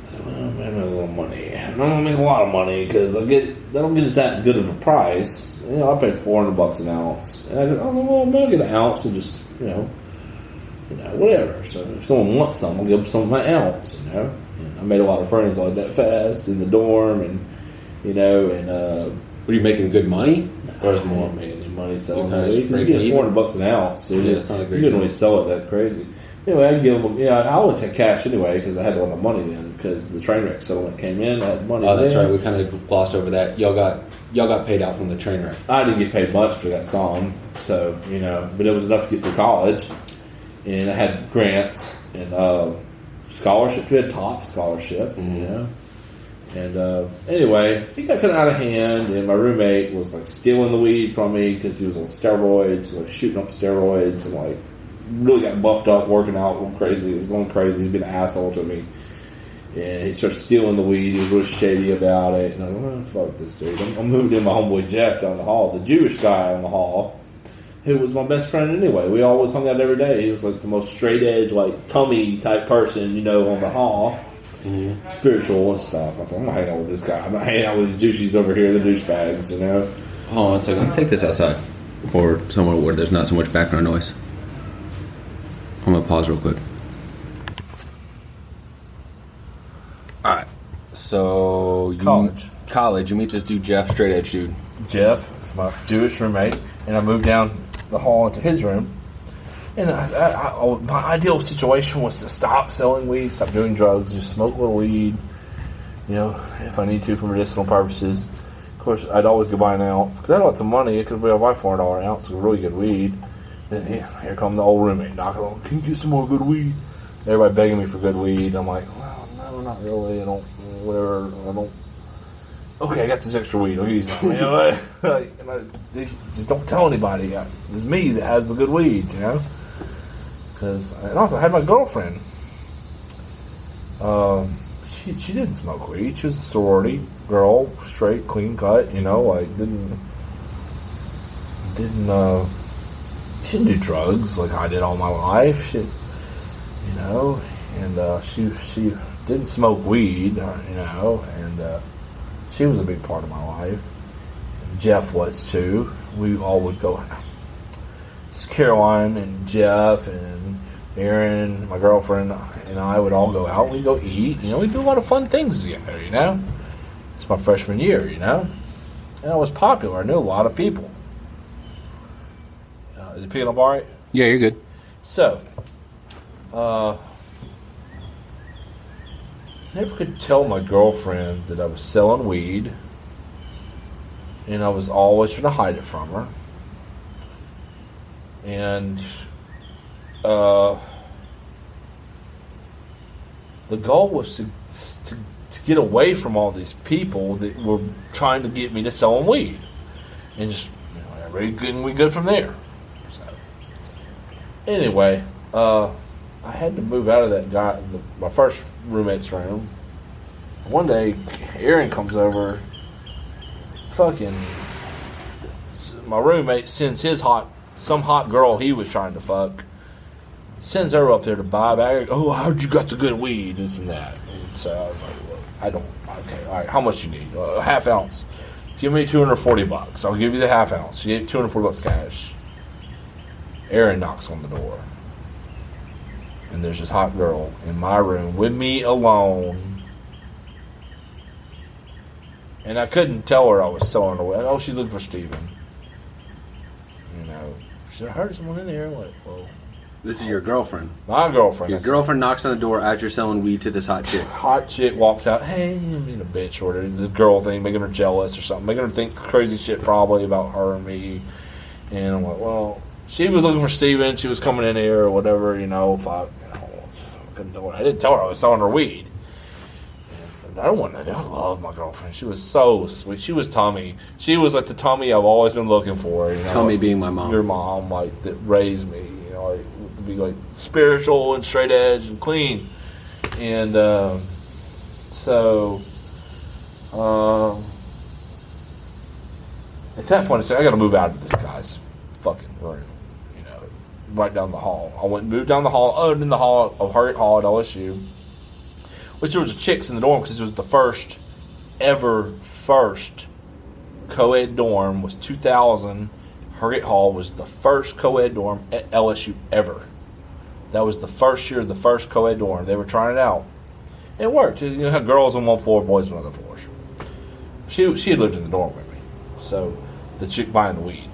I thought, well, I made a little money. I don't make a lot of money because I don't get it that good of a price. I paid $400 an ounce, and I go, oh well, I'm gonna get an ounce and just whatever. So if someone wants some, I'll give them some of my ounce. And I made a lot of friends like that fast in the dorm, and were you making good money? Or is more making any money selling kind it? of You get $400 an ounce. Yeah, it's not a great you couldn't deal. really sell it that crazy. Anyway, I'd give them. I always had cash anyway because I had a lot of money then because the train wreck settlement came in. I had money. Oh, that's then. right. We kind of glossed over that. Y'all got paid out from the train wreck. I didn't get paid much, but I got some. So but it was enough to get through college, and I had grants and scholarships. We had top scholarship. And anyway, I think I got out of hand, and my roommate was like stealing the weed from me because he was on steroids, like shooting up steroids, and like really got buffed up, working out, going crazy. He was going crazy. He'd been an asshole to me, and he started stealing the weed. He was really shady about it, and I was like, "Fuck this dude!" I'm moving in my homeboy Jeff down the hall, the Jewish guy on the hall, who was my best friend anyway. We always hung out every day. He was like the most straight edge, like tummy type person, on the hall. Mm-hmm. Spiritual and stuff. I was like, I'm not hanging out with this guy. I'm not hanging out with these douchies over here, the douchebags, Hold on one second. Take this outside. Or somewhere where there's not so much background noise. I'm going to pause real quick. Alright. So, college. You meet this dude, Jeff, straight edge dude. Jeff, my Jewish roommate, and I moved down the hall into his room. And my ideal situation was to stop selling weed, stop doing drugs, just smoke a little weed, if I need to for medicinal purposes. Of course, I'd always go buy an ounce because I had lots of money. I could buy a $4 ounce of really good weed. Then here come the old roommate knocking on, can you get some more good weed? Everybody begging me for good weed. I'm like, well, no, not really. I don't. Okay, I got this extra weed. I'll use it. Just don't tell anybody. It's me that has the good weed, And also, I had my girlfriend. She didn't smoke weed. She was a sorority girl, straight, clean cut. Didn't she didn't do drugs like I did all my life. She didn't smoke weed. And she was a big part of my life. And Jeff was too. We all would go. It's Caroline and Jeff and Aaron, my girlfriend, and I would all go out. We'd go eat. We'd do a lot of fun things together, It's my freshman year, And I was popular. I knew a lot of people. Is it picking up all right? Yeah, you're good. So, never could tell my girlfriend that I was selling weed, and I was always trying to hide it from her. And the goal was to get away from all these people that were trying to get me to sell them weed, and just everybody good from there. So anyway, I had to move out of that guy, my first roommate's room. One day, Aaron comes over. Fucking, my roommate sends some hot girl he was trying to fuck. Sends her up there to buy a bag. Oh, how'd you got the good weed? This and that. And so I was like, look, okay, all right, how much you need? A half ounce. Give me $240. I'll give you the half ounce. She gave $240 cash. Aaron knocks on the door. And there's this hot girl in my room with me alone. And I couldn't tell her I was selling her away. Oh, she's looking for Steven. She said, I heard someone in there. I'm like, well, This is your girlfriend. My girlfriend. Your girlfriend knocks on the door as you're selling weed to this hot chick. Hot chick walks out. Hey, I'm being a bitch, or the girl thing, making her jealous or something, making her think crazy shit probably about her and me. And I'm like, well, she was looking for Steven. She was coming in here or whatever, if I didn't tell her I was selling her weed. And I don't want that. I love my girlfriend. She was so sweet. She was Tommy. She was like the Tommy I've always been looking for. Tommy being my mom. Your mom, like, that raised me. Like, to be like spiritual and straight edge and clean. And so at that point I said, I got to move out of this guy's fucking room, right down the hall. I went and moved down the hall, in the hall of Harriet Hall at LSU, which there was chicks in the dorm because it was the first co-ed dorm. Was 2000. Harriet Hall was the first co-ed dorm at LSU ever. That was the first year of the first co-ed dorm. They were trying it out. It worked. You had girls on one floor, boys on other floors. She had lived in the dorm with me. So the chick buying the weed.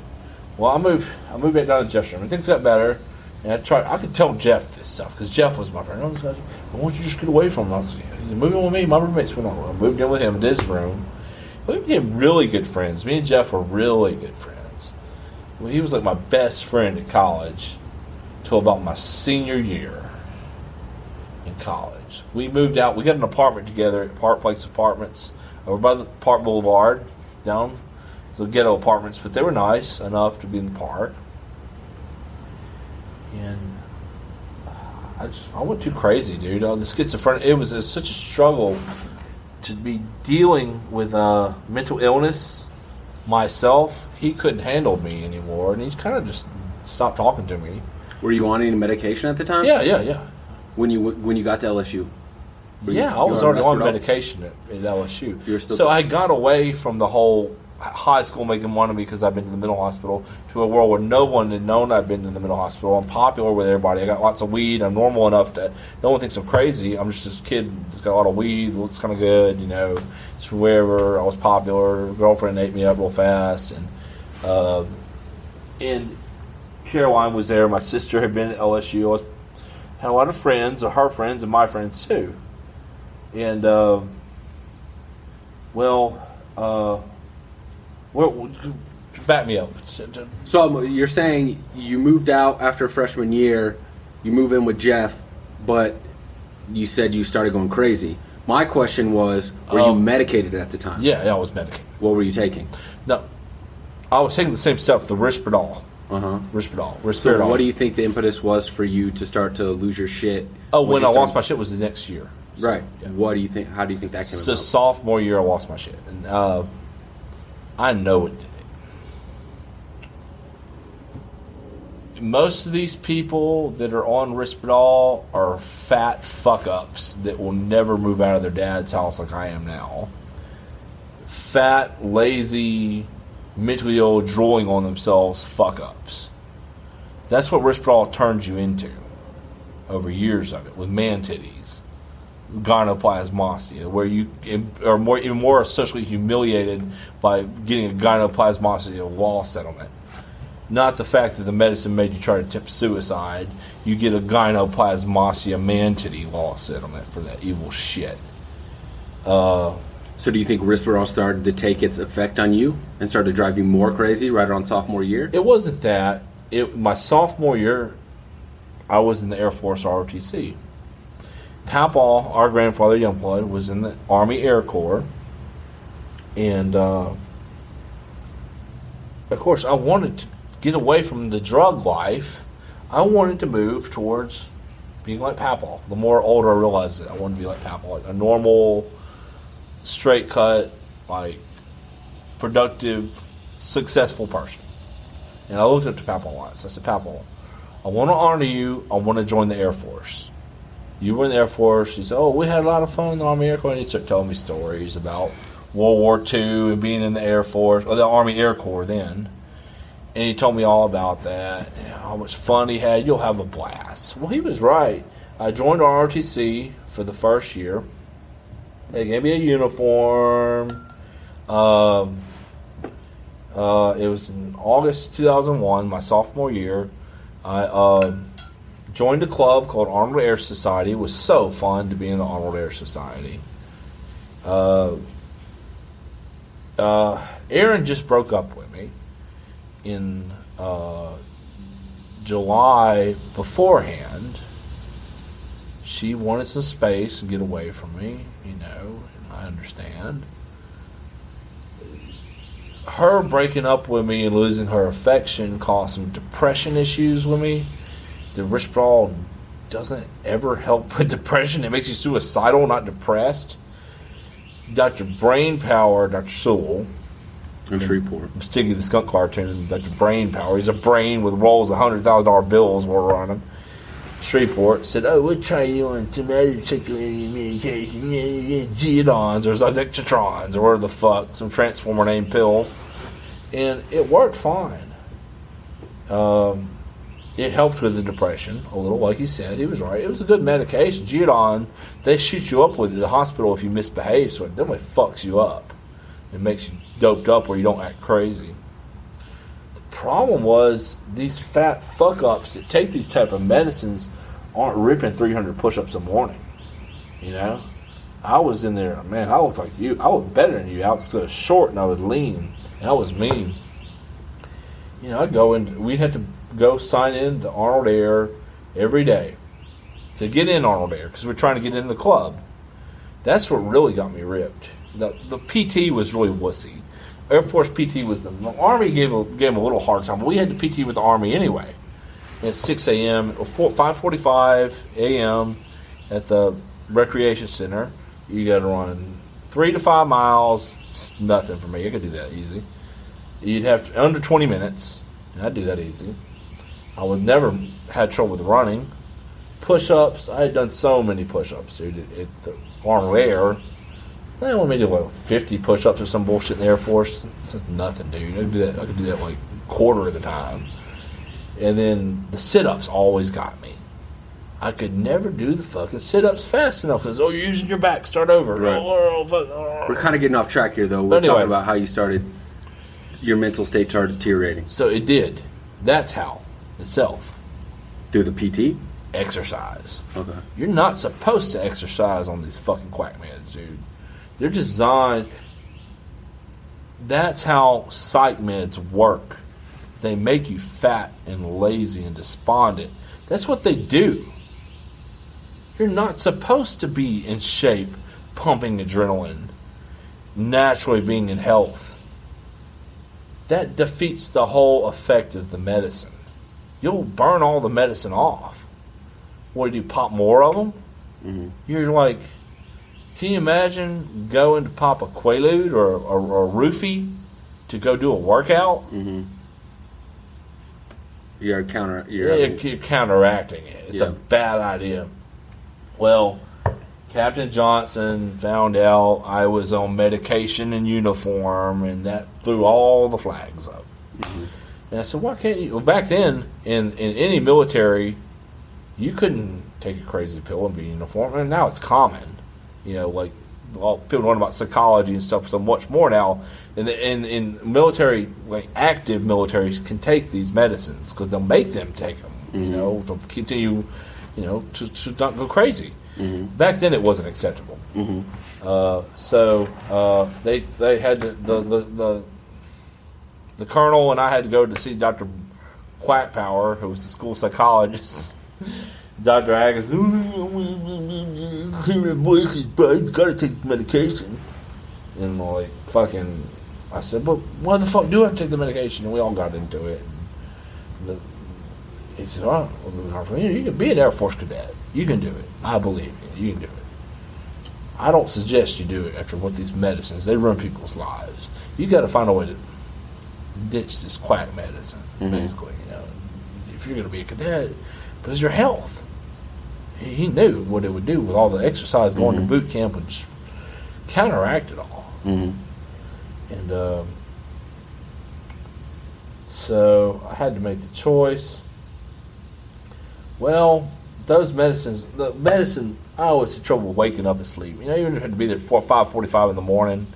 Well, I moved back down to Jeff's room, and things got better. And I could tell Jeff this stuff because Jeff was my friend. I was like, why don't you just get away from him? He said, move in with me. My roommates went on. I moved in with him in his room. We became really good friends. Me and Jeff were really good friends. Well, he was like my best friend at college till about my senior year in college. We moved out. We got an apartment together at Park Place Apartments over by the Park Boulevard, down the ghetto apartments, but they were nice enough to be in the park. And I went too crazy, dude. The schizophrenia, it was such a struggle to be dealing with mental illness myself. He couldn't handle me anymore, and he's kind of just stopped talking to me. Were you on any medication at the time? Yeah. When you got to LSU? I was already on medication at LSU. So I got away from the whole high school making fun of me because I've been to the mental hospital to a world where no one had known I'd been in the mental hospital. I'm popular with everybody. I got lots of weed. I'm normal enough that no one thinks I'm crazy. I'm just this kid that's got a lot of weed, looks kind of good, It's from wherever. I was popular. Girlfriend ate me up real fast. And Caroline was there. My sister had been at LSU. Had a lot of friends, or her friends, and my friends too. And back me up. So you're saying you moved out after freshman year, you move in with Jeff, but you said you started going crazy. My question was, were you medicated at the time? Yeah, I was medicated. What were you taking? No, I was taking the same stuff, the Risperdal. Risperdal. So what do you think the impetus was for you to start to lose your shit? When I lost my shit was the next year. So, right. Yeah. What do you think? How do you think that came about? So sophomore year, I lost my shit, and I know it did it. Most of these people that are on Risperdal are fat fuck-ups that will never move out of their dad's house like I am now. Fat, lazy, mentally ill, drooling on themselves fuck-ups. That's what Risperdal turns you into over years of it, with man titties. Gynoplasmosia, where you are even more socially humiliated by getting a gynoplasmosia law settlement. Not the fact that the medicine made you try to attempt suicide. You get a gynoplasmosia man-titty law settlement for that evil shit. So do you think Risperdal started to take its effect on you and started to drive you more crazy right around sophomore year? It wasn't that. My sophomore year, I was in the Air Force ROTC. Papaw, our grandfather Youngblood, was in the Army Air Corps. And, of course, I wanted to get away from the drug life. I wanted to move towards being like Papaw. The more older I realized it, I wanted to be like Papaw, like a normal, straight cut, like productive, successful person. And I looked up to Papaw once. I said, Papaw, I want to honor you. I want to join the Air Force. You were in the Air Force. He said, we had a lot of fun in the Army Air Corps. And he started telling me stories about World War II and being in the Air Force, or the Army Air Corps then. And he told me all about that, how much fun he had. You'll have a blast. Well, he was right. I joined ROTC for the first year. They gave me a uniform. It was in August 2001, my sophomore year. Joined a club called Arnold Air Society. It was so fun to be in the Arnold Air Society. Erin just broke up with me in July beforehand. She wanted some space and get away from me, and I understand. Her breaking up with me and losing her affection caused some depression issues with me. The Richball doesn't ever help with depression. It makes you suicidal, not depressed. Dr. Brainpower, Dr. Sewell. In Shreveport. Sticky the Skunk cartoon, Dr. Brainpower. He's a brain with rolls of $100,000 bills we're running. Shreveport said, we'll try you on some other circulating medication, Geodons, or Zexatrons, or whatever the fuck, some transformer named pill. And it worked fine. It helped with the depression a little, like he said. He was right. It was a good medication. Geodon, they shoot you up with it at the hospital if you misbehave, so it definitely fucks you up. It makes you doped up where you don't act crazy. The problem was these fat fuck-ups that take these type of medicines aren't ripping 300 push-ups a morning. I was in there, man, I looked like you. I was better than you. I was short and I was lean. And I was mean. I'd go and we'd have to go sign in to Arnold Air every day to get in Arnold Air because we're trying to get in the club. That's what really got me ripped. The PT was really wussy. Air Force PT was the Army gave him a little hard time, but we had the PT with the Army anyway. At 6 a.m. or 5:45 a.m. at the recreation center, you got to run 3 to 5 miles. It's nothing for me. I could do that easy. You'd have to, under 20 minutes. And I'd do that easy. I would never had trouble with running. Push-ups. I had done so many push-ups, dude, at the Arnold Air. They only made like 50 push-ups or some bullshit in the Air Force. That's nothing, dude. I could do that like a quarter of the time. And then the sit-ups always got me. I could never do the fucking sit-ups fast enough because, you're using your back. Start over. Right. We're kind of getting off track here, though. We're talking about how you started, your mental state started deteriorating. So it did. That's how itself. Through the PT? Exercise. Okay. You're not supposed to exercise on these fucking quack meds, dude. They're designed... That's how psych meds work. They make you fat and lazy and despondent. That's what they do. You're not supposed to be in shape, pumping adrenaline, naturally being in health. That defeats the whole effect of the medicine. You'll burn all the medicine off. What do you pop more of them? Mm-hmm. You're like, can you imagine going to pop a Quaalude or a roofie to go do a workout? Mm-hmm. You're counteracting it. It's a bad idea. Well, Captain Johnson found out I was on medication and uniform, and that threw all the flags up. Mm-hmm. And I said, why can't you? Well, back then, in any military, you couldn't take a crazy pill and be in uniform. And now it's common. Like people learn about psychology and stuff so much more now. In military, like active militaries can take these medicines because they'll make them take them, mm-hmm. To continue, to not go crazy. Mm-hmm. Back then, it wasn't acceptable. Mm-hmm. So they had the colonel and I had to go to see Dr. Quackpower, who was the school psychologist. Dr. Agus, he's got to take the medication. And like fucking, I said, but why the fuck do I have to take the medication? And we all got into it. He said, you can be an Air Force cadet. You can do it. I believe you. You can do it. I don't suggest you do it after what these medicines, they ruin people's lives. You got to find a way to ditch this quack medicine, mm-hmm. basically. If you're going to be a cadet, but it's your health. He knew what it would do with all the exercise going mm-hmm. to boot camp would just counteract it all. Mm-hmm. And so I had to make the choice. Well, those medicines, I always had trouble waking up and sleep. Even if I had to be there at 5:45 in the morning,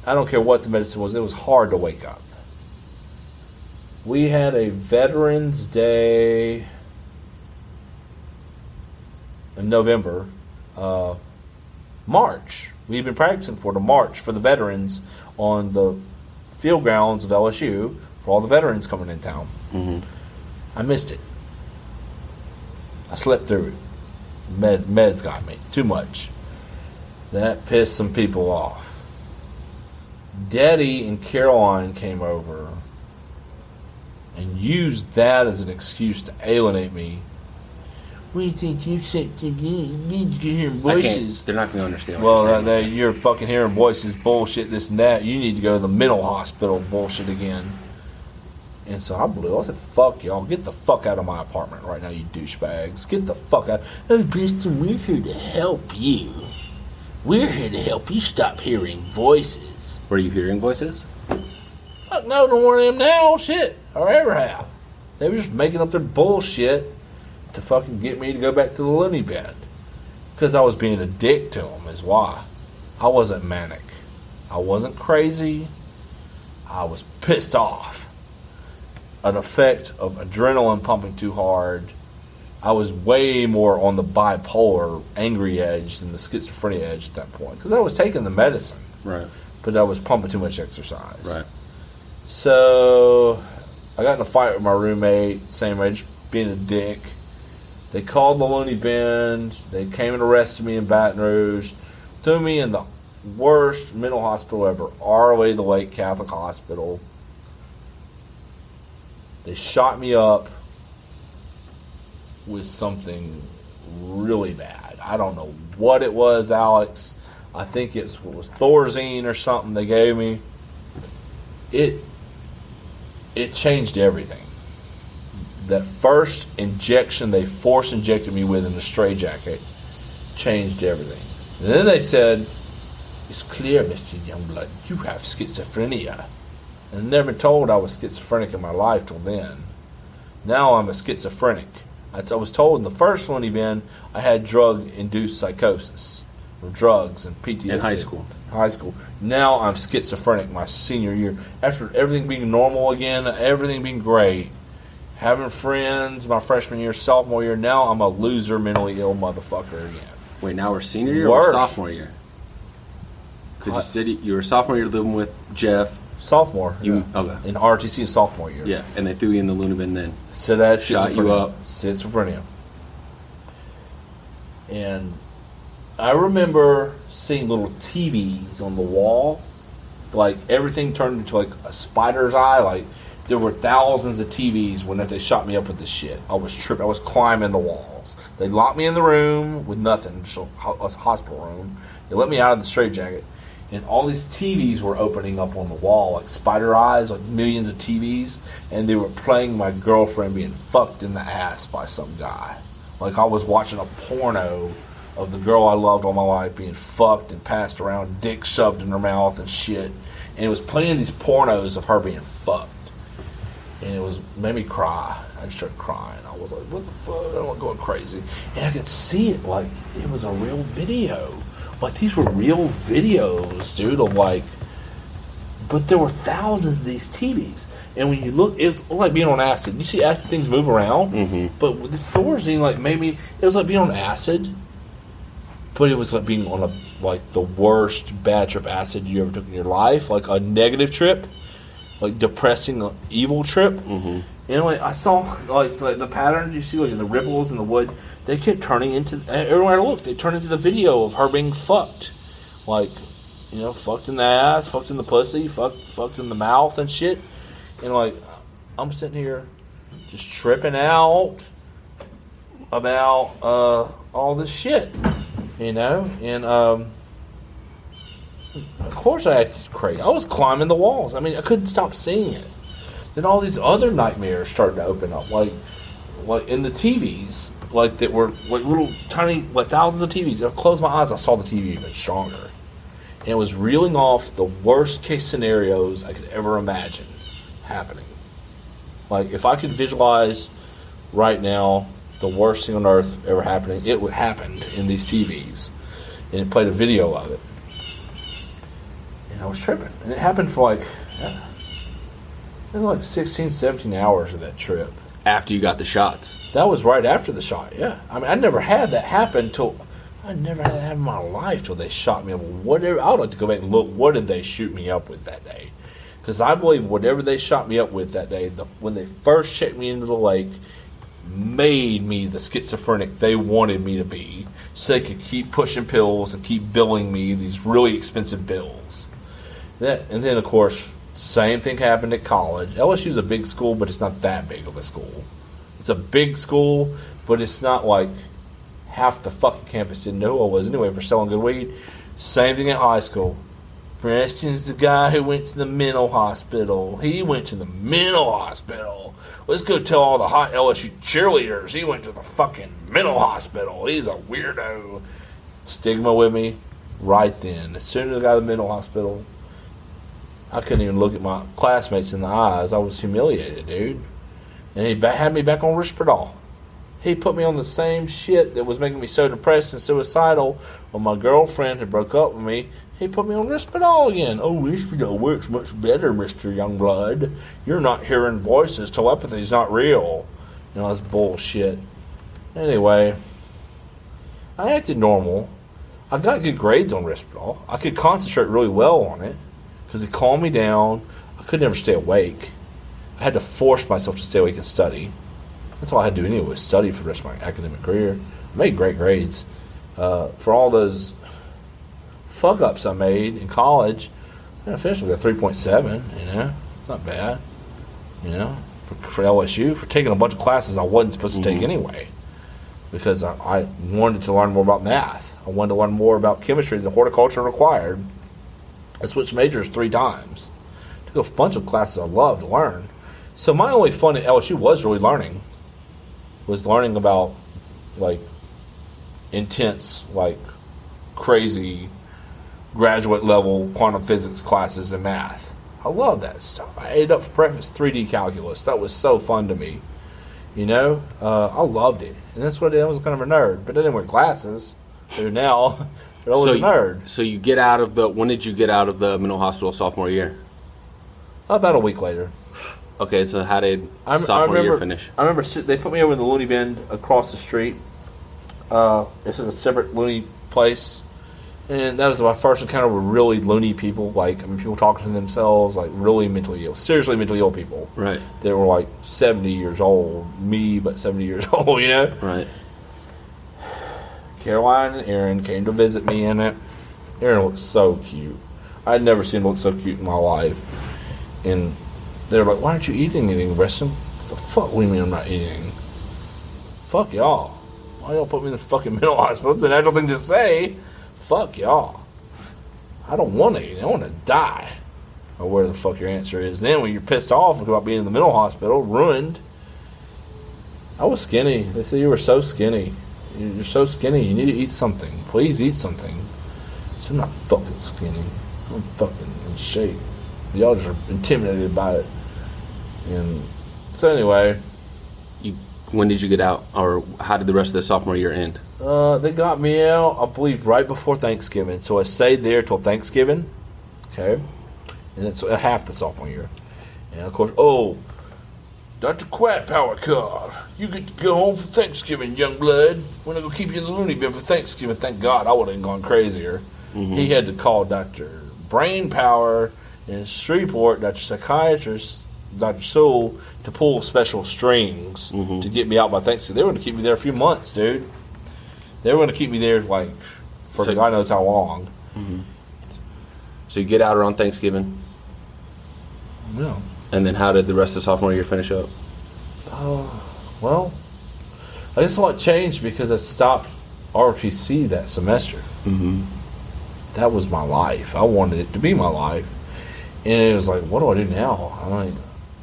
I don't care what the medicine was, it was hard to wake up. We had a Veterans Day in November, march. We've been practicing for the march for the veterans on the field grounds of LSU for all the veterans coming in town. Mm-hmm. I missed it. I slept through it. Meds got me. Too much. That pissed some people off. Daddy and Caroline came over and used that as an excuse to alienate me. We think you said to need to hear voices. They're not going to understand what you're saying. You're fucking hearing voices, bullshit, this and that. You need to go to the mental hospital, bullshit again. And so I blew. I said, fuck y'all. Get the fuck out of my apartment right now, you douchebags. Get the fuck out. Oh, Breston, we're here to help you. We're here to help you stop hearing voices. Were you hearing voices? Fuck no more than them now. Shit. Or ever have. They were just making up their bullshit to fucking get me to go back to the loony bin. Because I was being a dick to them is why. I wasn't manic. I wasn't crazy. I was pissed off. An effect of adrenaline pumping too hard. I was way more on the bipolar, angry edge than the schizophrenia edge at that point. Because I was taking the medicine. Right. But I was pumping too much exercise. Right. So, I got in a fight with my roommate, same age, being a dick. They called the loony bin. They came and arrested me in Baton Rouge. Threw me in the worst mental hospital ever, ROA the Lake Catholic Hospital. They shot me up with something really bad. I don't know what it was, Alex. I think it was Thorazine or something they gave me. It changed everything. That first injection they force injected me with in the straitjacket changed everything. And then they said, it's clear, Mr. Youngblood, you have schizophrenia. And I never told I was schizophrenic in my life till then. Now I'm a schizophrenic. I was told in the first loony bin I had drug-induced psychosis. Or drugs and PTSD. In high school. High school. Now I'm schizophrenic my senior year. After everything being normal again, everything being great, having friends my freshman year, sophomore year, now I'm a loser, mentally ill motherfucker again. Wait, now we're senior year Worse. or sophomore year? Because you said you were sophomore year living with Jeff. Sophomore. Okay. In ROTC in sophomore year. Yeah, and they threw you in the loony bin then. So that's shot you up. Schizophrenia. And I remember seeing little TVs on the wall. Like, everything turned into, like, a spider's eye. Like, there were thousands of TVs when they shot me up with this shit. I was tripping. I was climbing the walls. They locked me in the room with nothing. Just a hospital room. They let me out of the straitjacket. And all these TVs were opening up on the wall, like spider eyes, like millions of TVs. And they were playing my girlfriend being fucked in the ass by some guy. Like I was watching a porno of the girl I loved all my life being fucked and passed around, dick shoved in her mouth and shit. And it was playing these pornos of her being fucked. And it made me cry. I just started crying. I was like, what the fuck? I'm going crazy. And I could see it like it was a real video. Like, these were real videos, dude, of like... But there were thousands of these TVs. And when you look, it's like being on acid. You see acid things move around? Mm-hmm. But with this Thorazine, like, maybe... It was like being on acid. But it was like being on the worst bad trip acid you ever took in your life. Like, a negative trip. Like, depressing, evil trip. Mm-hmm. And like, I saw, like the patterns you see, like, in the ripples in the wood... They kept turning into... Everywhere I looked, they turned into the video of her being fucked. Like, you know, fucked in the ass, fucked in the pussy, fucked in the mouth and shit. And, like, I'm sitting here just tripping out about all this shit, you know? And, of course I acted crazy. I was climbing the walls. I mean, I couldn't stop seeing it. Then all these other nightmares started to open up, like in the TVs. Like, that were like little tiny, like thousands of TVs. I closed my eyes, I saw the TV even stronger. And it was reeling off the worst case scenarios I could ever imagine happening. Like, if I could visualize right now the worst thing on earth ever happening, it would happen in these TVs. And it played a video of it. And I was tripping. And it happened for like, it was like 16, 17 hours of that trip. After you got the shots. That was right after the shot, yeah. I mean, I never had that happen I never had that happen in my life till they shot me up. Whatever, I would like to go back and look, what did they shoot me up with that day? Because I believe whatever they shot me up with that day, when they first checked me into the lake, made me the schizophrenic they wanted me to be, so they could keep pushing pills and keep billing me these really expensive bills. And then, of course, same thing happened at college. LSU's a big school, but it's not that big of a school. It's a big school, but it's not like half the fucking campus didn't know who I was anyway for selling good weed. Same thing at high school. Preston's the guy who went to the mental hospital. He went to the mental hospital. Let's go tell all the hot LSU cheerleaders he went to the fucking mental hospital. He's a weirdo. Stigma with me right then. As soon as I got to the mental hospital, I couldn't even look at my classmates in the eyes. I was humiliated, dude. And he had me back on Risperdal. He put me on the same shit that was making me so depressed and suicidal when my girlfriend had broke up with me. He put me on Risperdal again. Oh, Risperdal works much better, Mr. Youngblood. You're not hearing voices. Telepathy's not real. You know, that's bullshit. Anyway, I acted normal. I got good grades on Risperdal. I could concentrate really well on it because it calmed me down. I could never stay awake. I had to force myself to stay awake and study. That's all I had to do anyway, was study for the rest of my academic career. I made great grades. For all those fuck-ups I made in college, I finished with a 3.7, you know? It's not bad, you know? For LSU, for taking a bunch of classes I wasn't supposed to take anyway. Because I wanted to learn more about math. I wanted to learn more about chemistry that horticulture required. I switched majors 3 times. Took a bunch of classes I loved to learn. So my only fun at LSU was really learning. Was learning about, like, intense, like, crazy graduate-level quantum physics classes in math. I love that stuff. I ate up for breakfast 3D calculus. That was so fun to me. You know? I loved it. And that's what I was kind of a nerd. But I didn't wear glasses. So now, I was a nerd. So you get out of the... When did you get out of the mental hospital sophomore year? About a week later. Okay, so how did sophomore year finish? I remember they put me over in the loony bin across the street. It's in a separate loony place. And that was my first encounter with really loony people. Like, I mean, people talking to themselves, like really mentally ill. Seriously mentally ill people. Right. They were like 70 years old. Me, but 70 years old, you know? Right. Caroline and Aaron came to visit me in it. Aaron looked so cute. I'd never seen him look so cute in my life. And they were like, why aren't you eating anything, Breston? What the fuck do you mean I'm not eating? Fuck y'all. Why y'all put me in this fucking mental hospital? It's a natural thing to say. Fuck y'all. I don't want to eat. I want to die. Or where the fuck your answer is. Then when you're pissed off about being in the mental hospital, ruined. I was skinny. They said you were so skinny. You're so skinny. You need to eat something. Please eat something. So I'm not fucking skinny. I'm fucking in shape. Y'all just are intimidated by it. And so anyway, when did you get out, or how did the rest of the sophomore year end? They got me out, I believe, right before Thanksgiving. So I stayed there till Thanksgiving. Okay, and that's half the sophomore year. And of course, Dr. Quack Power Car, you get to go home for Thanksgiving, Youngblood. We're gonna go keep you in the loony bin for Thanksgiving. Thank God, I would have gone crazier. Mm-hmm. He had to call Dr. Brain Power in Shreveport, Dr. Psychiatrist, Dr. Sewell, to pull special strings to get me out by Thanksgiving. They were going to keep me there a few months, dude. They were going to keep me there, like, for God knows how long. Mm-hmm. So you get out around Thanksgiving? Yeah. And then how did the rest of the sophomore year finish up? Well, I guess a lot changed because I stopped ROTC that semester. Mm-hmm. That was my life. I wanted it to be my life. And it was like, what do I do now? I'm like,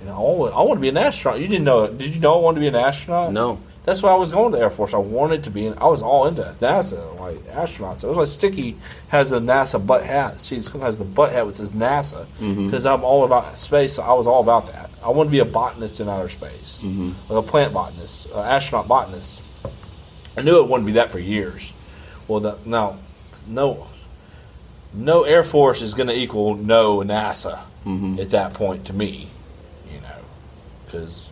I want to be an astronaut. You didn't know it. Did you know I wanted to be an astronaut? No. That's why I was going to the Air Force. I wanted to be I was all into NASA, like astronauts. It was like Sticky has a NASA butt hat. She has the butt hat that says NASA because I'm all about space. So I was all about that. I wanted to be a botanist in outer space, like a plant botanist, an astronaut botanist. I knew I wanted to be that for years. Well, no Air Force is going to equal no NASA at that point to me, you know, because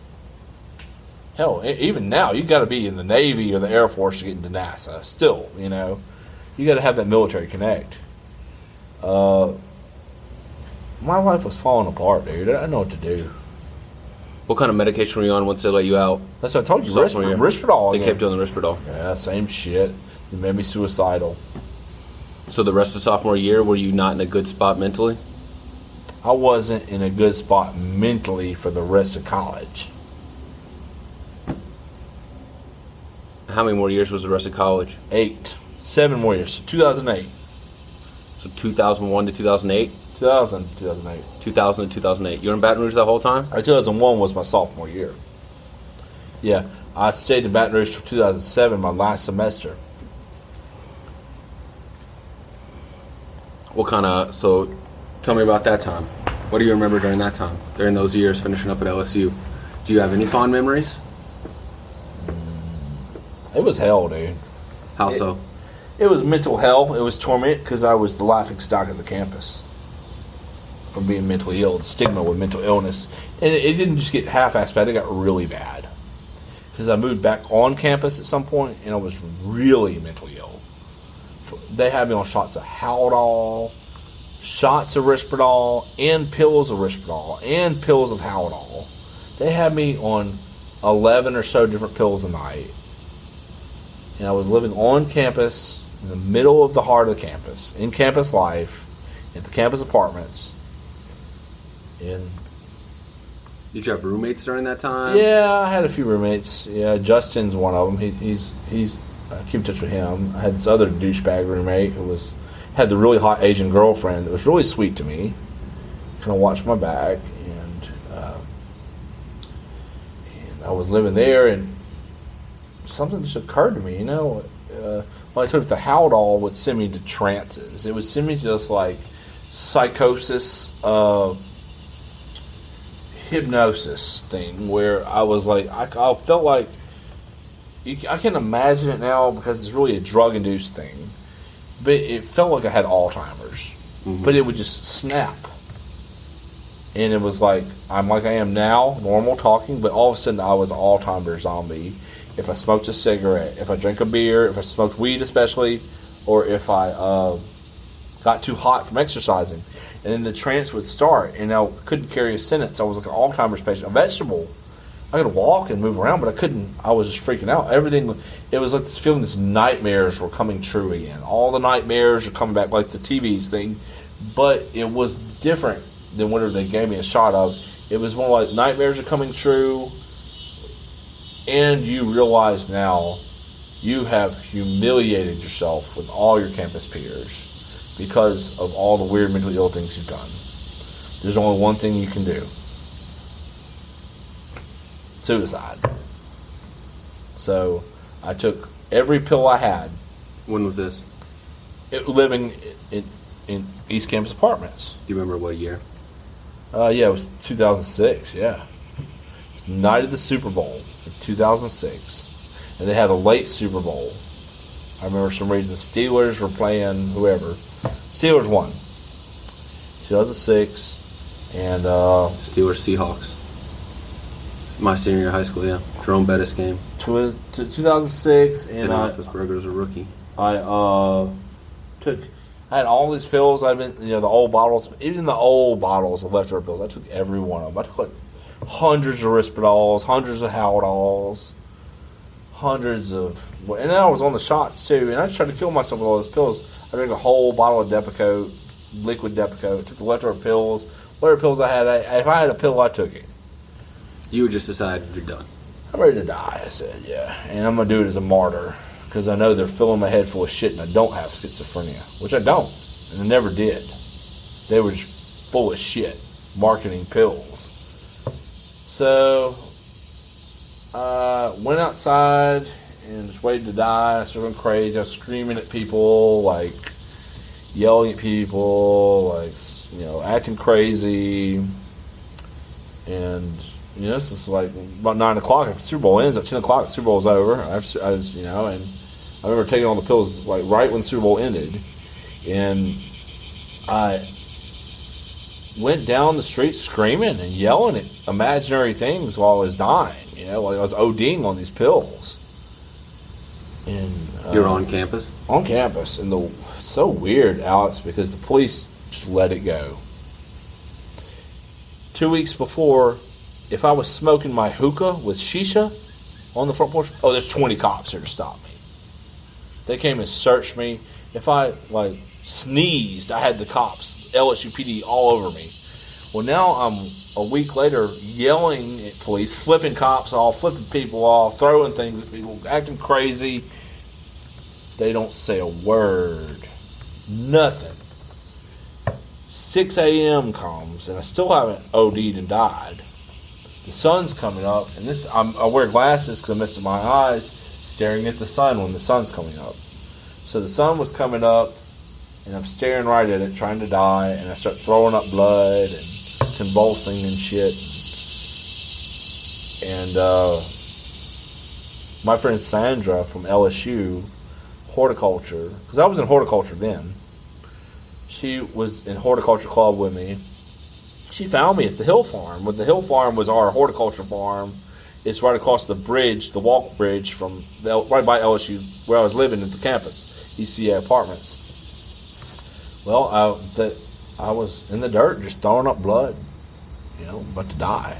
Hell, even now, you got to be in the Navy or the Air Force to get into NASA. Still, you know, you got to have that military connect. My life was falling apart, dude. I didn't know what to do. What kind of medication were you on once they let you out? That's what I told you. Risperdal. They kept doing the Risperdal. Yeah, same shit. It made me suicidal. So the rest of sophomore year, were you not in a good spot mentally? I wasn't in a good spot mentally for the rest of college. How many more years was the rest of college? 8. 7 more years. 2008. So 2001 to 2008? 2000 to 2008. 2000 to 2008. You were in Baton Rouge the whole time? 2001 was my sophomore year. Yeah, I stayed in Baton Rouge for 2007, my last semester. So tell me about that time. What do you remember during that time? During those years finishing up at LSU? Do you have any fond memories? It was hell, dude. How so? It was mental hell. It was torment because I was the laughing stock of the campus from being mentally ill. The stigma with mental illness. And it didn't just get half-assed bad. It got really bad. Because I moved back on campus at some point, and I was really mentally ill. They had me on shots of Haldol, shots of Risperdal, and pills of Risperdal, and pills of Haldol. They had me on 11 or so different pills a night. And I was living on campus, in the middle of the heart of the campus, in campus life, at the campus apartments. And did you have roommates during that time? yeah, I had a few roommates. Yeah, Justin's one of them. He's I keep in touch with him. I had this other douchebag roommate who had the really hot Asian girlfriend that was really sweet to me. Kind of watched my back, and I was living there, and something just occurred to me. You know, when I took the Haldol, it would send me to trances. It would send me to just like psychosis, hypnosis thing where I was like, I felt like. I can imagine it now because it's really a drug-induced thing. But it felt like I had Alzheimer's. Mm-hmm. But it would just snap. And it was like, I'm like I am now, normal talking, but all of a sudden I was an Alzheimer's zombie. If I smoked a cigarette, if I drank a beer, if I smoked weed especially, or if I got too hot from exercising. And then the trance would start, and I couldn't carry a sentence. I was like an Alzheimer's patient, a vegetable. I could walk and move around, but I couldn't. I was just freaking out. Everything, it was like this feeling this nightmares were coming true again. All the nightmares are coming back like the TV's thing, but it was different than whatever they gave me a shot of. It was more like nightmares are coming true, and you realize now you have humiliated yourself with all your campus peers because of all the weird mentally ill things you've done. There's only one thing you can do. Suicide. So I took every pill I had. When was this? Living in East Campus Apartments. Do you remember what year? Yeah, it was 2006, yeah. It was the night of the Super Bowl in 2006. And they had a late Super Bowl. I remember for some reason the Steelers were playing whoever. Steelers won. 2006. And Steelers Seahawks. My senior year of high school, yeah. Jerome Bettis game. 2006, and Roethlisberger was a rookie. I had all these pills. I've been, the old bottles, even the old bottles of leftover pills. I took every one of them. I took like hundreds of Rispedols, hundreds of Haldols, hundreds of, and then I was on the shots too. And I tried to kill myself with all those pills. I drank a whole bottle of Depakote, liquid Depakote. Took the leftover pills, whatever pills I had. If I had a pill, I took it. You just decided you're done. I'm ready to die, I said, yeah. And I'm going to do it as a martyr because I know they're filling my head full of shit and I don't have schizophrenia, which I don't. And I never did. They were just full of shit, marketing pills. So I went outside and just waited to die. I started going crazy. I was screaming at people, like yelling at people, like, acting crazy. And... this is like about 9 o'clock. If the Super Bowl ends at 10 o'clock, the Super Bowl's over. I was, and I remember taking all the pills like right when the Super Bowl ended, and I went down the street screaming and yelling at imaginary things while I was dying. While I was ODing on these pills. And you're on campus. On campus, and it's so weird, Alex, because the police just let it go. 2 weeks before, if I was smoking my hookah with shisha on the front porch, there's 20 cops here to stop me. They came and searched me. If I sneezed, I had the cops, LSU PD, all over me. Well, now I'm a week later yelling at police, flipping cops off, flipping people off, throwing things at people, acting crazy. They don't say a word. Nothing. 6 a.m. comes, and I still haven't OD'd and died. The sun's coming up, and I wear glasses because I'm missing my eyes, staring at the sun when the sun's coming up. So the sun was coming up, and I'm staring right at it, trying to die, and I start throwing up blood and convulsing and shit. And my friend Sandra from LSU, horticulture, because I was in horticulture then. She was in horticulture club with me. She found me at the Hill Farm. When the Hill Farm was our horticulture farm, it's right across the bridge, the walk bridge right by LSU, where I was living at the campus, ECA Apartments. Well, I was in the dirt, just throwing up blood, about to die.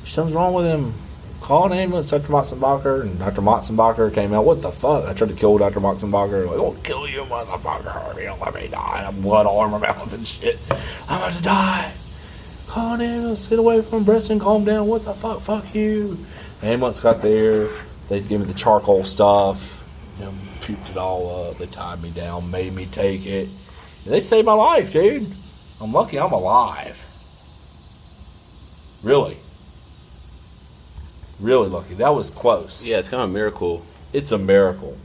Something's wrong with him. Call an ambulance, Dr. Motzenbacher, and Dr. Motzenbacher came out. What the fuck? I tried to kill Dr. Motzenbacher. I'll kill you, motherfucker. Let me die. I have blood all over my mouth and shit. I'm about to die. Call an ambulance. Get away from Breston. Calm down. What the fuck? Fuck you. The ambulance got there. They gave me the charcoal stuff. Puked it all up. They tied me down, made me take it. And they saved my life, dude. I'm lucky I'm alive. Really. Really lucky. That was close. Yeah, it's kind of a miracle. It's a miracle.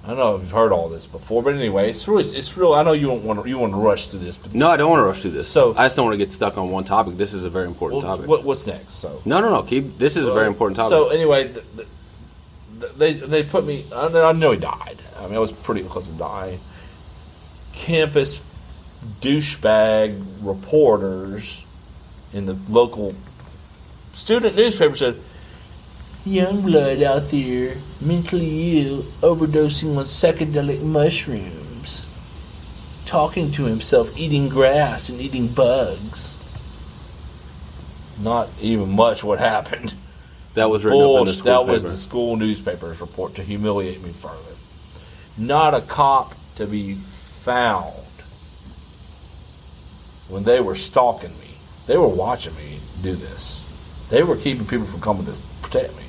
I don't know if you've heard all this before, but anyway, it's real. I know you want to rush through this. But no, I don't want to rush through this. So I just don't want to get stuck on one topic. This is a very important topic. What's next? So no. This is a very important topic. So anyway, they put me. I know he died. I mean, I was pretty close to dying. Campus douchebag reporters in the local student newspaper said, "Youngblood out there, mentally ill, overdosing on psychedelic mushrooms, talking to himself, eating grass and eating bugs." Not even much what happened. That was written up in the school That paper. was the school newspaper's report to humiliate me further. Not a cop to be found when they were stalking me. They were watching me do this. They were keeping people from coming to protect me.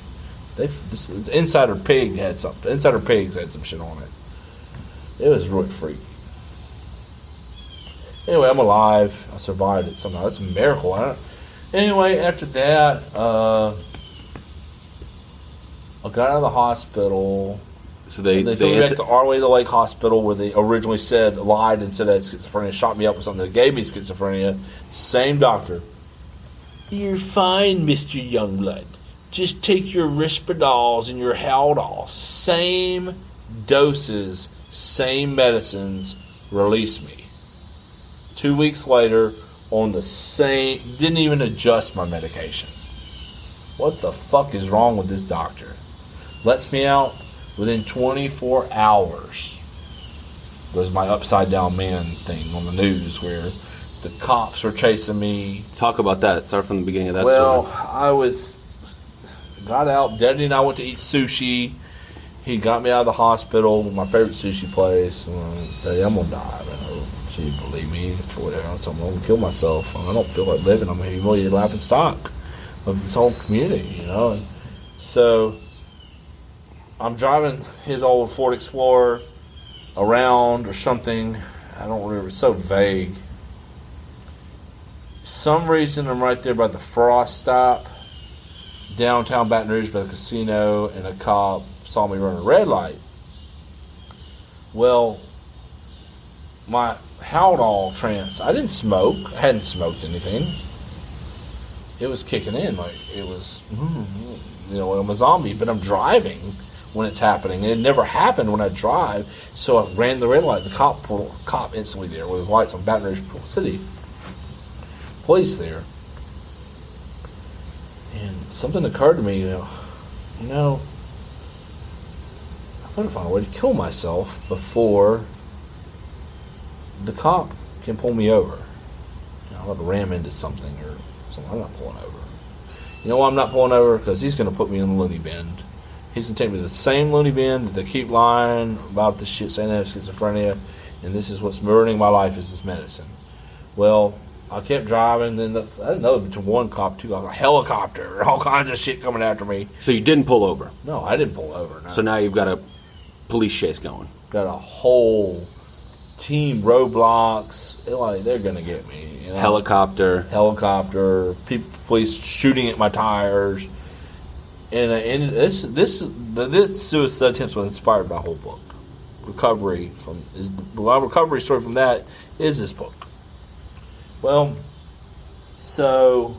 Insider Pig had something. Insider Pigs had some shit on it. It was really freaky. Anyway, I'm alive. I survived it somehow. That's a miracle. Anyway, after that, I got out of the hospital. So they took me back to Our Way to Lake Hospital, where they originally lied and said I had schizophrenia, shot me up with something that gave me schizophrenia. Same doctor. "You're fine, Mr. Youngblood. Just take your Rispedols and your Haldols. Same doses, same medicines. Release me." 2 weeks later, on the same, didn't even adjust my medication. What the fuck is wrong with this doctor? Lets me out within 24 hours. There's my upside down man thing on the news where the cops were chasing me. Talk about that. Start from the beginning of that story. Well, Got out. Daddy and I went to eat sushi. He got me out of the hospital, my favorite sushi place. Daddy, I'm going to die. She didn't believe me for whatever. So I'm going to kill myself. I don't feel like living. I'm a humiliated laughing stock of this whole community, And so I'm driving his old Ford Explorer around or something. I don't remember. It's so vague. Some reason I'm right there by the Frost stop, downtown Baton Rouge by the casino, and a cop saw me run a red light. Well, my Haldol trance, I didn't smoke. I hadn't smoked anything. It was kicking in like it was, I'm a zombie, but I'm driving when it's happening. It never happened when I drive, so I ran the red light. The cop instantly there with his lights on Baton Rouge City. police there. And something occurred to me, I'm going to find a way to kill myself before the cop can pull me over. I'm going to ram into something or something. I'm not pulling over. You know why I'm not pulling over? Because he's going to put me in the loony bin. He's going to take me to the same loony bin that they keep lying about this shit, saying I have schizophrenia, and this is what's ruining my life is this medicine. Well, I kept driving, then I didn't know between one cop, two cops, a helicopter, all kinds of shit coming after me. So you didn't pull over? No, I didn't pull over. No. So now you've got a police chase going. Got a whole team, roadblocks. They're going to get me. Helicopter, police shooting at my tires. And this suicide attempt was inspired by a whole book. My recovery story from that is this book. Well, so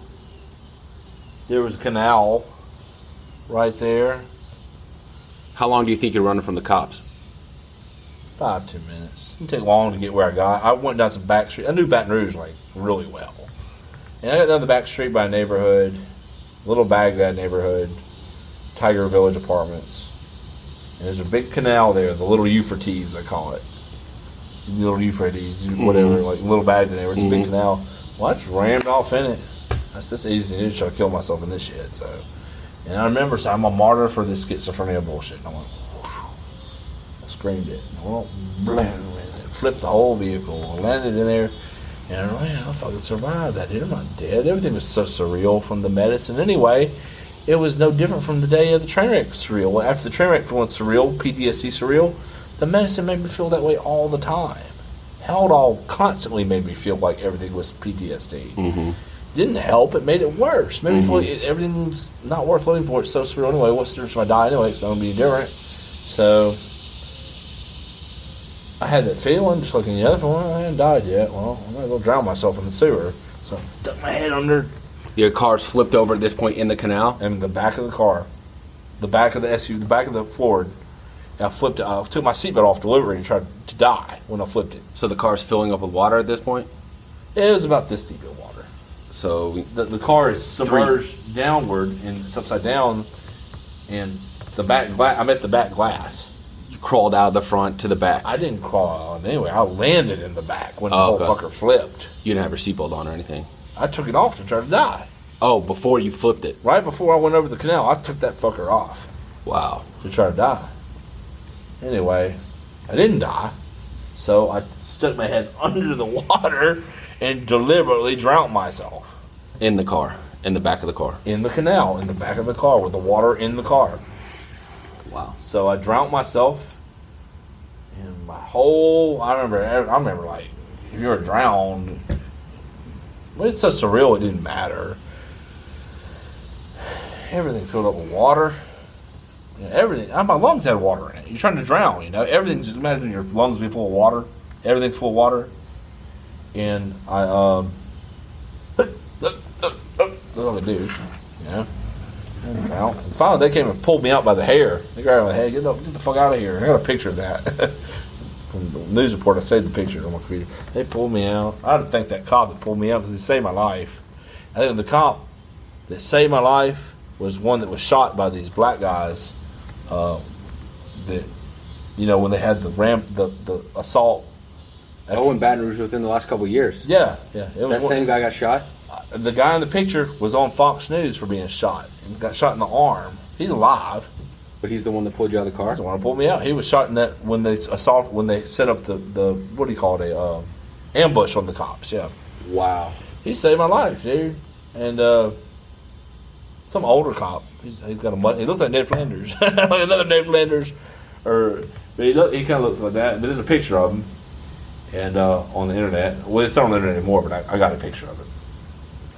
there was a canal right there. How long do you think you're running from the cops? 5-10 minutes. It didn't take long to get where I got. I went down some back street. I knew Baton Rouge really well. And I got down the back street by a neighborhood, Little Baghdad neighborhood, Tiger Village Apartments. And there's a big canal there, the Little Euphrates, I call it. Little Euphrates, whatever, like Little Baghdad neighborhood. It's a big canal. Well, I just rammed off in it. That's easy to do, try to kill myself in this shit. So, and I remember, I'm a martyr for this schizophrenia bullshit. And I went, I screamed it. Flipped the whole vehicle, landed in there, and I fucking survived that, dude. I'm not dead. Everything was so surreal from the medicine. Anyway, it was no different from the day of the train wreck surreal. Well, after the train wreck went surreal, PTSD surreal, the medicine made me feel that way all the time. Haldol constantly made me feel like everything was PTSD. Mm-hmm. Didn't help, it made it worse. Made me feel like everything's not worth living for. It's so surreal anyway. What's the difference if I die anyway? It's not going to be different. So I had that feeling, just like in the other one. I hadn't died yet. Well, I might as well drown myself in the sewer. So I stuck my head under. Your car's flipped over at this point in the canal? In the back of the car. The back of the SUV, the back of the Ford. And I flipped it. I took my seatbelt off delivery and tried to die when I flipped it. So the car's filling up with water at this point? It was about this deep in water. So the car is submerged downward and it's upside down, and the back I'm at the back glass. You crawled out of the front to the back. I didn't crawl out anyway. I landed in the back when the whole fucker flipped. You didn't have your seatbelt on or anything? I took it off to try to die. Oh, before you flipped it? Right before I went over the canal, I took that fucker off. Wow. To try to die. Anyway, I didn't die, so I stuck my head under the water and deliberately drowned myself. In the car? In the back of the car? In the canal, in the back of the car, with the water in the car. Wow. So I drowned myself, and I remember like, if you were drowned, well, it's so surreal it didn't matter. Everything filled up with water. Everything. My lungs had water in it. You're trying to drown, Everything, just imagine your lungs be full of water. Everything's full of water. And that's all they do, And finally, they came and pulled me out by the hair. They grabbed my head, get the fuck out of here. I got a picture of that. From the news report, I saved the picture on my computer. They pulled me out. I had to thank that cop that pulled me out because he saved my life. I think the cop that saved my life was one that was shot by these black guys. That when they had the assault. In Baton Rouge within the last couple of years. Yeah. That same guy got shot? The guy in the picture was on Fox News for being shot and got shot in the arm. He's alive. But he's the one that pulled you out of the car? He's the one that pulled me out. He was shot in that when they set up the what do you call it, ambush on the cops, yeah. Wow. He saved my life, dude. And some older cop. He's got he looks like Ned Flanders. Like another Ned Flanders. But he kind of looks like that. But there's a picture of him. And on the internet. Well, it's not on the internet anymore, but I got a picture of it.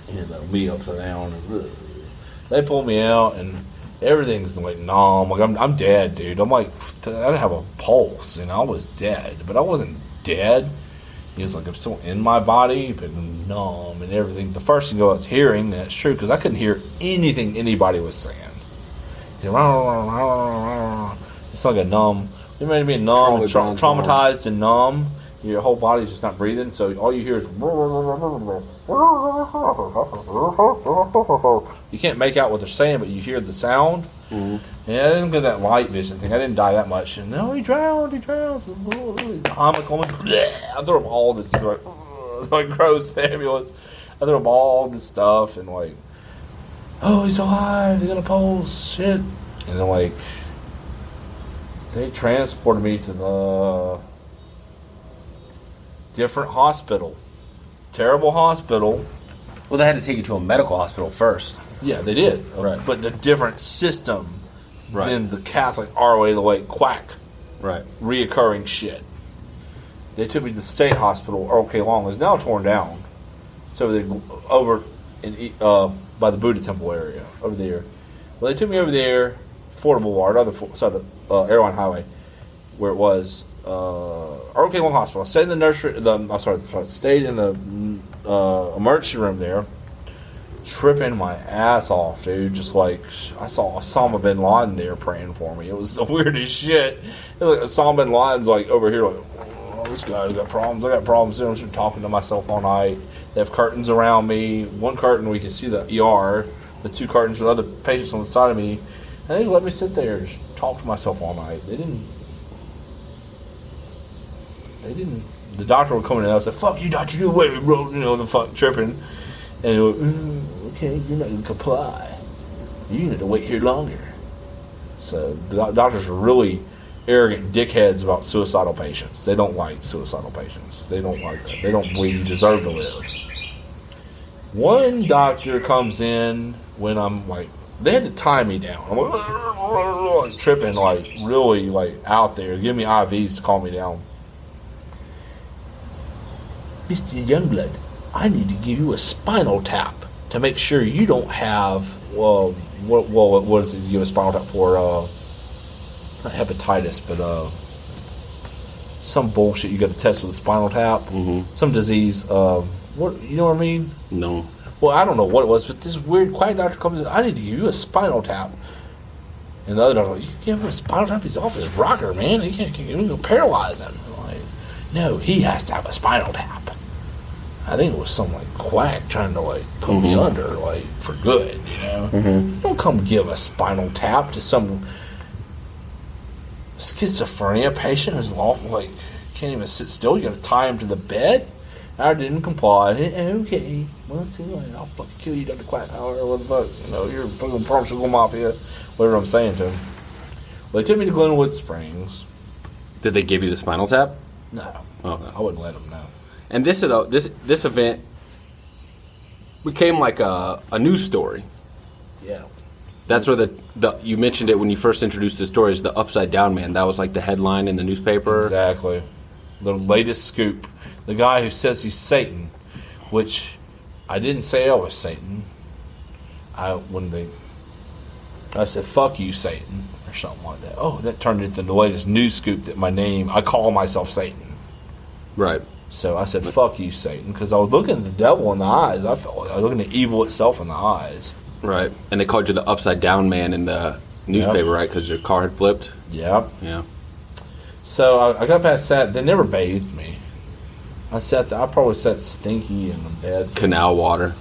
And me upside down. And they pulled me out, and everything's like numb. Like I'm dead, dude. I'm like, I didn't have a pulse, and I was dead. But I wasn't dead. He was like, I'm still in my body, but numb and everything. The first thing I was hearing, and that's true, because I couldn't hear anything anybody was saying. It's like a numb. You made me numb, traumatized and numb. Your whole body's just not breathing, so all you hear is. You can't make out what they're saying, but you hear the sound. Mm-hmm. Yeah, I didn't get that light vision thing. I didn't die that much. And no, he drowns. I threw up all this like gross ambulance. I threw up all this stuff and like, oh, he's alive. They're gonna pulse shit. And then like, they transported me to the different hospital, terrible hospital. Well, they had to take you to a medical hospital first. Yeah, they did. Right. But the different system than the Catholic ROA, the way quack. Right. Reoccurring shit. They took me to the state hospital, OK Long. It's now torn down. So they over in by the Buddha Temple area, over there. Well, they took me over there, Florida Boulevard, other side of Airline Highway, where it was OK Long Hospital. I stayed in the nursery. Stayed in the emergency room there. Tripping my ass off, dude. Just like, I saw Osama bin Laden there praying for me. It was the weirdest shit. It was like Osama bin Laden's like over here, like, oh, this guy's got problems. I got problems. I'm just talking to myself all night. They have curtains around me. One curtain we can see the ER. The two curtains with other patients on the side of me. And they just let me sit there and just talk to myself all night. They didn't. The doctor would come in and I was like, fuck you, doctor, you wait, bro. You know, the fuck tripping. And he would, okay, you're not going to comply. You need to wait here longer. So the doctors are really arrogant dickheads about suicidal patients. They don't like suicidal patients. They don't like that. They don't believe you deserve to live. One doctor comes in when I'm like, they had to tie me down. I'm like tripping, like really like out there. Give me IVs to calm me down. Mr. Youngblood, I need to give you a spinal tap to make sure you don't have, what is it you give a spinal tap for? Not hepatitis, but some bullshit you got to test with a spinal tap. Mm-hmm. Some disease. What, you know what I mean? No. Well, I don't know what it was, but this weird quiet doctor comes in, I need to give you a spinal tap. And the other doctor, you give him a spinal tap? He's off his rocker, man. He can't even paralyze him. I'm like, no, he has to have a spinal tap. I think it was some like quack trying to like put me under like for good, you know. Mm-hmm. Don't come give a spinal tap to some schizophrenia patient who's like can't even sit still. You got to tie him to the bed. I didn't comply. Okay, well, I'll fucking kill you, Dr. Quack. However, what the fuck, you know, you're fucking pharmaceutical mafia. Whatever I'm saying to him. Well, they took me to Glenwood Springs. Did they give you the spinal tap? No, okay. I wouldn't let them know. And this event became like a news story. Yeah. That's where the you mentioned it when you first introduced the story, is the Upside Down Man. That was like the headline in the newspaper. Exactly. The latest scoop. The guy who says he's Satan, which I didn't say I was Satan. I said, fuck you, Satan, or something like that. Oh, that turned into the latest news scoop that I call myself Satan. Right. So I said, fuck you, Satan, because I was looking at the devil in the eyes. I felt like I was looking at evil itself in the eyes. Right. And they called you the Upside Down Man in the newspaper, right? Because your car had flipped? Yep. Yeah. So I got past that. They never bathed me. I probably sat stinky in the bed. Canal water.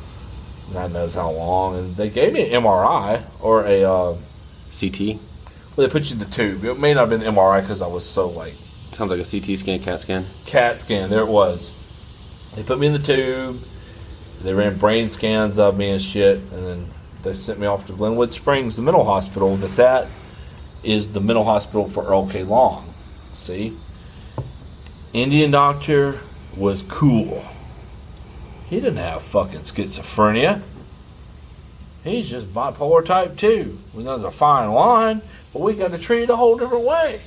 God knows how long. And they gave me an MRI or a... CT? Well, they put you in the tube. It may not have been MRI because I was so like... Sounds like a CT scan, CAT scan. CAT scan, there it was. They put me in the tube. They ran brain scans of me and shit. And then they sent me off to Glenwood Springs, the mental hospital. That is the mental hospital for OK Long. See? Indian doctor was cool. He didn't have fucking schizophrenia. He's just bipolar type 2. We know there's a fine line, but we got to treat it a whole different way.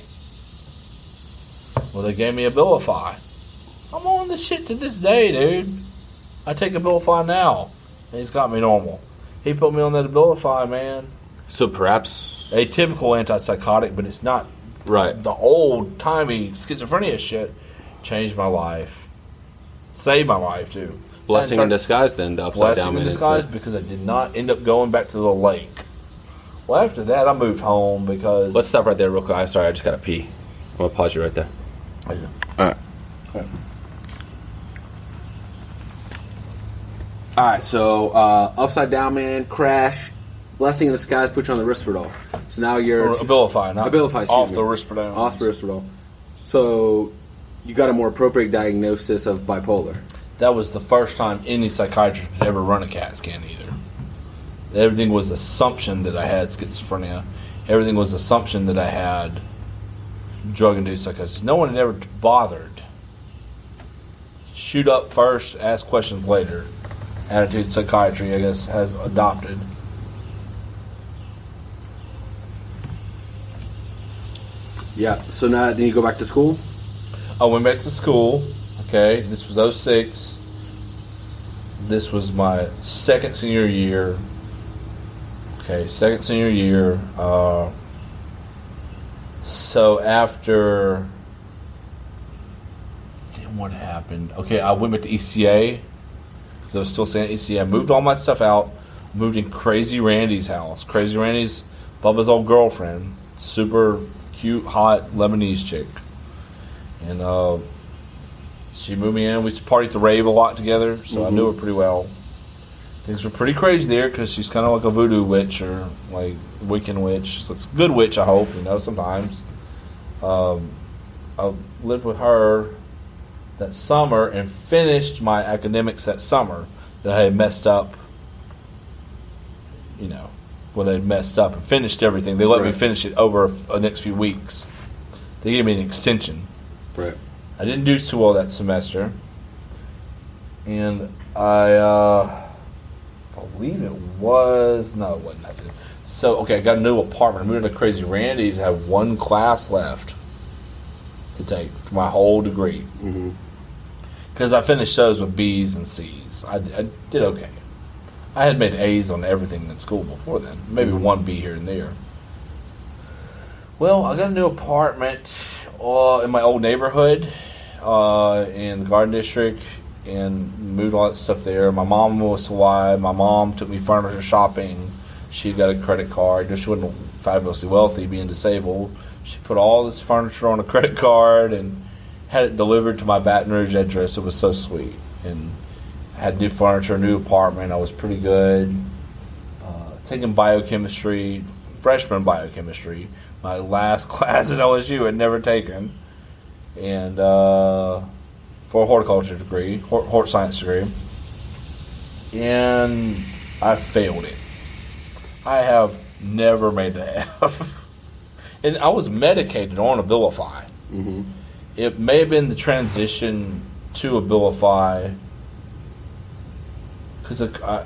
Well, they gave me Abilify. I'm on this shit to this day, dude. I take Abilify now, and he's got me normal. He put me on that Abilify, man. So perhaps... A typical antipsychotic, but it's not right. The old-timey schizophrenia shit. Changed my life. Saved my life, too. Blessing in disguise, then, the Upside Down Man. Blessing in disguise, because I did not end up going back to the lake. Well, after that, I moved home because... Let's stop right there real quick. I'm sorry, I just got to pee. I'm going to pause you right there. All right. All right, so upside down man, crash, blessing in disguise, put you on the Risperdal. So now you're Abilify, not Abilify, off the Risperdal. Off the Risperdal. So you got a more appropriate diagnosis of bipolar. That was the first time any psychiatrist had ever run a CAT scan either. Everything was assumption that I had schizophrenia. Everything was assumption that I had drug-induced psychosis. No one had ever bothered. Shoot up first, ask questions later. Attitude psychiatry, I guess, has adopted. Yeah, so now then you go back to school? I went back to school. Okay, this was 06. This was my second senior year. Okay, second senior year. So after... Then what happened? Okay, I went back to ECA. Because I was still staying at ECA. I moved all my stuff out. Moved in Crazy Randy's house. Crazy Randy's Bubba's old girlfriend. Super cute, hot Lebanese chick. And she moved me in. We used to party at the rave a lot together, so I knew her pretty well. Things were pretty crazy there because she's kind of like a voodoo witch or like Wiccan witch. So it's a good witch, I hope, sometimes. I lived with her that summer and finished my academics that summer that I had messed up, when I had messed up and finished everything. They let me finish it over the next few weeks. They gave me an extension. Right. I didn't do too well that semester. And I believe it wasn't nothing. So, okay, I got a new apartment. I moved into Crazy Randy's. I have one class left to take for my whole degree. Because I finished those with B's and C's. I did okay. I had made A's on everything in school before then. Maybe one B here and there. Well, I got a new apartment in my old neighborhood in the Garden District and moved all that stuff there. My mom was Hawaii. My mom took me furniture shopping. She got a credit card. She wasn't fabulously wealthy, being disabled. She put all this furniture on a credit card and had it delivered to my Baton Rouge address. It was so sweet. And I had new furniture, new apartment. I was pretty good. Taking biochemistry, freshman biochemistry. My last class at LSU had never taken. And for a horticulture degree, hort science degree. And I failed it. I have never made an F. And I was medicated on Abilify. It may have been the transition to Abilify because I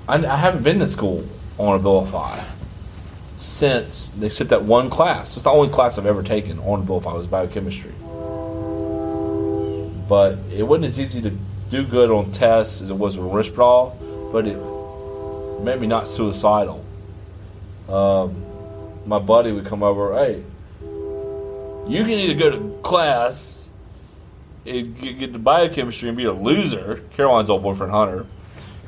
haven't been to school on Abilify since they sent that one class. It's the only class I've ever taken on Abilify was biochemistry. But it wasn't as easy to do good on tests as it was with Risperdal, but it made me not suicidal. My buddy would come over, hey, you can either go to class and get to biochemistry and be a loser. Caroline's old boyfriend, Hunter.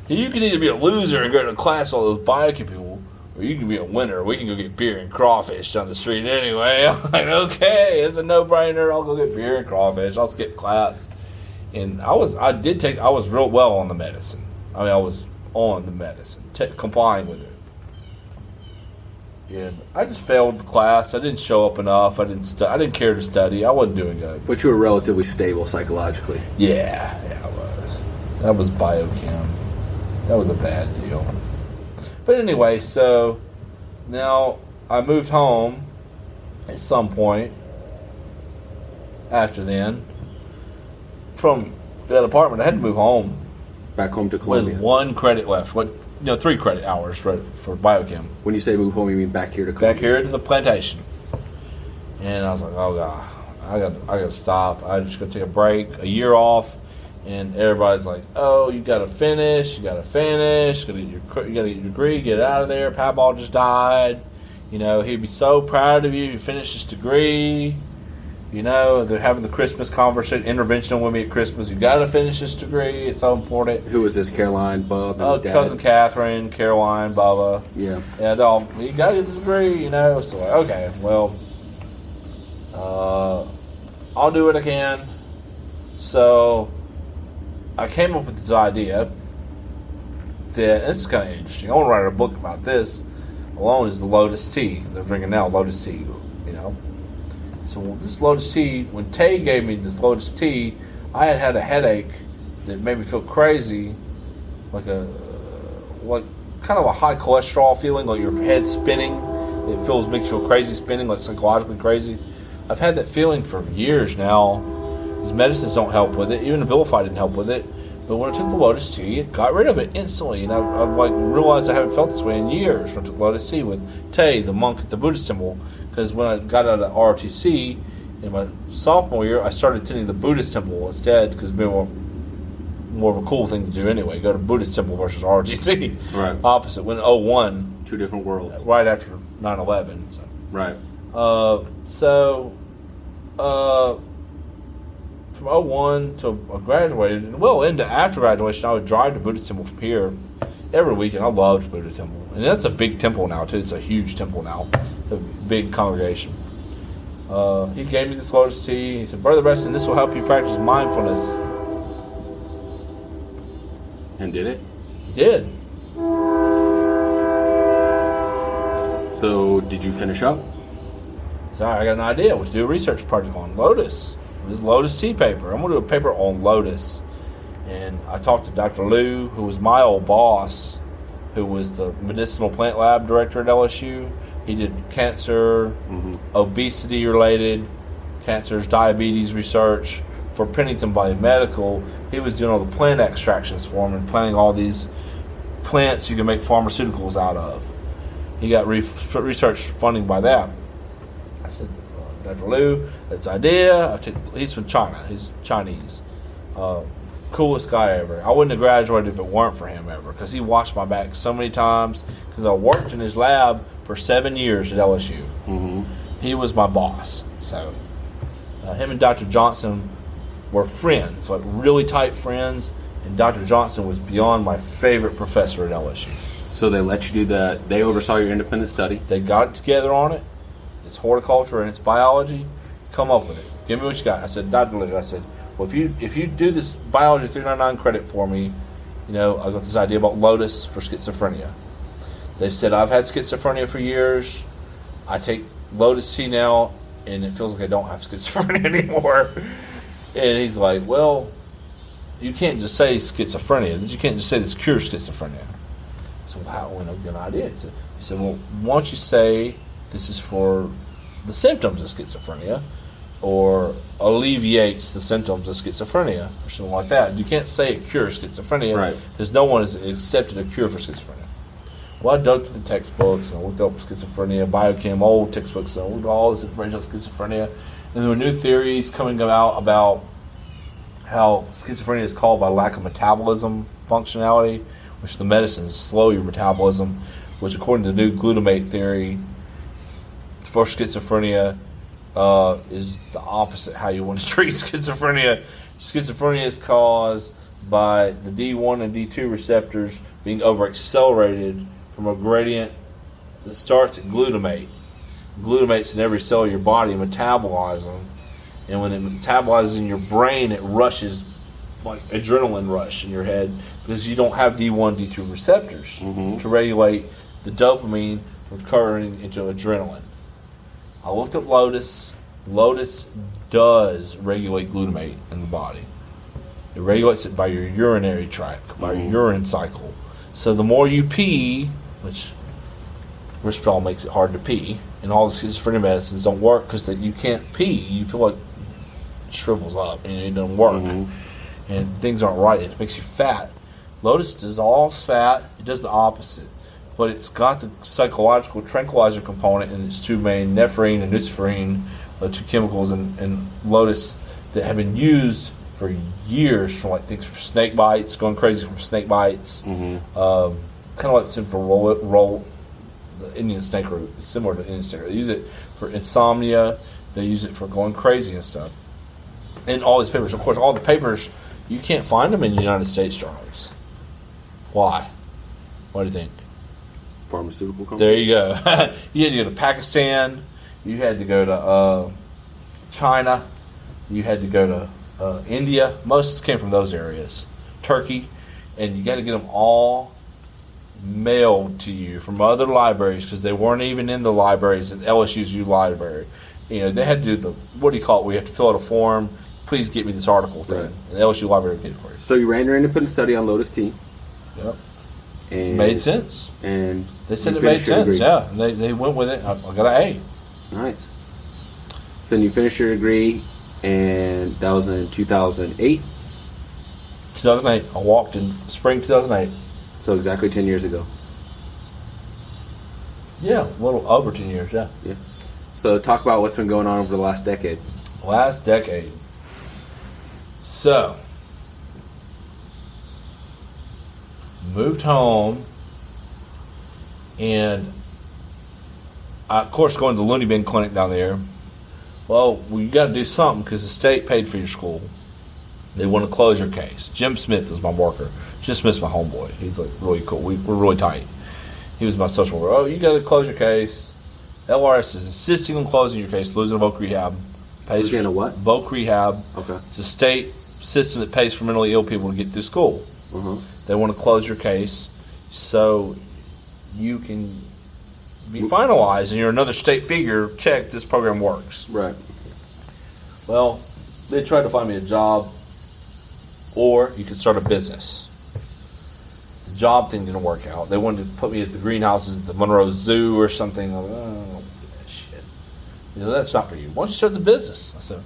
You can either be a loser and go to class with all those biochem people, or you can be a winner. We can go get beer and crawfish down the street anyway. I'm like, okay, it's a no-brainer. I'll go get beer and crawfish. I'll skip class. And I was real well on the medicine. I was on the medicine, complying with it. And I just failed the class. I didn't show up enough. I didn't care to study. I wasn't doing good. But you were relatively stable psychologically. Yeah, I was. That was biochem. That was a bad deal. But anyway, so now I moved home at some point after then from that apartment. I had to move home. Back home to Columbia. With one credit left. 3 credit hours for biochem. When you say move home, you mean back here to Columbia? Back here to the plantation. And I was like, oh God, I got to stop. I just got to take a break, a year off. And everybody's like, oh, you got to finish. You got to get your degree, get out of there. Paball just died. He'd be so proud of you. You finished this degree. They're having the Christmas conversation, intervention with me at Christmas. You got to finish this degree. It's so important. Who was this? Caroline, Bub, and cousin Catherine, Caroline, Bubba. Yeah. And you got to get the degree, So okay, well, I'll do what I can. So I came up with this idea that, this is kind of interesting. I want to write a book about this. Alone is the Lotus tea. They're drinking now Lotus tea, you know. So this Lotus tea, when Tay gave me this Lotus tea, I had a headache that made me feel crazy, like kind of a high cholesterol feeling, like your head's spinning. It makes you feel crazy, spinning, like psychologically crazy. I've had that feeling for years now. These medicines don't help with it. Even Abilify didn't help with it. But when I took the Lotus tea, it got rid of it instantly. And I realized I haven't felt this way in years when I took Lotus tea with Tay, the monk at the Buddhist temple. Because when I got out of ROTC in my sophomore year, I started attending the Buddhist temple instead, because it was more of a cool thing to do anyway. Go to Buddhist temple versus ROTC. Right. Opposite. When 01. Two different worlds. Right after 9/11. So. Right. From 01 till I graduated, and into after graduation, I would drive to Buddhist temple from here every week, and I loved Buddhist temple. And that's a big temple now, too. It's a huge temple now. A big congregation. He gave me this Lotus tea. He said, Brother Breston, this will help you practice mindfulness. And did it? He did. So, did you finish up? So I got an idea. Let's do a research project on Lotus. This Lotus tea paper. I'm going to do a paper on Lotus. And I talked to Dr. Lou, who was my old boss, who was the medicinal plant lab director at LSU. He did cancer, obesity-related cancers, diabetes research for Pennington Biomedical. He was doing all the plant extractions for him and planting all these plants you can make pharmaceuticals out of. He got research funding by that. I said, Dr. Lou, that's the idea. He's from China. He's Chinese. Coolest guy ever. I wouldn't have graduated if it weren't for him ever, because he watched my back so many times, because I worked in his lab for 7 years at LSU. Mm-hmm. He was my boss. So him and Dr. Johnson were friends, like really tight friends, and Dr. Johnson was beyond my favorite professor at LSU. So they let you do that. They oversaw your independent study. They got it together on it. It's horticulture and it's biology. Come up with it. Give me what you got. I said, Dr. Lou, I said, well, if you do this biology 399 credit for me, I got this idea about Lotus for schizophrenia. They said, I've had schizophrenia for years. I take Lotus tea now, and it feels like I don't have schizophrenia anymore. And he's like, well, you can't just say schizophrenia. You can't just say this cures schizophrenia. So how? Good idea. He said, well, why don't you say this is for the symptoms of schizophrenia, or alleviates the symptoms of schizophrenia, or something like that. You can't say it cures schizophrenia, right? Because no one has accepted a cure for schizophrenia. Well, I dug through the textbooks and I looked up schizophrenia, biochem, old textbooks, and I looked at all this information on schizophrenia. And there were new theories coming out about how schizophrenia is caused by lack of metabolism functionality, which the medicines slow your metabolism, which according to the new glutamate theory for schizophrenia is the opposite how you want to treat schizophrenia. Schizophrenia is caused by the D1 and D2 receptors being overaccelerated from a gradient that starts at glutamate. Glutamate's in every cell of your body, metabolizes them. And when it metabolizes in your brain, it rushes like adrenaline rush in your head because you don't have D1, D2 receptors to regulate the dopamine from turning into adrenaline. I looked up Lotus. Lotus does regulate glutamate in the body. It regulates it by your urinary tract, by your urine cycle. So the more you pee, which Risperdal makes it hard to pee, and all the schizophrenia medicines don't work because you can't pee. You feel like it shrivels up and it doesn't work. And things aren't right. It makes you fat. Lotus dissolves fat. It does the opposite. But it's got the psychological tranquilizer component in its two main, nephrine and luciferine, two chemicals in Lotus that have been used for years for things for snake bites, going crazy from snake bites. Kind of like for the Indian snake root. It's similar to Indian snake root. They use it for insomnia. They use it for going crazy and stuff. And all these papers, of course, all the papers, you can't find them in United States journals. Why? What do you think? Pharmaceutical company. There you go. You had to go to Pakistan. You had to go to China. You had to go to India. Most came from those areas. Turkey. And you got to get them all mailed to you from other libraries because they weren't even in the libraries at LSU's U library. They had to do what do you call it? We have to fill out a form. Please get me this article thing. Right. And the LSU library paid for it. So you ran your independent study on Lotus Tea. Yep. And made sense. And they said it made sense. Yeah. And they went with it. I got an A. Nice. So then you finished your degree, and that was in 2008? 2008. I walked in spring 2008. So exactly 10 years ago. Yeah, a little over 10 years, yeah. So talk about what's been going on over the last decade. Last decade. So, moved home, and I, of course, going to the Looney Bin Clinic down there. Well, you got to do something because the state paid for your school. They want to close your case. Jim Smith is my worker. Jim Smith's my homeboy. He's like really cool. We're really tight. He was my social worker. Oh, you got to close your case. LRS is insisting on closing your case, losing a voc rehab. Pays for what? Voc rehab. Okay. It's a state system that pays for mentally ill people to get through school. Uh-huh. They want to close your case so you can be finalized and you're another state figure. Check, this program works. Right. Well, they tried to find me a job, or you could start a business. The job thing didn't work out. They wanted to put me at the greenhouses at the Monroe Zoo or something. I don't do that shit. That's not for you. Why don't you start the business? I said,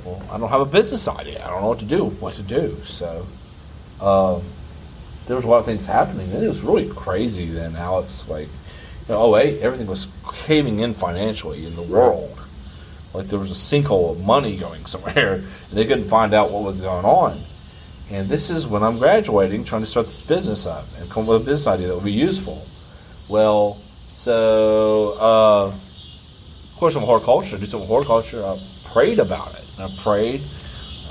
well, I don't have a business idea. I don't know what to do. So there was a lot of things happening. And it was really crazy then how it's like, 2008, everything was caving in financially in the world. Like there was a sinkhole of money going somewhere, and they couldn't find out what was going on. And this is when I'm graduating, trying to start this business up and come up with a business idea that would be useful. Well, so, of course I'm a horticulture, do something with horticulture. I prayed about it. And I prayed,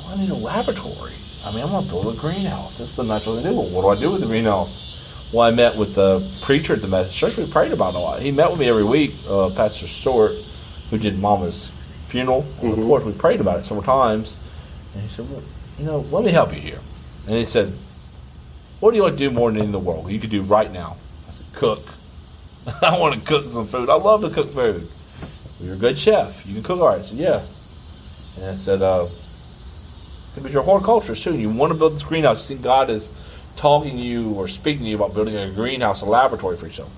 I need a laboratory. I mean, I'm going to build a greenhouse. That's the natural thing to do. Well, what do I do with the greenhouse? Well, I met with the preacher at the Methodist Church. We prayed about it a lot. He met with me every week, Pastor Stewart, who did Mama's funeral. And of course, we prayed about it several times. And he said, well, let me help you here. And he said, what do you like to do more than anything in the world? You could do right now. I said, cook. I want to cook some food. I love to cook food. Well, you're a good chef. You can cook all right. I said, yeah. And I said, but you're a horticulturist too. And you want to build this greenhouse. You think God is talking to you or speaking to you about building a greenhouse, a laboratory for yourself.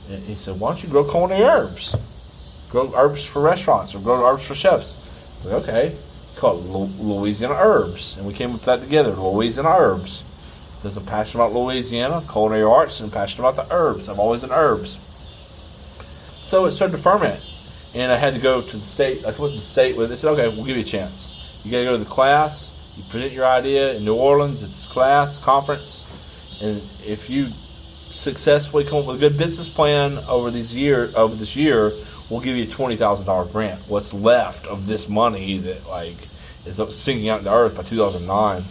And he said, why don't you grow culinary herbs? Grow herbs for restaurants or grow herbs for chefs. I said, okay. Called Louisiana Herbs, and we came up with that together. Louisiana Herbs. There's a passion about Louisiana, culinary arts, and a passion about the herbs. I'm always in herbs. So it started to ferment, and I had to go to the state. I went to the state where they said, okay, we'll give you a chance. You got to go to the class. You present your idea in New Orleans at this class, conference, and if you successfully come up with a good business plan over this year, we'll give you a $20,000 grant. What's left of this money that is sinking out into the earth by 2009.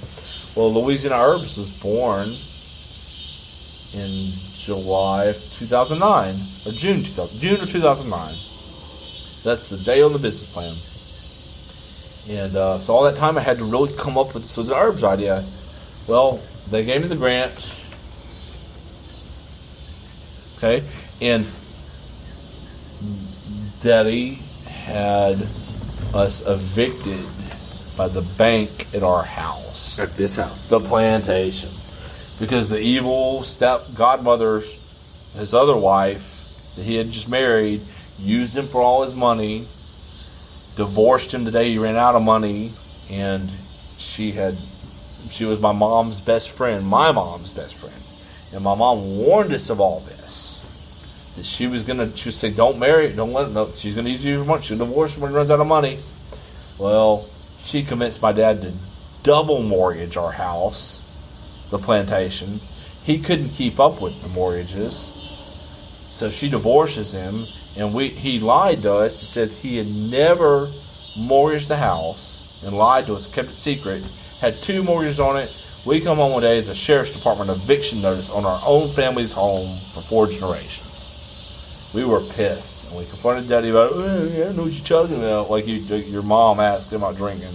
Well, Louisiana Herbs was born in July of 2009, or June of 2009. That's the day on the business plan. And so all that time I had to really come up with this was an herbs idea. Well, they gave me the grant. Okay, and Daddy had us evicted by the bank at our house. At this house? The plantation. Because the evil step-godmother, his other wife, that he had just married, used him for all his money, divorced him the day he ran out of money, and she was my mom's best friend, And my mom warned us of all this. That she would say, don't marry, don't let it, no, she's going to use you for money. She'll divorce when he runs out of money. Well, she convinced my dad to double mortgage our house, the plantation. He couldn't keep up with the mortgages. So she divorces him, and he lied to us. He said he had never mortgaged the house and lied to us, kept it secret, had 2 mortgages on it. We come home one day as a sheriff's department eviction notice on our own family's home for 4 generations. We were pissed, and we confronted Daddy about it. I know what you're talking about, like your mom asked about drinking.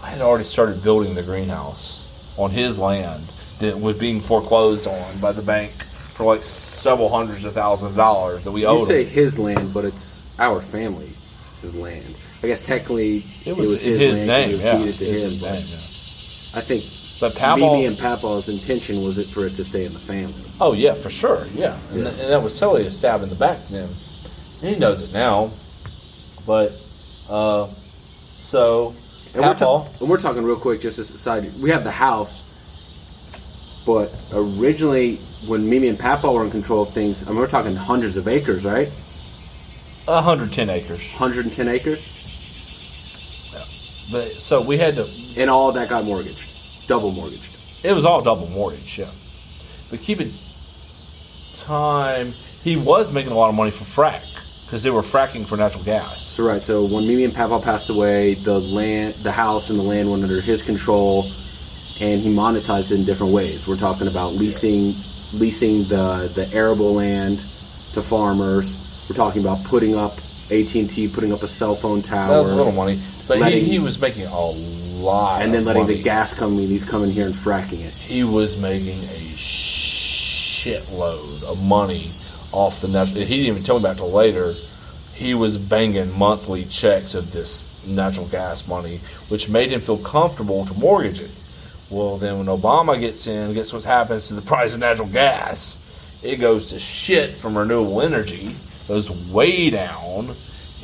I had already started building the greenhouse on his land, that was being foreclosed on by the bank for like several hundreds of thousands of dollars that we owed. You say his land, but it's our family's land. I guess technically it was his land, name. it was deeded to him. I think Mimi and Papa's intention was it for it to stay in the family. Oh yeah, for sure. Yeah, and that was totally a stab in the back to him. And he knows it now, but so. And we're talking real quick, just as a side. We have the house, but originally, when Mimi and Papa were in control of things, I mean, we're talking hundreds of acres, right? 110 acres. 110 acres? Yeah. But so we had to... And all of that got mortgaged. Double mortgaged. It was all double mortgaged, yeah. But keep in time, he was making a lot of money from frack, because they were fracking for natural gas. So right, so when Mimi and Papa passed away, the house and the land went under his control, and he monetized it in different ways. We're talking about leasing the arable land to farmers. We're talking about putting up AT&T, putting up a cell phone tower. That was a little money, but he was making a lot. And then letting money. the gas companies come in here and fracking it. He was making a shitload of money off the net. He didn't even tell me about it till later. He was banging monthly checks of this natural gas money, which made him feel comfortable to mortgage it. Well, then when Obama gets in, guess what happens to the price of natural gas? It goes to shit from renewable energy, goes way down,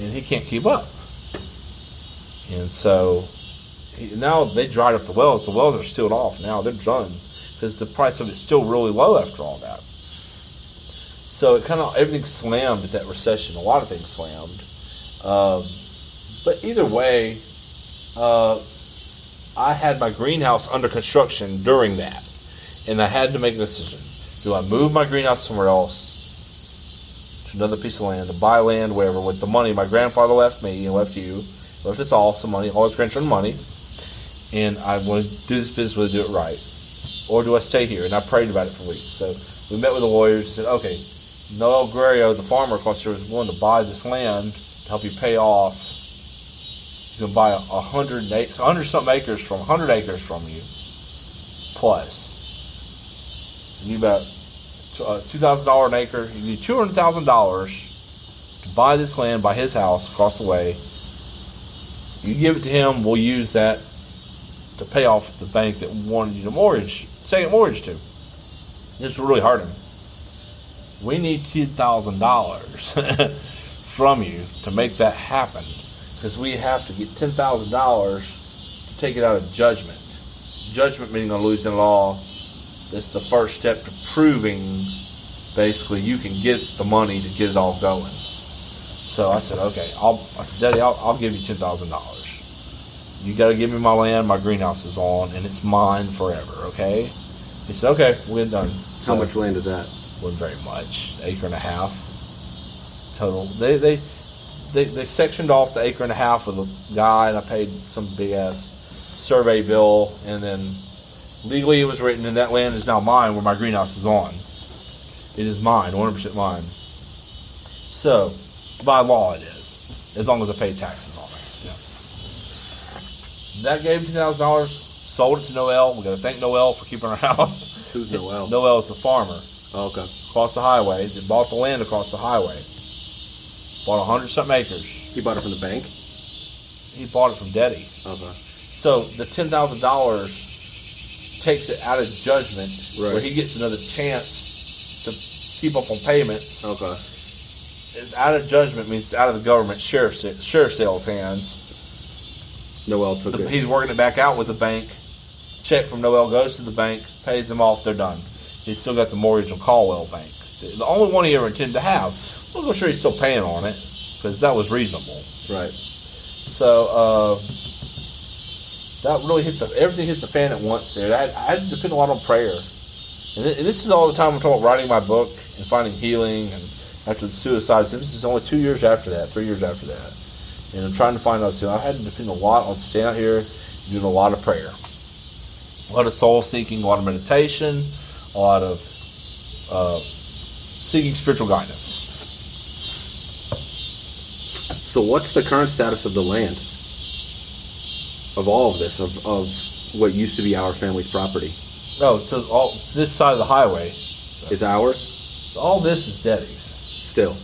and he can't keep up. And so now they dried up the wells. The wells are sealed off now. They're done because the price of it's still really low after all that. So it kind of everything slammed at that recession. A lot of things slammed. But either way, I had my greenhouse under construction during that, and I had to make a decision: do I move my greenhouse somewhere else to another piece of land, to buy land, wherever, with the money my grandfather left me and left you, left us all some money, all his grandchildren money, and I want to do this business with it, do it right, or do I stay here? And I prayed about it for weeks. So we met with the lawyers and said, okay. Noel Guerrero, the farmer across there, was willing to buy this land to help you pay off. He's going to buy 100 something acres from 100 acres from you, plus. You need about $2,000 an acre. You need $200,000 to buy this land by his house across the way. You give it to him. We'll use that to pay off the bank that wanted you to second mortgage to. This will really hurt him. We need $10,000 from you to make that happen, because we have to get $10,000 to take it out of judgment. Judgment meaning on losing law. That's the first step to proving basically you can get the money to get it all going. So I said, okay. I said, Daddy, I'll give you $10,000. You got to give me my land. My greenhouse is on, and it's mine forever. Okay? He said, okay, we're done. How much land is that? Wasn't very much, acre and a half total. They sectioned off the acre and a half with a guy, and I paid some big ass survey bill, and then legally it was written, and that land is now mine where my greenhouse is on. It is mine, 100% mine. So by law it is, as long as I pay taxes on it. Yeah. That gave $10,000. Sold it to Noel. We got to thank Noel for keeping our house. Who's Noel? Noel is the farmer. Oh, okay. Across the highway. They bought the land across the highway. Bought 100-something acres. He bought it from the bank? He bought it from Daddy. Okay. So the $10,000 takes it out of judgment, right, where he gets another chance to keep up on payments. Okay. It's out of judgment means it's out of the government sheriff sale's hands. Noel took it. He's working it back out with the bank. Check from Noel goes to the bank, pays them off, they're done. He's still got the mortgage on Caldwell Bank. The only one he ever intended to have. I'm sure he's still paying on it, because that was reasonable. Right. So, that really everything hit the fan at once there. I had to depend a lot on prayer. And this is all the time I'm talking about writing my book and finding healing, and after the suicide. This is only 2 years after that, 3 years after that. And I'm trying to find out, I had to depend a lot on staying out here and doing a lot of prayer. A lot of soul seeking, a lot of meditation, a lot of seeking spiritual guidance. So what's the current status of the land? Of all of this, of what used to be our family's property? No, so all this side of the highway is ours. So all this is Daddy's. Still,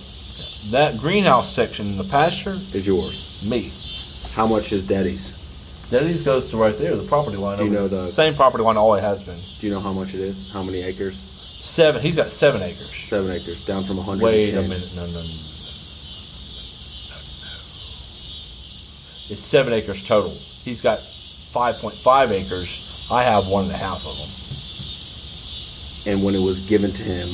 that greenhouse section in the pasture is yours. Me. How much is Daddy's? Daddy's goes to right there, the property line. Do you know the same property line always has been? Do you know how much it is? How many acres? 7. He's got 7 acres. 7 acres, down from 100. Wait a minute, no. It's 7 acres total. He's got 5.5 acres. I have 1.5 of them. And when it was given to him,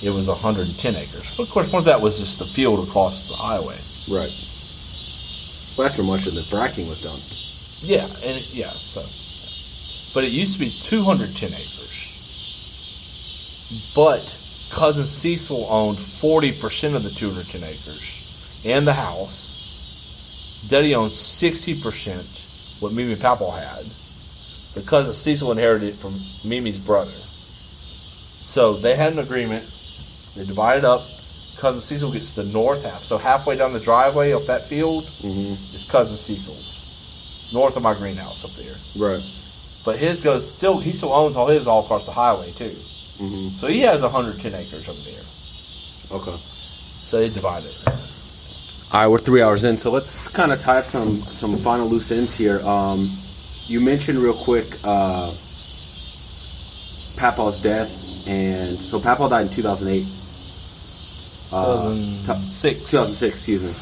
it was 110 acres. But of course, part of that was just the field across the highway. Right. Well, after much of the fracking was done. Yeah, so. But it used to be 210 acres. But Cousin Cecil owned 40% of the 210 acres and the house. Daddy owned 60%, what Mimi and Papa had. But Cousin Cecil inherited it from Mimi's brother. So they had an agreement. They divided up. Cousin Cecil gets the north half. So halfway down the driveway up that field is Cousin Cecil's. North of my greenhouse up there. Right. But his goes still, he still owns all his all across the highway too. So he has 110 acres over there. Okay. So they divided it. All right, we're 3 hours in, so let's kind of tie up some final loose ends here. You mentioned real quick Papa's death, and so Papa died in 2008. 2006. 2006, excuse me.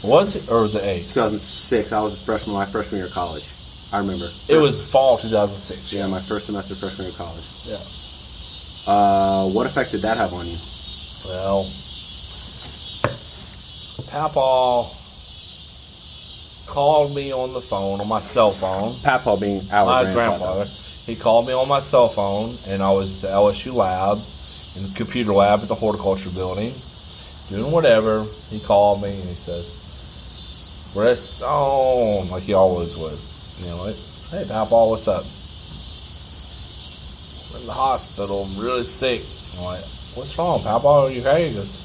Was it, or was it 8? 2006. I was my freshman year of college. I remember. It was fall 2006. Yeah, my first semester freshman year of college. Yeah. What effect did that have on you? Well, Papa called me on the phone, on my cell phone. Papa being our grandfather. He called me on my cell phone, and I was at the LSU lab, in the computer lab at the horticulture building, doing whatever. He called me, and he says, Breston, like he always would. You know, like, hey, Papa, what's up? I'm in the hospital. I'm really sick. I'm like, what's wrong, Papa? Are you okay? He goes,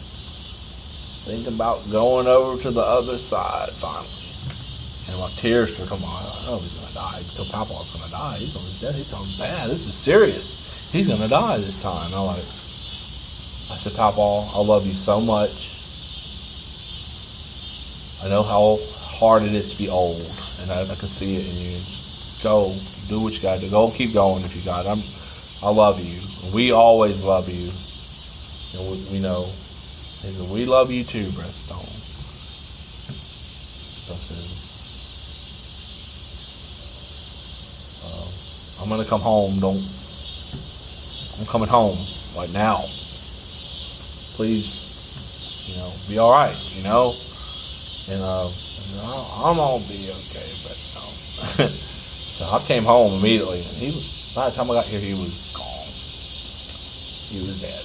thinking about going over to the other side finally. And my tears were coming on. I know he's going to die. He told Papa was going to die. He's on his death. He's on bad. This is serious. He's going to die this time. I said, Papa, I love you so much. I know how hard it is to be old. And I can see it in you. Just go. Do what you got to do. Go keep going if you got it. I love you. We always love you. And we know. He said, we love you too, Breston. So I said, I'm going to come home. I'm coming home right now. Please, be all right, And I'm going to be okay, Breston. So I came home immediately. And by the time I got here, he was gone. He was dead.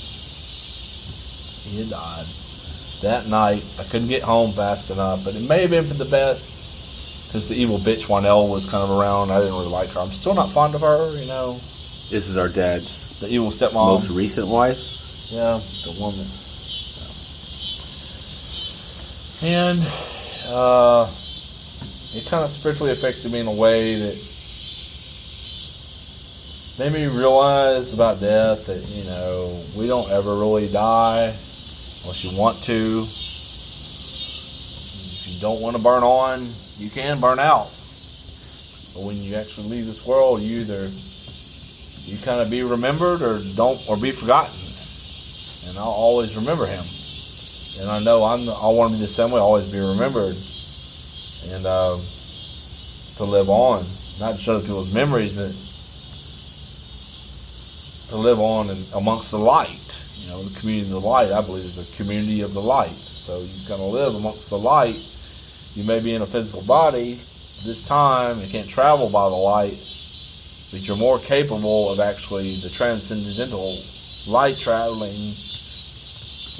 He had died. That night, I couldn't get home fast enough, but it may have been for the best, because the evil bitch Warnell was kind of around. I didn't really like her. I'm still not fond of her, This is our dad's the evil stepmom. Most recent wife? Yeah, the woman. And it kind of spiritually affected me in a way that made me realize about death that, we don't ever really die unless you want to. If you don't want to burn on, you can burn out. But when you actually leave this world, you kind of be remembered or be forgotten. And I'll always remember him. And I know I want to be the same way, always be remembered. And to live on. Not just other people's memories, but to live on amongst the light. The community of the light, I believe, is a community of the light. So you're going to live amongst the light. You may be in a physical body this time. You can't travel by the light. But you're more capable of actually the transcendental light traveling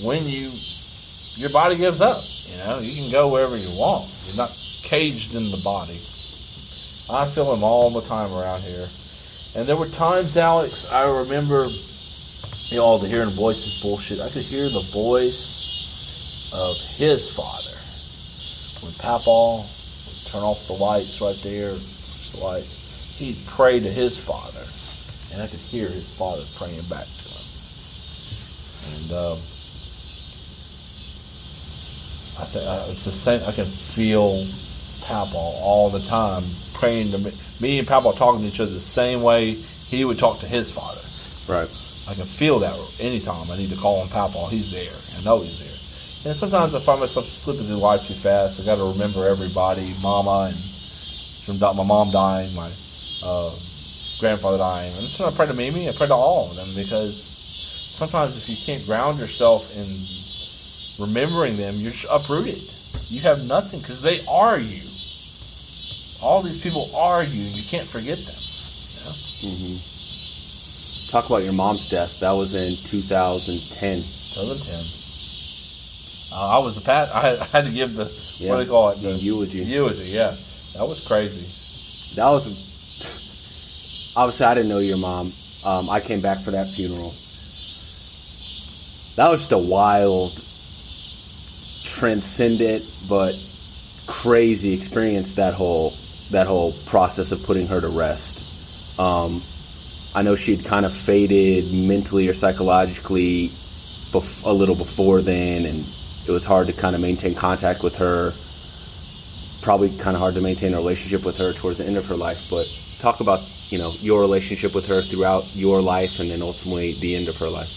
when your body gives up. You can go wherever you want. You're not caged in the body. I feel him all the time around here. And there were times, Alex, I remember, all the hearing voices bullshit. I could hear the voice of his father. When Papa would turn off the lights right there, he'd pray to his father. and I could hear his father praying back to him. And it's the same. I can feel Papa all the time praying to me. Me and Papa talking to each other the same way he would talk to his father. Right. I can feel that anytime I need to call him Papa. He's there. I know he's there. And sometimes I find myself slipping through life too fast. I got to remember everybody, Mama, and from my mom dying, my grandfather dying. And so I pray to Mimi. I pray to all of them, because sometimes if you can't ground yourself in remembering them, you're just uprooted. You have nothing, because they are you. All these people are you. You can't forget them. You know? Mm-hmm. Talk about your mom's death. That was in 2010. 2010. I was I had to give the, what do they call it? The eulogy. Eulogy, yeah. That was crazy. That was, obviously I didn't know your mom. I came back for that funeral. That was just a wild, transcendent, but crazy experience, that whole process of putting her to rest. I know she'd kind of faded mentally or psychologically a little before then, and it was hard to kind of maintain contact with her. Probably kind of hard to maintain a relationship with her towards the end of her life. But talk about, your relationship with her throughout your life, and then ultimately the end of her life.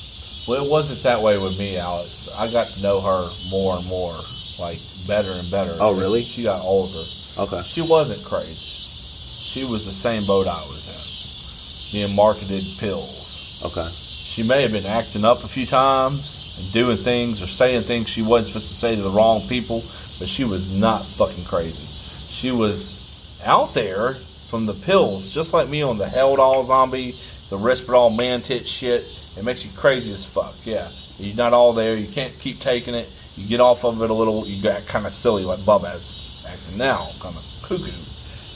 Well, it wasn't that way with me, Alex. I got to know her more and more, like better and better. Oh, really? She got older. Okay. She wasn't crazy. She was the same boat I was in, being marketed pills. Okay. She may have been acting up a few times and doing things or saying things she wasn't supposed to say to the wrong people, but she was not fucking crazy. She was out there from the pills, just like me on the Held All Zombie, the Risperdal Man-Tit shit. It makes you crazy as fuck, yeah. You're not all there. You can't keep taking it. You get off of it a little. You got kind of silly like Bubba is acting now, kind of cuckoo.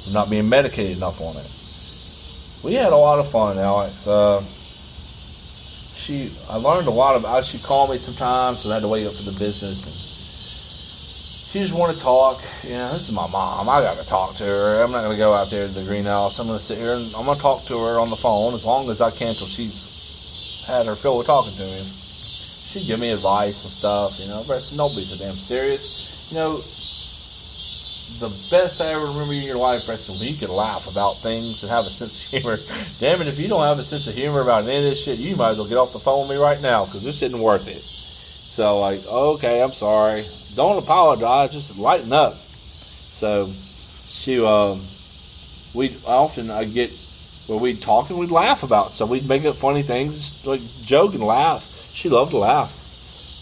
You're not being medicated enough on it. We had a lot of fun, Alex. I learned a lot about. She'd call me sometimes, so I had to wait up for the business. And she just wanted to talk. This is my mom. I got to talk to her. I'm not going to go out there to the greenhouse. I'm going to sit here and I'm going to talk to her on the phone as long as I can till she's had her fill with talking to me. She'd give me advice and stuff. But don't be so damn serious. The best I ever remember in your life, Preston, when you could laugh about things and have a sense of humor. Damn it, if you don't have a sense of humor about any of this shit, you might as well get off the phone with me right now, because this isn't worth it. So, okay, I'm sorry. Don't apologize, just lighten up. So, I get where we'd talk and we'd laugh about stuff. We'd make up funny things, just like joke and laugh. She loved to laugh.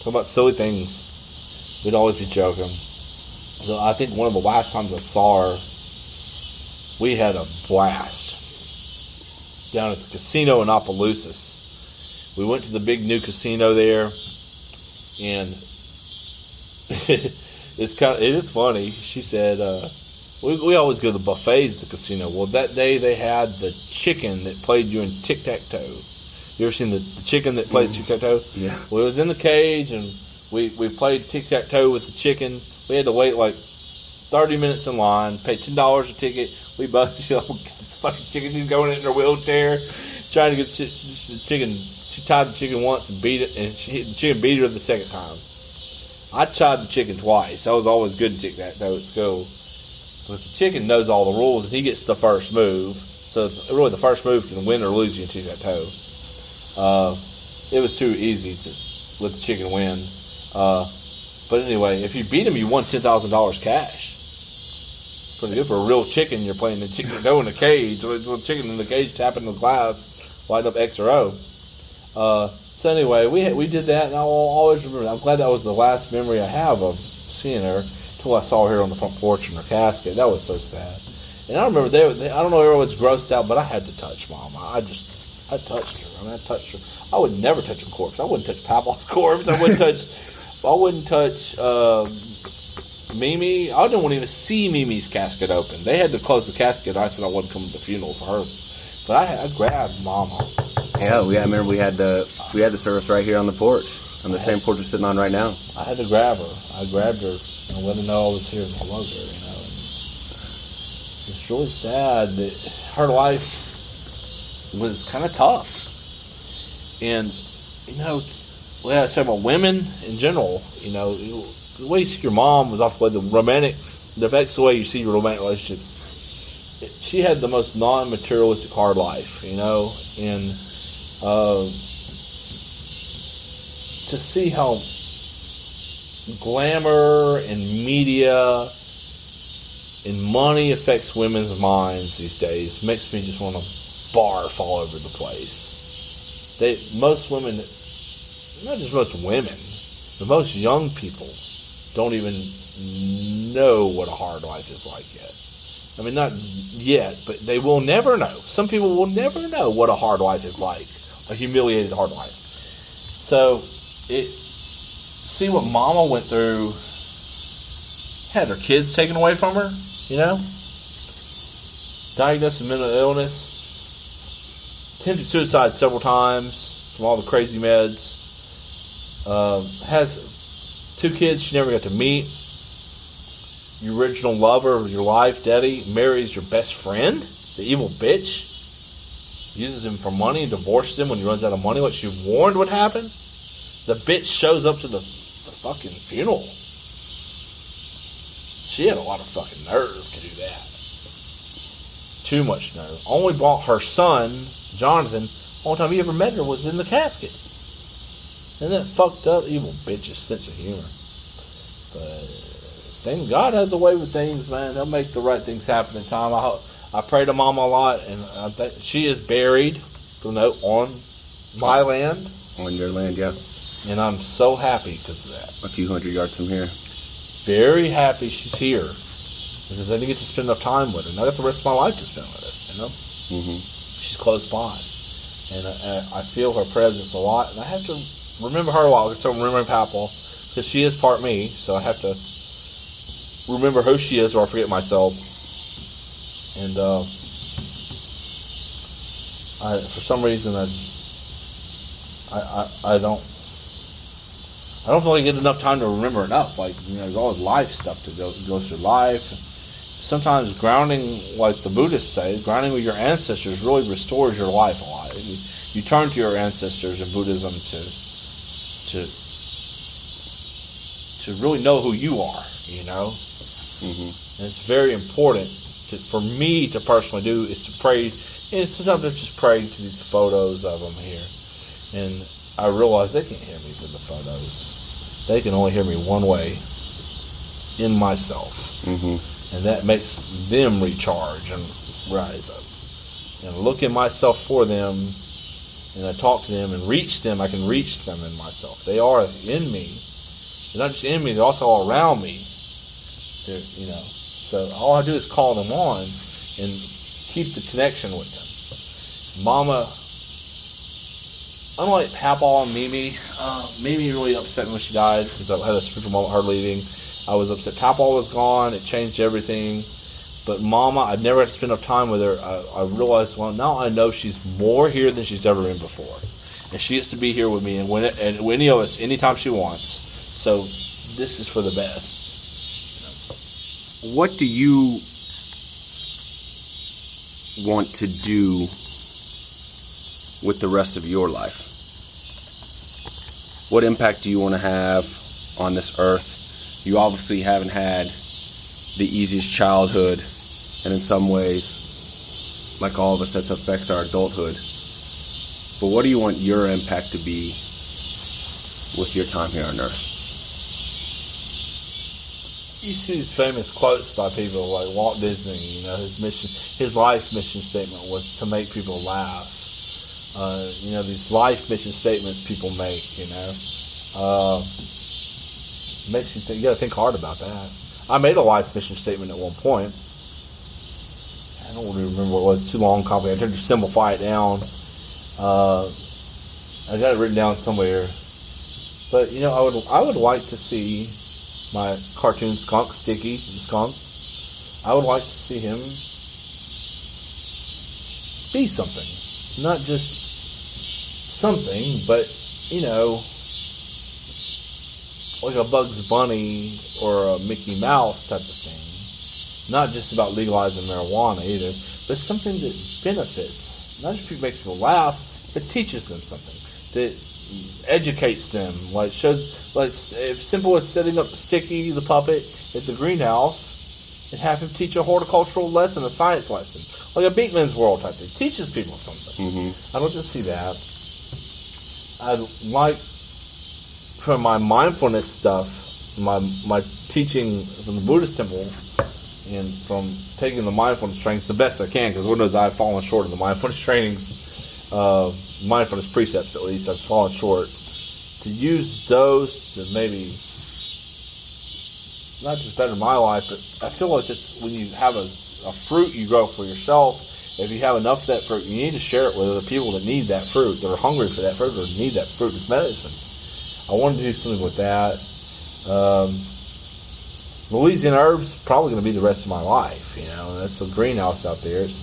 Talk about silly things. We'd always be joking. So I think one of the last times I saw her, we had a blast down at the casino in Opelousas. We went to the big new casino there, and it is funny. She said, we always go to the buffets at the casino. Well, that day they had the chicken that played you in tic-tac-toe. You ever seen the chicken that plays tic-tac-toe? Yeah. Well, it was in the cage, and we played tic-tac-toe with the chicken. We had to wait like 30 minutes in line, pay $10 a ticket. We both, fucking chicken, she's going in her wheelchair, trying to get the chicken. She tied the chicken once and beat it, and the chicken beat her the second time. I tied the chicken twice. I was always good at tic-tac-toe at school. But the chicken knows all the rules, and he gets the first move. So it's really the first move can win or lose you in tic-tac-toe. It was too easy to let the chicken win. But anyway, if you beat him, you won $10,000 cash. Pretty good for a real chicken. You're playing the chicken go in the cage. So it's a chicken in the cage tapping the glass, light up X or O. So anyway, we did that, and I will always remember that. I'm glad that was the last memory I have of seeing her until I saw her on the front porch in her casket. That was so sad. And I remember I don't know if everyone was grossed out, but I had to touch Mom. I touched her. I touched her. I would never touch a corpse. I wouldn't touch Papa's corpse. I wouldn't touch Mimi. I didn't want to even see Mimi's casket open. They had to close the casket. I said I wasn't coming to the funeral for her. But I grabbed Mama. Yeah, I remember we had the service right here on the porch, on the same porch we're sitting on right now. I had to grab her. I grabbed her and let her know I was here. I loved her, And it's really sad that her life was kind of tough. And, we had to say about women in general, the way you see your mom was off the way the affects the way you see your romantic relationships. She had the most non-materialistic hard life, and to see how glamour and media and money affects women's minds these days makes me just want to barf all over the place. Most women, not just most women, but most young people don't even know what a hard life is like yet. I mean, not yet, but they will never know. Some people will never know what a hard life is like, a humiliated hard life. So, see what Mama went through, had her kids taken away from her, diagnosed with mental illness, attempted suicide several times from all the crazy meds, has 2 kids she never got to meet. Your original lover of your life, Daddy, marries your best friend, the evil bitch, uses him for money, divorces him when he runs out of money, what she warned would happen. The bitch shows up to the fucking funeral. She had a lot of fucking nerve to do that. Too much nerve. Only brought her son, Jonathan, only time he ever met her was in the casket. And that fucked up evil bitch's sense of humor. But God has a way with things, man. He'll make the right things happen in time. I pray to Mama a lot, and she is buried, on my land. On your land, yeah. And I'm so happy because of that. A few hundred yards from here. Very happy she's here because I didn't get to spend enough time with her. And I got the rest of my life to spend with her, Mm-hmm. She's close by. And I feel her presence a lot. And I have to remember her a lot. So remembering Papa, because she is part me. So I have to remember who she is or I forget myself. And for some reason, I don't feel like I get enough time to remember enough. Like, there's all this life stuff to go through life. Sometimes grounding, like the Buddhists say, grounding with your ancestors really restores your life a lot. You turn to your ancestors in Buddhism to really know who you are, Mm-hmm. And it's very important for me to personally do is to pray. And sometimes I'm just praying to these photos of them here. And I realize they can't hear me through the photos. They can only hear me one way, in myself. Mm-hmm. And that makes them recharge and rise up. And look in myself for them, and I talk to them and reach them. I can reach them in myself. They are in me. They're not just in me, they're also all around me. So all I do is call them on and keep the connection with them. Mama, unlike Papa and Mimi, Mimi really upset me when she died because I had a spiritual moment her leaving. I was upset. Papa was gone. It changed everything. But Mama, I've never had to spend enough time with her. I realized, well, now I know she's more here than she's ever been before. And she gets to be here with me and any of us, anytime she wants. So this is for the best. What do you want to do with the rest of your life? What impact do you want to have on this earth? You obviously haven't had the easiest childhood, and in some ways, like all of us, that affects our adulthood. But what do you want your impact to be with your time here on earth? You see these famous quotes by people like Walt Disney. His life mission statement was to make people laugh. These life mission statements people make. Makes you think. You got to think hard about that. I made a life mission statement at one point. I don't really remember what it was. Too long, complicated. I tried to simplify it down. I got it written down somewhere. But I would like to see my cartoon skunk, Sticky, the skunk. I would like to see him be something. Not just something, but, like a Bugs Bunny or a Mickey Mouse type of thing. Not just about legalizing marijuana either, but something that benefits not just makes people laugh, but teaches them something. That educates them. Like if simple as setting up Sticky, the puppet, at the greenhouse, and have him teach a horticultural lesson, a science lesson. Like a Beekman's World type thing. Teaches people something. I don't just see that. I like, from my mindfulness stuff, my teaching from the Buddhist temple, and from taking the mindfulness trainings the best I can, because Lord knows I've fallen short of the mindfulness trainings, mindfulness precepts at least, I've fallen short. To use those to maybe not just better my life, but I feel like it's when you have a fruit you grow for yourself. If you have enough of that fruit, you need to share it with other people that need that fruit, that are hungry for that fruit, or need that fruit as medicine. I wanted to do something with that. Louisiana herbs probably going to be the rest of my life. That's a greenhouse out there. It's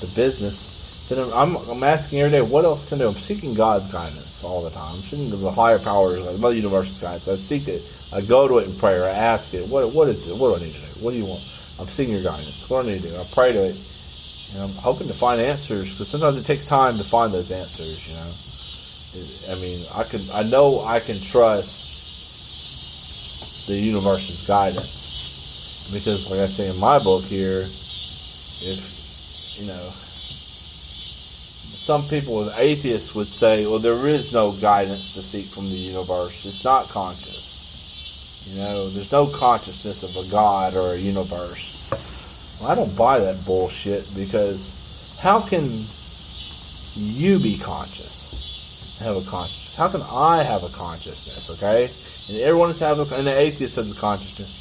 the business. Then I'm asking every day, what else can I do? I'm seeking God's guidance all the time. I'm seeking the higher powers, the Mother Universe's guidance. I seek it. I go to it in prayer. I ask it, what is it? What do I need to do? What do you want? I'm seeking your guidance. What do I need to do? I pray to it. And I'm hoping to find answers, because sometimes it takes time to find those answers. I mean, I know I can trust the universe's guidance, because, like I say in my book here, if some people, atheists, would say, well, there is no guidance to seek from the universe. It's not conscious. There's no consciousness of a God or a universe. Well, I don't buy that bullshit, because how can you be conscious, have a consciousness? How can I have a consciousness, okay? And everyone has and the atheist has a consciousness.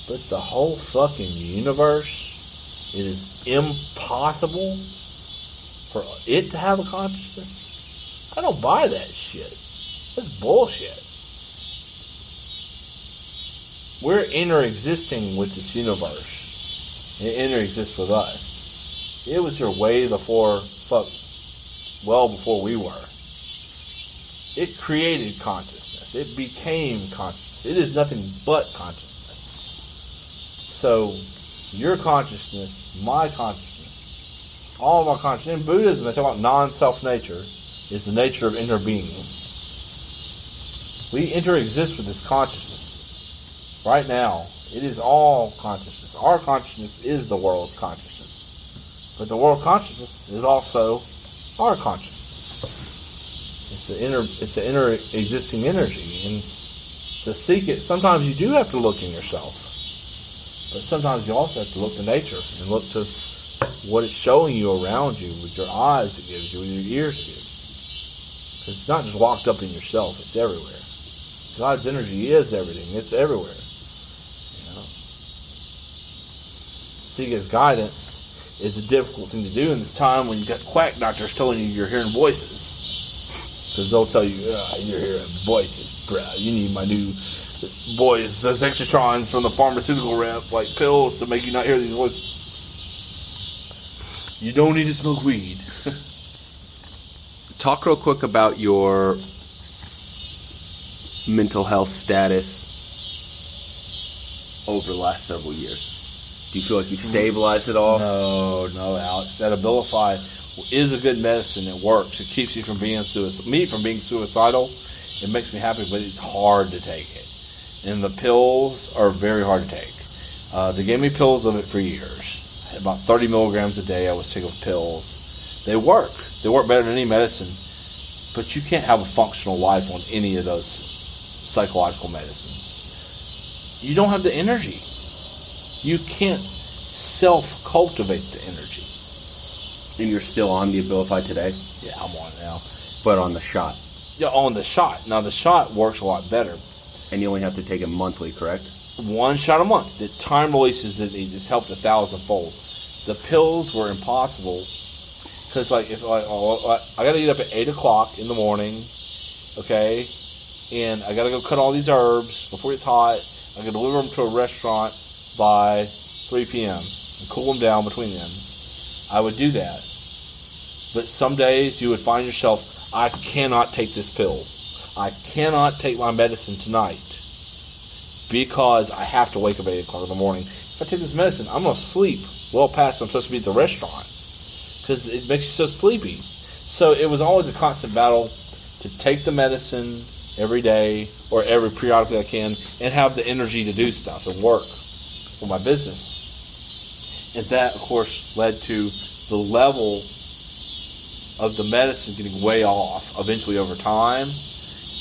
But the whole fucking universe, it is impossible for it to have a consciousness? I don't buy that shit. That's bullshit. We're inter-existing with this universe. It inter-exists with us. It was here well before we were. It created consciousness. It became consciousness. It is nothing but consciousness. So, your consciousness, my consciousness, all of our consciousness, in Buddhism they talk about non-self nature, is the nature of interbeing. We inter-exist with this consciousness. Right now, it is all consciousness. Our consciousness is the world's consciousness. But the world's consciousness is also our consciousness. It's an inter-existing energy. And to seek it, sometimes you do have to look in yourself. But sometimes you also have to look to nature and look to what it's showing you around you with your eyes it gives you, with your ears it gives you. Because it's not just locked up in yourself, it's everywhere. God's energy is everything. It's everywhere. Seek His guidance is a difficult thing to do in this time when you've got quack doctors telling you you're hearing voices. Because they'll tell you, you're hearing voices, bro. You need my new voice, those extratrons from the pharmaceutical rep, like pills to make you not hear these voices. You don't need to smoke weed. Talk real quick about your mental health status over the last several years. Do you feel like you've stabilized it all? No, Alex. That Abilify is a good medicine. It works. It keeps you from being suicidal. It makes me happy, but it's hard to take it. And the pills are very hard to take. They gave me pills of it for years. About 30 milligrams a day I was taking pills. They work. They work better than any medicine. But you can't have a functional life on any of those psychological medicines. You don't have the energy. You can't self-cultivate the energy. And you're still on the Abilify today? Yeah, I'm on it now. But on the shot? Yeah, on the shot. Now, the shot works a lot better. And you only have to take it monthly, correct? One shot a month. The time releases it just helped 1,000-fold. The pills were impossible. Because, I got to get up at 8 o'clock in the morning, okay? And I got to go cut all these herbs before it's hot. I got to deliver them to a restaurant by 3 p.m. and cool them down between them. I would do that. But some days you would find yourself, I cannot take this pill. I cannot take my medicine tonight because I have to wake up at 8 o'clock in the morning. If I take this medicine, I'm going to sleep well past I'm supposed to be at the restaurant. because it makes you so sleepy. So it was always a constant battle to take the medicine every day or every periodically I can and have the energy to do stuff and work for my business. And that, of course, led to the level of the medicine getting way off eventually over time,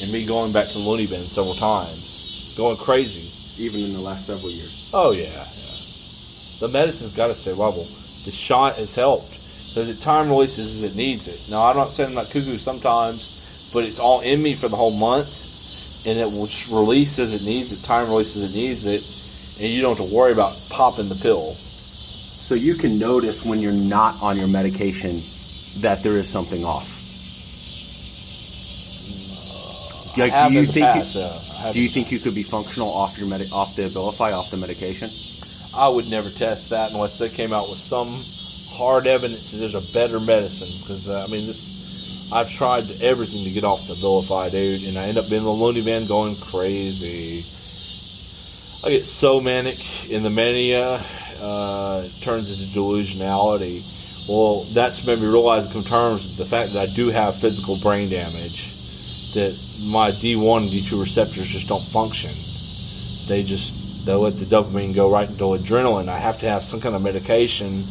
and me going back to the loony bin several times, going crazy. Even in the last several years. Oh, yeah. The medicine's got to stay level. The shot has helped. Because it time releases as it needs it. Now, I'm not saying I'm not cuckoo sometimes, but it's all in me for the whole month, and it will release as it needs it, time releases as it needs it, and you don't have to worry about popping the pill. So you can notice when you're not on your medication that there is something off. Like, do you think you could be functional off your off the Abilify, off the medication? I would never test that unless they came out with some hard evidence that there's a better medicine. Because I've tried everything to get off the Abilify, dude, and I end up being in the loony bin going crazy. I get so manic, and the mania turns into delusionality. Well, that's made me realize and come to terms with the fact that I do have physical brain damage. That my D1 and D2 receptors just don't function. They'll let the dopamine go right into adrenaline. I have to have some kind of medication,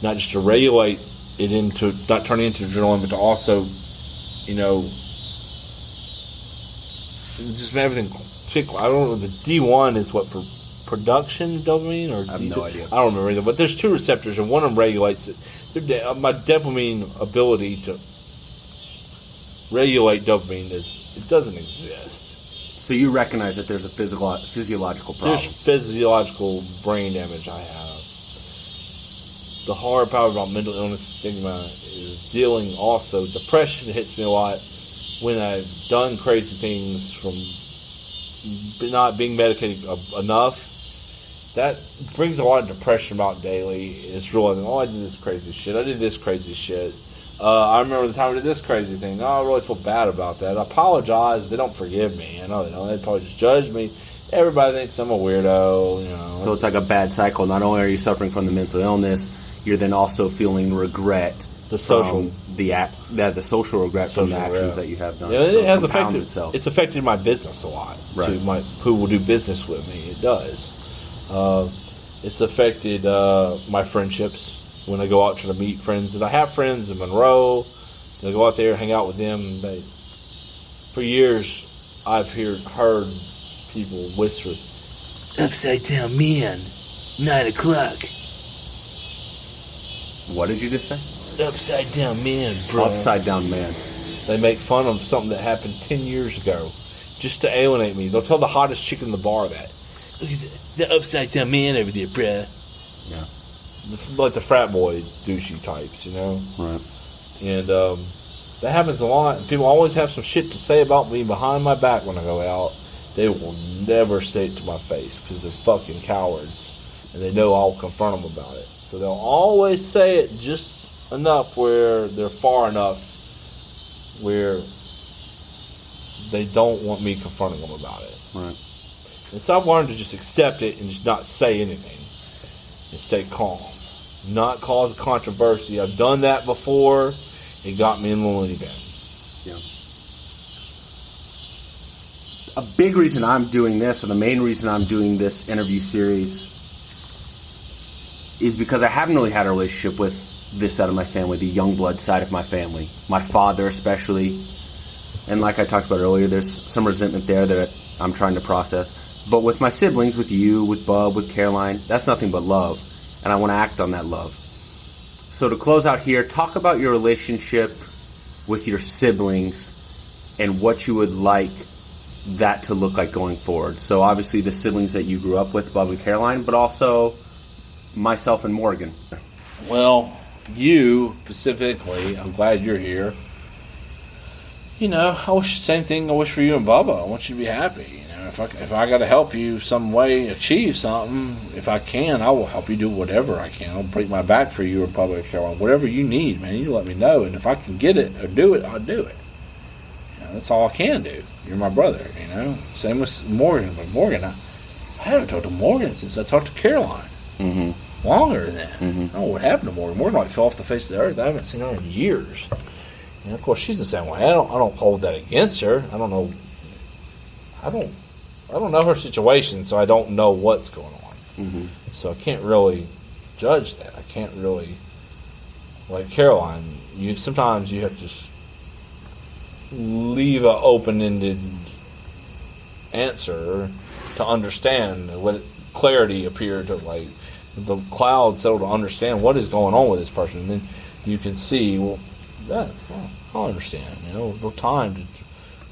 not just to regulate it into, not turning into adrenaline, but to also, just everything. I don't know, the D1 is what, for production dopamine? Or I have no idea. I don't remember either, but there's two receptors, and one of them regulates it. My dopamine ability to regulate dopamine it doesn't exist. So you recognize that there's a physiological problem. There's physiological brain damage I have. The hard part about mental illness stigma is dealing also. Depression hits me a lot when I've done crazy things from not being medicated enough. That brings a lot of depression about daily. It's realizing, I did this crazy shit. I did this crazy shit. I remember the time I did this crazy thing. I really feel bad about that. I apologize. They don't forgive me. I know they don't. They probably just judge me. Everybody thinks I'm a weirdo. So it's like a bad cycle. Not only are you suffering from the mental illness, you're then also feeling regret. The social, the social regret from the actions that you have done. Yeah, it has affected itself. It's affected my business a lot. Right. Who will do business with me? It does. It's affected my friendships. When I go out to meet friends, and I have friends in Monroe, and I go out there and hang out with them. For years, I've heard people whisper, "Upside down man, 9 o'clock." What did you just say? Upside down man, bro. Upside down man. They make fun of something that happened 10 years ago, just to alienate me. They'll tell the hottest chick in the bar that. Look at the upside down man over there, bruh. Yeah. Like the frat boy douchey types, Right. And that happens a lot. People always have some shit to say about me behind my back when I go out. They will never say it to my face because they're fucking cowards, and they know I'll confront them about it. So they'll always say it just enough where they're far enough where they don't want me confronting them about it. Right. And so I've learned to just accept it and just not say anything and stay calm. Not cause controversy. I've done that before. It got me in the loony bin. Yeah. A big reason I'm doing this, or the main reason I'm doing this interview series, is because I haven't really had a relationship with this side of my family, the Youngblood side of my family. My father especially. And like I talked about earlier, there's some resentment there that I'm trying to process. But with my siblings, with you, with Bub, with Caroline, that's nothing but love. And I want to act on that love. So to close out here, talk about your relationship with your siblings and what you would like that to look like going forward. So obviously the siblings that you grew up with, Bub and Caroline, but also myself and Morgan. Well, you specifically, I'm glad you're here. I wish the same thing I wish for you and Bubba. I want you to be happy. If I got to help you some way achieve something, if I can, I will help you do whatever I can. I'll break my back for you or Bubba or Caroline. Whatever you need, man, you let me know. And if I can get it or do it, I'll do it. That's all I can do. You're my brother, Same with Morgan. But Morgan, I haven't talked to Morgan since I talked to Caroline. Mm-hmm. longer than that. I don't know what happened to Morgan. Morgan like fell off the face of the earth. I haven't seen her in years. And of course, she's the same way. I don't hold that against her. I don't know her situation, so I don't know what's going on. So I can't really judge that. I can't really, like Caroline. Sometimes you have to just leave an open-ended answer to understand what clarity appeared to, like, the cloud settled to understand what is going on with this person. And then you can see, I'll understand. The time to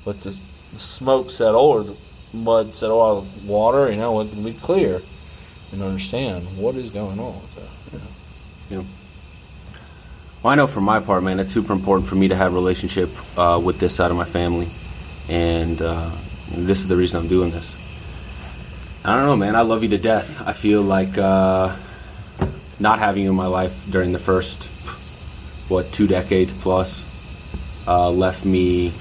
let the smoke settle or the mud settle out of the water, it can be clear and understand what is going on with that. Yeah. Well, I know for my part, man, it's super important for me to have a relationship with this side of my family. And this is the reason I'm doing this. I don't know, man. I love you to death. I feel like not having you in my life during the first, 2 decades plus left me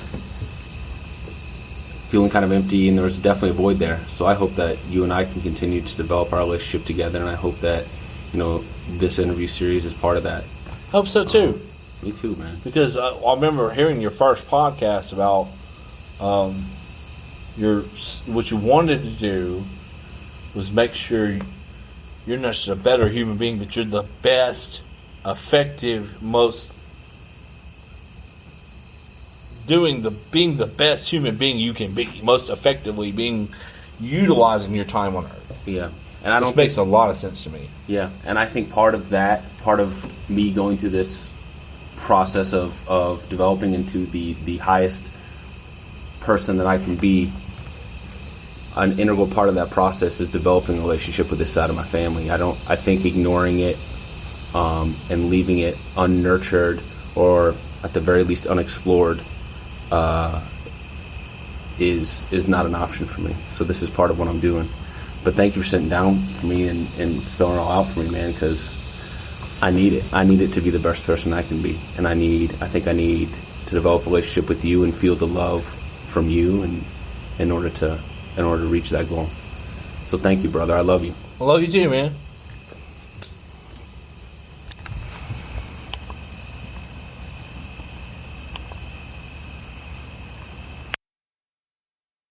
feeling kind of empty, and there was definitely a void there. So I hope that you and I can continue to develop our relationship together, and I hope that, this interview series is part of that. Hope so, too. Me too, man. Because I remember hearing your first podcast about what you wanted to do was make sure you're not just a better human being, but you're the best, effective, being the best human being you can be, most effectively utilizing your time on Earth. Yeah. And This makes a lot of sense to me. Yeah, and I think part of me going through this process of developing into the highest person that I can be, an integral part of that process is developing a relationship with this side of my family. I think ignoring it and leaving it unnurtured, or at the very least unexplored, is not an option for me. So this is part of what I'm doing. But thank you for sitting down for me and spelling it all out for me, man, because I need it. I need it to be the best person I can be. And I think I need to develop a relationship with you and feel the love from you, and in order to reach that goal. So thank you, brother. I love you. I love you too, man.